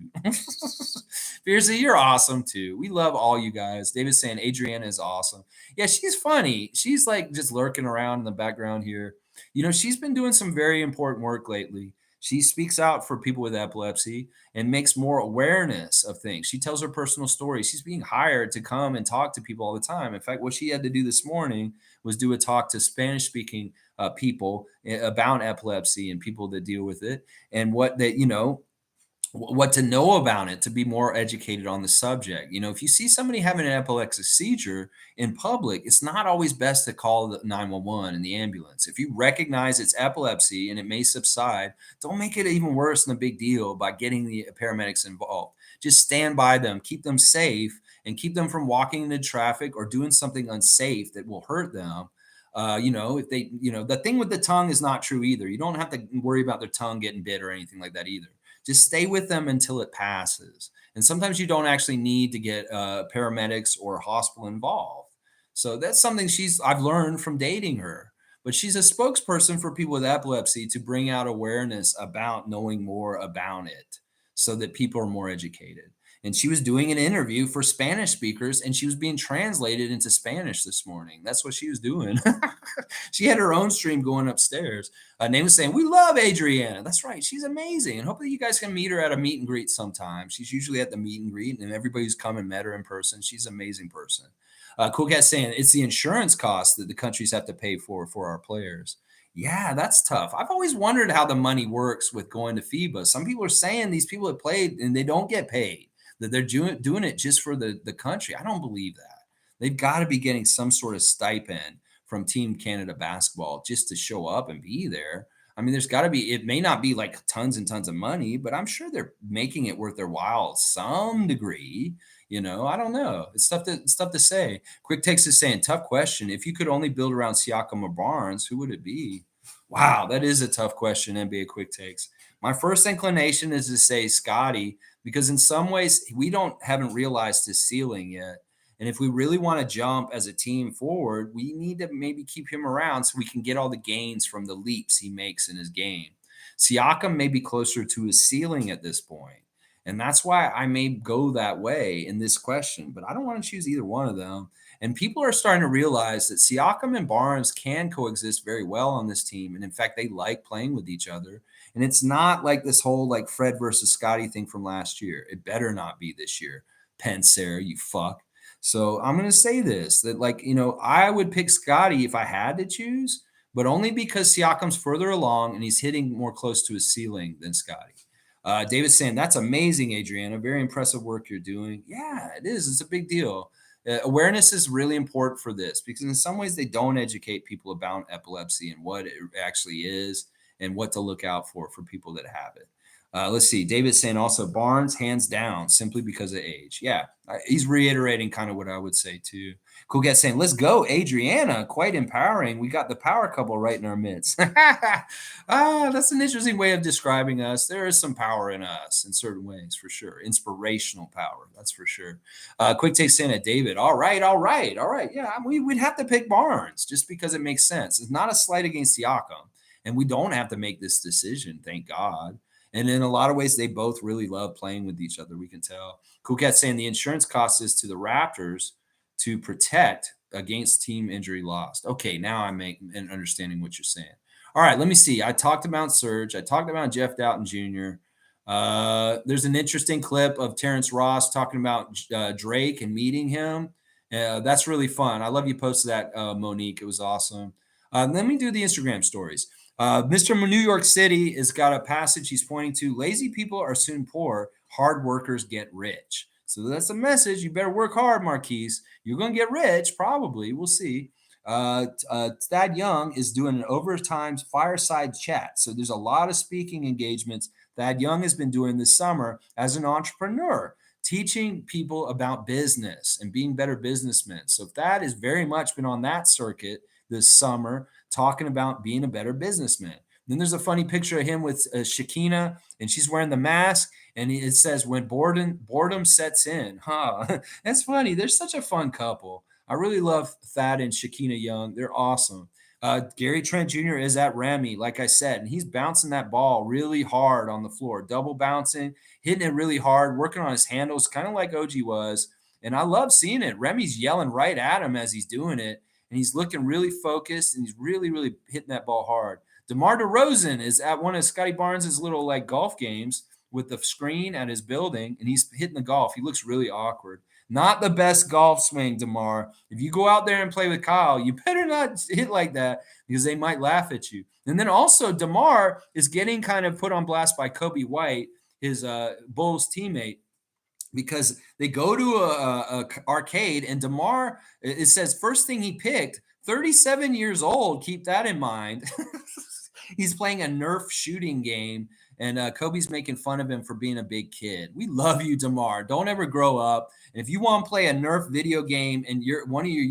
Fiercey, you're awesome, too. We love all you guys. David's saying Adriana is awesome. Yeah, she's funny. She's like just lurking around in the background here. You know, she's been doing some very important work lately. She speaks out for people with epilepsy and makes more awareness of things. She tells her personal story. She's being hired to come and talk to people all the time. In fact, what she had to do this morning was do a talk to Spanish-speaking people about epilepsy and people that deal with it and what to know about it, to be more educated on the subject. You know, if you see somebody having an epileptic seizure in public, it's not always best to call the 911 and the ambulance. If you recognize it's epilepsy and it may subside, don't make it even worse than a big deal by getting the paramedics involved. just stand by them, keep them safe, and keep them from walking into traffic or doing something unsafe that will hurt them. If they, the thing with the tongue is not true either. You don't have to worry about their tongue getting bit or anything like that either. Just stay with them until it passes. And sometimes you don't actually need to get paramedics or hospital involved. So that's something I've learned from dating her. But she's a spokesperson for people with epilepsy to bring out awareness about knowing more about it so that people are more educated. And she was doing an interview for Spanish speakers and she was being translated into Spanish this morning. That's what she was doing. She had her own stream going upstairs. Name was saying, "We love Adriana." That's right. She's amazing. And hopefully you guys can meet her at a meet and greet sometime. She's usually at the meet and greet, and everybody who's come and met her in person. She's an amazing person. Cool Cat saying it's the insurance costs that the countries have to pay for our players. Yeah, that's tough. I've always wondered how the money works with going to FIBA. Some people are saying these people have played and they don't get paid, that they're doing it just for the country. I don't believe that. They've got to be getting some sort of stipend from Team Canada basketball just to show up and be there. I mean, there's got to be, it may not be like tons and tons of money, but I'm sure they're making it worth their while some degree. I don't know. It's tough to say. Quick Takes is saying, tough question. If you could only build around Siakam or Barnes, who would it be? Wow, that is a tough question, NBA Quick Takes. My first inclination is to say Scotty, because in some ways we haven't realized his ceiling yet. And if we really want to jump as a team forward, we need to maybe keep him around so we can get all the gains from the leaps he makes in his game. Siakam may be closer to his ceiling at this point. And that's why I may go that way in this question, but I don't want to choose either one of them. And people are starting to realize that Siakam and Barnes can coexist very well on this team. And in fact, they like playing with each other. And it's not like this whole like Fred versus Scotty thing from last year. It better not be this year. Pensar, you fuck. So I'm going to say this, that I would pick Scotty if I had to choose, but only because Siakam's further along and he's hitting more close to his ceiling than Scotty. David's saying, that's amazing, Adriana. Very impressive work you're doing. Yeah, it is. It's a big deal. Awareness is really important for this because in some ways they don't educate people about epilepsy and what it actually is and what to look out for people that have it. Let's see. David's saying also Barnes, hands down, simply because of age. Yeah, he's reiterating kind of what I would say too. Cool Cat saying, let's go, Adriana. Quite empowering. We got the power couple right in our midst. That's an interesting way of describing us. There is some power in us in certain ways, for sure. Inspirational power, that's for sure. Quick Take saying at David, all right. Yeah, we'd have to pick Barnes just because it makes sense. It's not a slight against Siakam, and we don't have to make this decision, thank God. And in a lot of ways, they both really love playing with each other. We can tell. Cool Cat saying the insurance cost is to the Raptors to protect against team injury lost. Okay, now I'm understanding what you're saying. All right, let me see. I talked about Serge. I talked about Jeff Doughton Jr. There's an interesting clip of Terrence Ross talking about Drake and meeting him. That's really fun. I love you posted that, Monique. It was awesome. Let me do the Instagram stories. Mr. New York City has got a passage he's pointing to. Lazy people are soon poor. Hard workers get rich. So that's a message. You better work hard, Marquise. You're going to get rich, probably. We'll see. Thad Young is doing an overtime fireside chat. So there's a lot of speaking engagements Thad Young has been doing this summer as an entrepreneur, teaching people about business and being better businessmen. So Thad has very much been on that circuit this summer, talking about being a better businessman. Then there's a funny picture of him with Shakina, and she's wearing the mask, and it says, when boredom sets in. That's funny. They're such a fun couple. I really love Thad and Shakina Young. They're awesome. Gary Trent Jr. is at Remy, like I said, and he's bouncing that ball really hard on the floor, double bouncing, hitting it really hard, working on his handles, kind of like OG was. And I love seeing it. Remy's yelling right at him as he's doing it. And he's looking really focused, and he's really, really hitting that ball hard. DeMar DeRozan is at one of Scotty Barnes' little like golf games with the screen at his building, and he's hitting the golf. He looks really awkward. Not the best golf swing, DeMar. If you go out there and play with Kyle, you better not hit like that because they might laugh at you. And then also DeMar is getting kind of put on blast by Kobe White, his Bulls teammate, because they go to a arcade and DeMar, it says first thing he picked, 37 years old. Keep that in mind. He's playing a Nerf shooting game And Kobe's making fun of him for being a big kid. We love you, DeMar. Don't ever grow up. And if you want to play a Nerf video game and you're one of your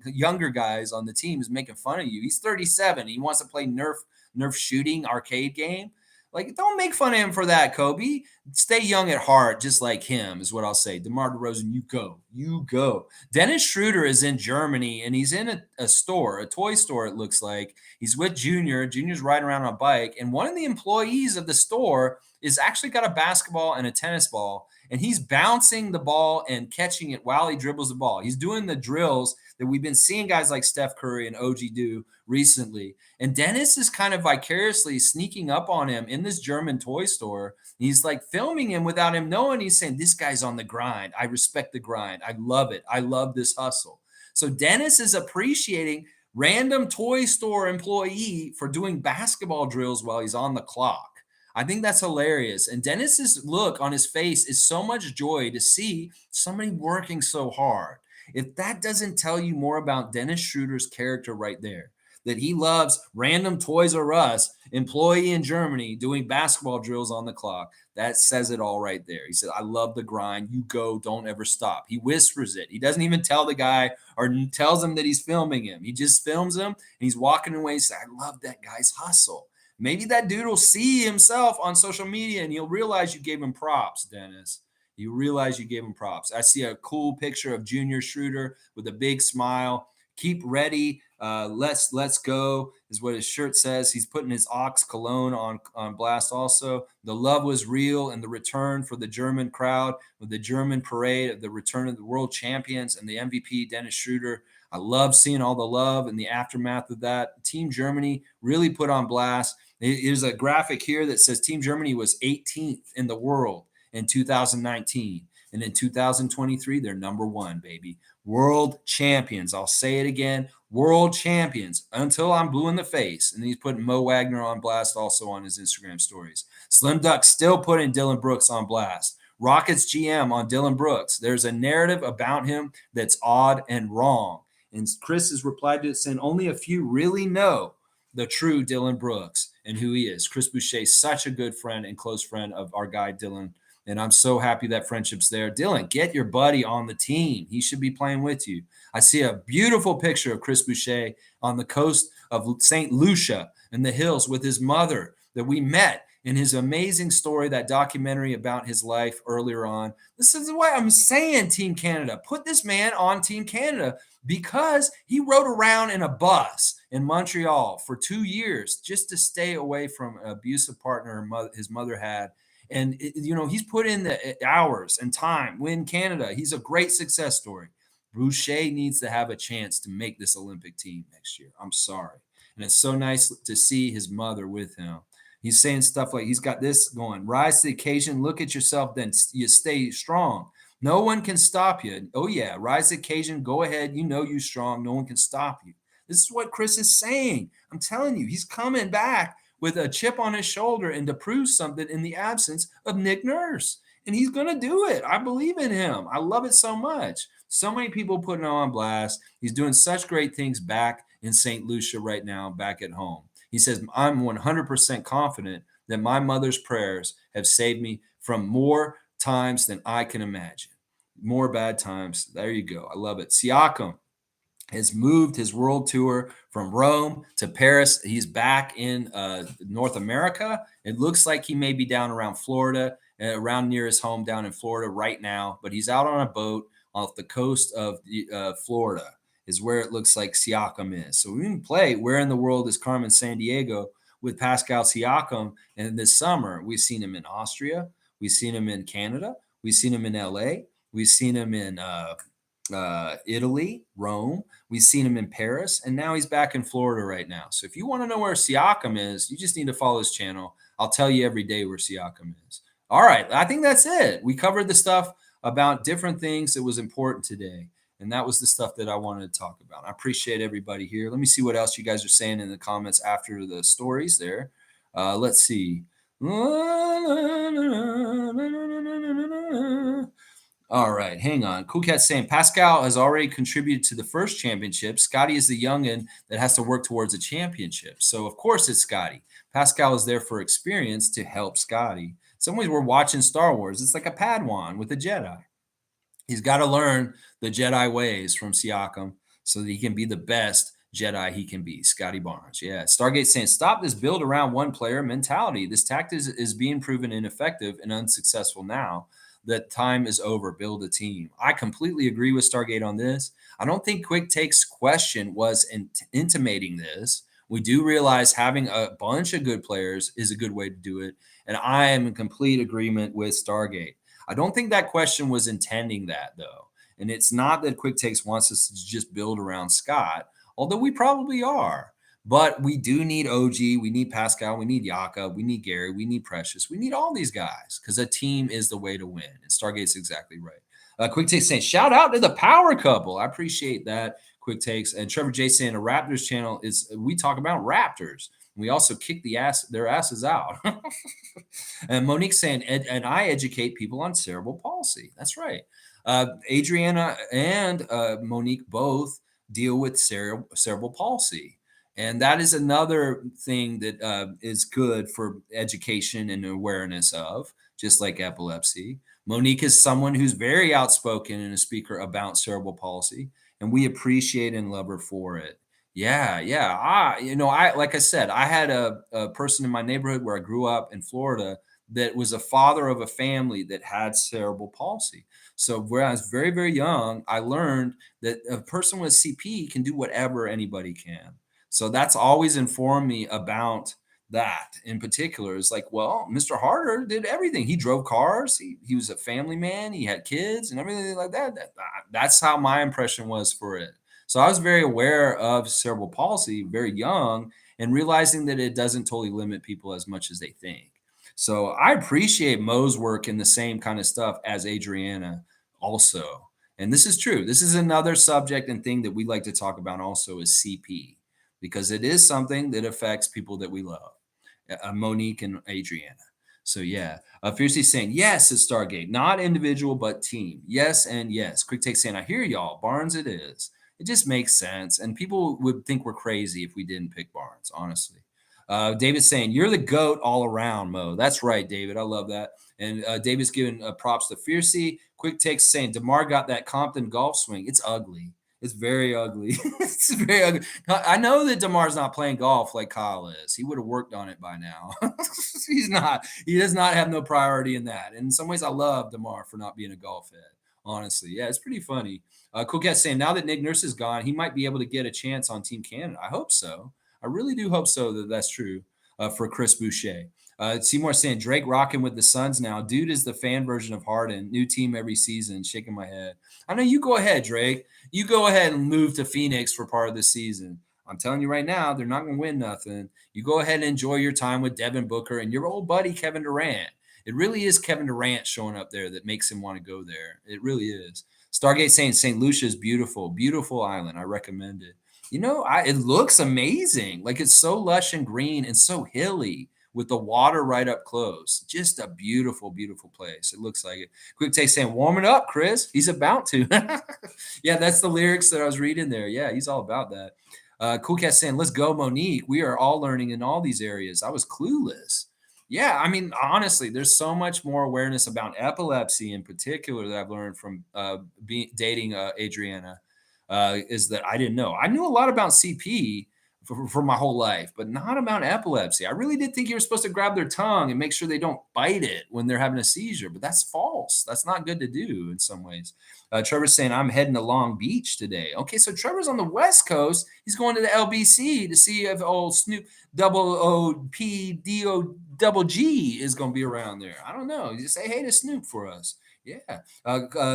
younger guys on the team is making fun of you, he's 37. He wants to play Nerf shooting arcade game. Like, don't make fun of him for that, Kobe. Stay young at heart, just like him, is what I'll say. DeMar DeRozan, you go. You go. Dennis Schroeder is in Germany, and he's in a store, a toy store, it looks like. He's with Junior. Junior's riding around on a bike, and one of the employees of the store is actually got a basketball and a tennis ball, and he's bouncing the ball and catching it while he dribbles the ball. He's doing the drills that we've been seeing guys like Steph Curry and OG do recently. And Dennis is kind of vicariously sneaking up on him in this German toy store. He's like filming him without him knowing. He's saying, this guy's on the grind. I respect the grind. I love it. I love this hustle. So Dennis is appreciating random toy store employee for doing basketball drills while he's on the clock. I think that's hilarious. And Dennis's look on his face is so much joy to see somebody working so hard. If that doesn't tell you more about Dennis Schroeder's character right there, that he loves random Toys R Us employee in Germany doing basketball drills on the clock, that says it all right there. He said, I love the grind. You go, don't ever stop. He whispers it. He doesn't even tell the guy or tells him that he's filming him. He just films him and he's walking away and says, I love that guy's hustle. Maybe that dude will see himself on social media and he'll realize you gave him props, Dennis. You realize you gave him props. I see a cool picture of Junior Schroeder with a big smile. Keep ready. Let's go is what his shirt says. He's putting his Ox cologne on blast also. The love was real and the return for the German crowd with the German parade of the return of the world champions and the MVP, Dennis Schroeder. I love seeing all the love in the aftermath of that. Team Germany really put on blast. There's a graphic here that says Team Germany was 18th in the world in 2019. And in 2023, they're number one, baby. World champions. I'll say it again. World champions until I'm blue in the face. And he's putting Mo Wagner on blast also on his Instagram stories. Slim Duck still putting Dylan Brooks on blast. Rockets GM on Dylan Brooks. There's a narrative about him that's odd and wrong. And Chris has replied to it saying only a few really know the true Dylan Brooks and who he is. Chris Boucher, such a good friend and close friend of our guy Dylan. And I'm so happy that friendship's there. Dylan, get your buddy on the team. He should be playing with you. I see a beautiful picture of Chris Boucher on the coast of St. Lucia in the hills with his mother that we met in his amazing story, that documentary about his life earlier on. This is what I'm saying, Team Canada. Put this man on Team Canada because he rode around in a bus in Montreal for 2 years just to stay away from an abusive partner his mother had. And, he's put in the hours and time. Win Canada. He's a great success story. Boucher needs to have a chance to make this Olympic team next year. I'm sorry. And it's so nice to see his mother with him. He's saying stuff like he's got this going. Rise to the occasion. Look at yourself. Then you stay strong. No one can stop you. Oh, yeah. Rise to the occasion. Go ahead. You know you're strong. No one can stop you. This is what Chris is saying. I'm telling you, he's coming back with a chip on his shoulder and to prove something in the absence of Nick Nurse. And he's going to do it. I believe in him. I love it so much. So many people putting him on blast. He's doing such great things back in St. Lucia right now, back at home. He says, I'm 100% confident that my mother's prayers have saved me from more times than I can imagine. More bad times. There you go. I love it. Siakam has moved his world tour from Rome to Paris. He's back in North America. It looks like he may be down around Florida, around near his home down in Florida right now, but he's out on a boat off the coast of Florida is where it looks like Siakam is. So we can play Where in the World is Carmen Sandiego with Pascal Siakam. And this summer, we've seen him in Austria. We've seen him in Canada. We've seen him in LA. We've seen him in Italy, Rome. We've seen him in Paris, and now he's back in Florida right now. So if you want to know where Siakam is, you just need to follow his channel. I'll tell you every day where Siakam is. All right, I think that's it. We covered the stuff about different things that was important today, and that was the stuff that I wanted to talk about. I appreciate everybody here. Let me see what else you guys are saying in the comments after the stories there. Let's see. All right, hang on. Cool Cat saying Pascal has already contributed to the first championship. Scotty is the youngin that has to work towards a championship. So of course it's Scotty. Pascal is there for experience to help Scotty. In some ways, we're watching Star Wars. It's like a Padawan with a Jedi. He's got to learn the Jedi ways from Siakam so that he can be the best Jedi he can be. Scotty Barnes. Yeah. Stargate saying, stop this build around one player mentality. This tactic is being proven ineffective and unsuccessful now. That time is over. Build a team. I completely agree with Stargate on this. I don't think Quick Take's question was intimating this. We do realize having a bunch of good players is a good way to do it. And I am in complete agreement with Stargate. I don't think that question was intending that, though. And it's not that Quick Takes wants us to just build around Scott, although we probably are. But we do need OG, we need Pascal, we need Yaka, we need Gary, we need Precious, we need all these guys because a team is the way to win. And Stargate's exactly right. Quick Takes saying, shout out to the power couple. I appreciate that, Quick Takes. And Trevor J saying, a Raptors channel is, we talk about Raptors. We also kick their asses out. And Monique saying, and I educate people on cerebral palsy. That's right. Adriana and Monique both deal with cerebral palsy. And that is another thing that is good for education and awareness of, just like epilepsy. Monique is someone who's very outspoken and a speaker about cerebral palsy, and we appreciate and love her for it. Yeah, yeah. I like I said, I had a person in my neighborhood where I grew up in Florida that was a father of a family that had cerebral palsy. So when I was very, very young, I learned that a person with CP can do whatever anybody can. So that's always informed me about that in particular. Is like, well, Mr. Harder did everything. He drove cars. He was a family man. He had kids and everything like that. That's how my impression was for it. So I was very aware of cerebral palsy very young and realizing that it doesn't totally limit people as much as they think. So I appreciate Mo's work in the same kind of stuff as Adriana also. And this is true. This is another subject and thing that we like to talk about also is CP because it is something that affects people that we love, Monique and Adriana. So yeah, Fiercely saying, yes, it's Stargate, not individual, but team. Yes and yes. Quick Take saying, I hear y'all. Barnes it is. It just makes sense. And people would think we're crazy if we didn't pick Barnes, honestly. David's saying, you're the GOAT all around, Mo. That's right, David. I love that. And David's giving props to Fiercey. Quick Takes saying, DeMar got that Compton golf swing. It's ugly. It's very ugly. It's very ugly. I know that DeMar's not playing golf like Kyle is. He would have worked on it by now. He's not. He does not have no priority in that. And in some ways, I love DeMar for not being a golf head. Honestly, yeah, it's pretty funny. Cool Cat saying, now that Nick Nurse is gone, he might be able to get a chance on Team Canada. I hope so. I really do hope so that that's true for Chris Boucher. Seymour saying, Drake rocking with the Suns now. Dude is the fan version of Harden. New team every season. Shaking my head. I know you go ahead, Drake. You go ahead and move to Phoenix for part of the season. I'm telling you right now, they're not going to win nothing. You go ahead and enjoy your time with Devin Booker and your old buddy, Kevin Durant. It really is Kevin Durant showing up there that makes him want to go there. It really is. Stargate saying St. Lucia is beautiful. Beautiful island. I recommend it. It looks amazing. Like it's so lush and green and so hilly with the water right up close. Just a beautiful, beautiful place. It looks like it. Quick Take saying, warm it up, Chris. He's about to. Yeah, that's the lyrics that I was reading there. Yeah, he's all about that. Cool Cat saying, let's go, Monique. We are all learning in all these areas. I was clueless. Yeah, I mean, honestly, there's so much more awareness about epilepsy in particular that I've learned from dating Adriana. Is that I didn't know. I knew a lot about CP for my whole life, but not about epilepsy. I really did think you were supposed to grab their tongue and make sure they don't bite it when they're having a seizure, but that's false. That's not good to do in some ways. Trevor's saying, I'm heading to Long Beach today. Okay, so Trevor's on the West Coast. He's going to the LBC to see if old Snoop OOPDO is going to be around there. I don't know. You just say hey to Snoop for us. Yeah.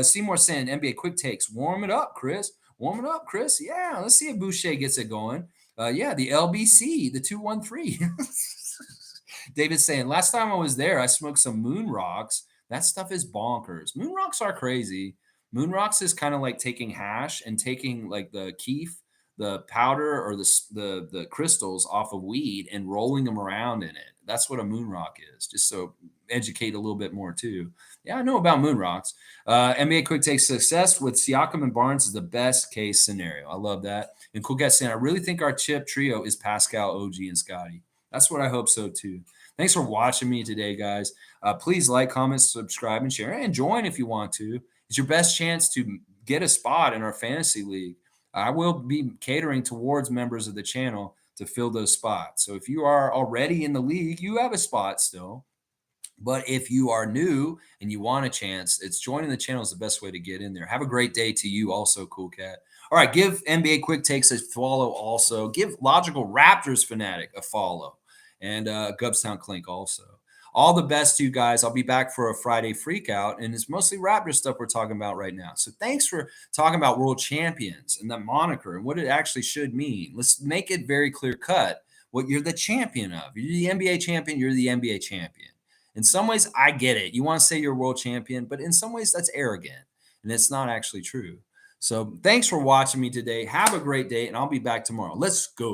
Seymour saying, N.B.A. quick takes. Warm it up, Chris. Warm it up, Chris. Yeah, let's see if Boucher gets it going. Yeah, the LBC, the 213. David's saying, last time I was there, I smoked some moon rocks. That stuff is bonkers. Moon rocks are crazy. Moon rocks is kind of like taking hash and taking like the keef, the powder or the crystals off of weed and rolling them around in it. That's what a moon rock is, just so educate a little bit more too. Yeah, I know about moon rocks. NBA quick take success with Siakam and Barnes is the best case scenario. I love that. And Cool Cat saying, I really think our chip trio is Pascal, OG, and Scotty. That's what I hope so too. Thanks for watching me today, guys. Please like, comment, subscribe, and share, and join if you want to. It's your best chance to get a spot in our fantasy league. I will be catering towards members of the channel to fill those spots. So if you are already in the league, you have a spot still. But if you are new and you want a chance, it's joining the channel is the best way to get in there. Have a great day to you also, Cool Cat. All right, give NBA Quick Takes a follow also. Give Logical Raptors Fanatic a follow. And Gubstown Clink also. All the best to you guys. I'll be back for a Friday freak out, and it's mostly Raptor stuff we're talking about right now. So thanks for talking about world champions and that moniker and what it actually should mean. Let's make it very clear cut what you're the champion of. You're the NBA champion, you're the NBA champion. In some ways, I get it. You want to say you're world champion, but in some ways, that's arrogant, and it's not actually true. So thanks for watching me today. Have a great day, and I'll be back tomorrow. Let's go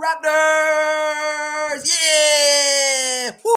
Raptors! Yeah!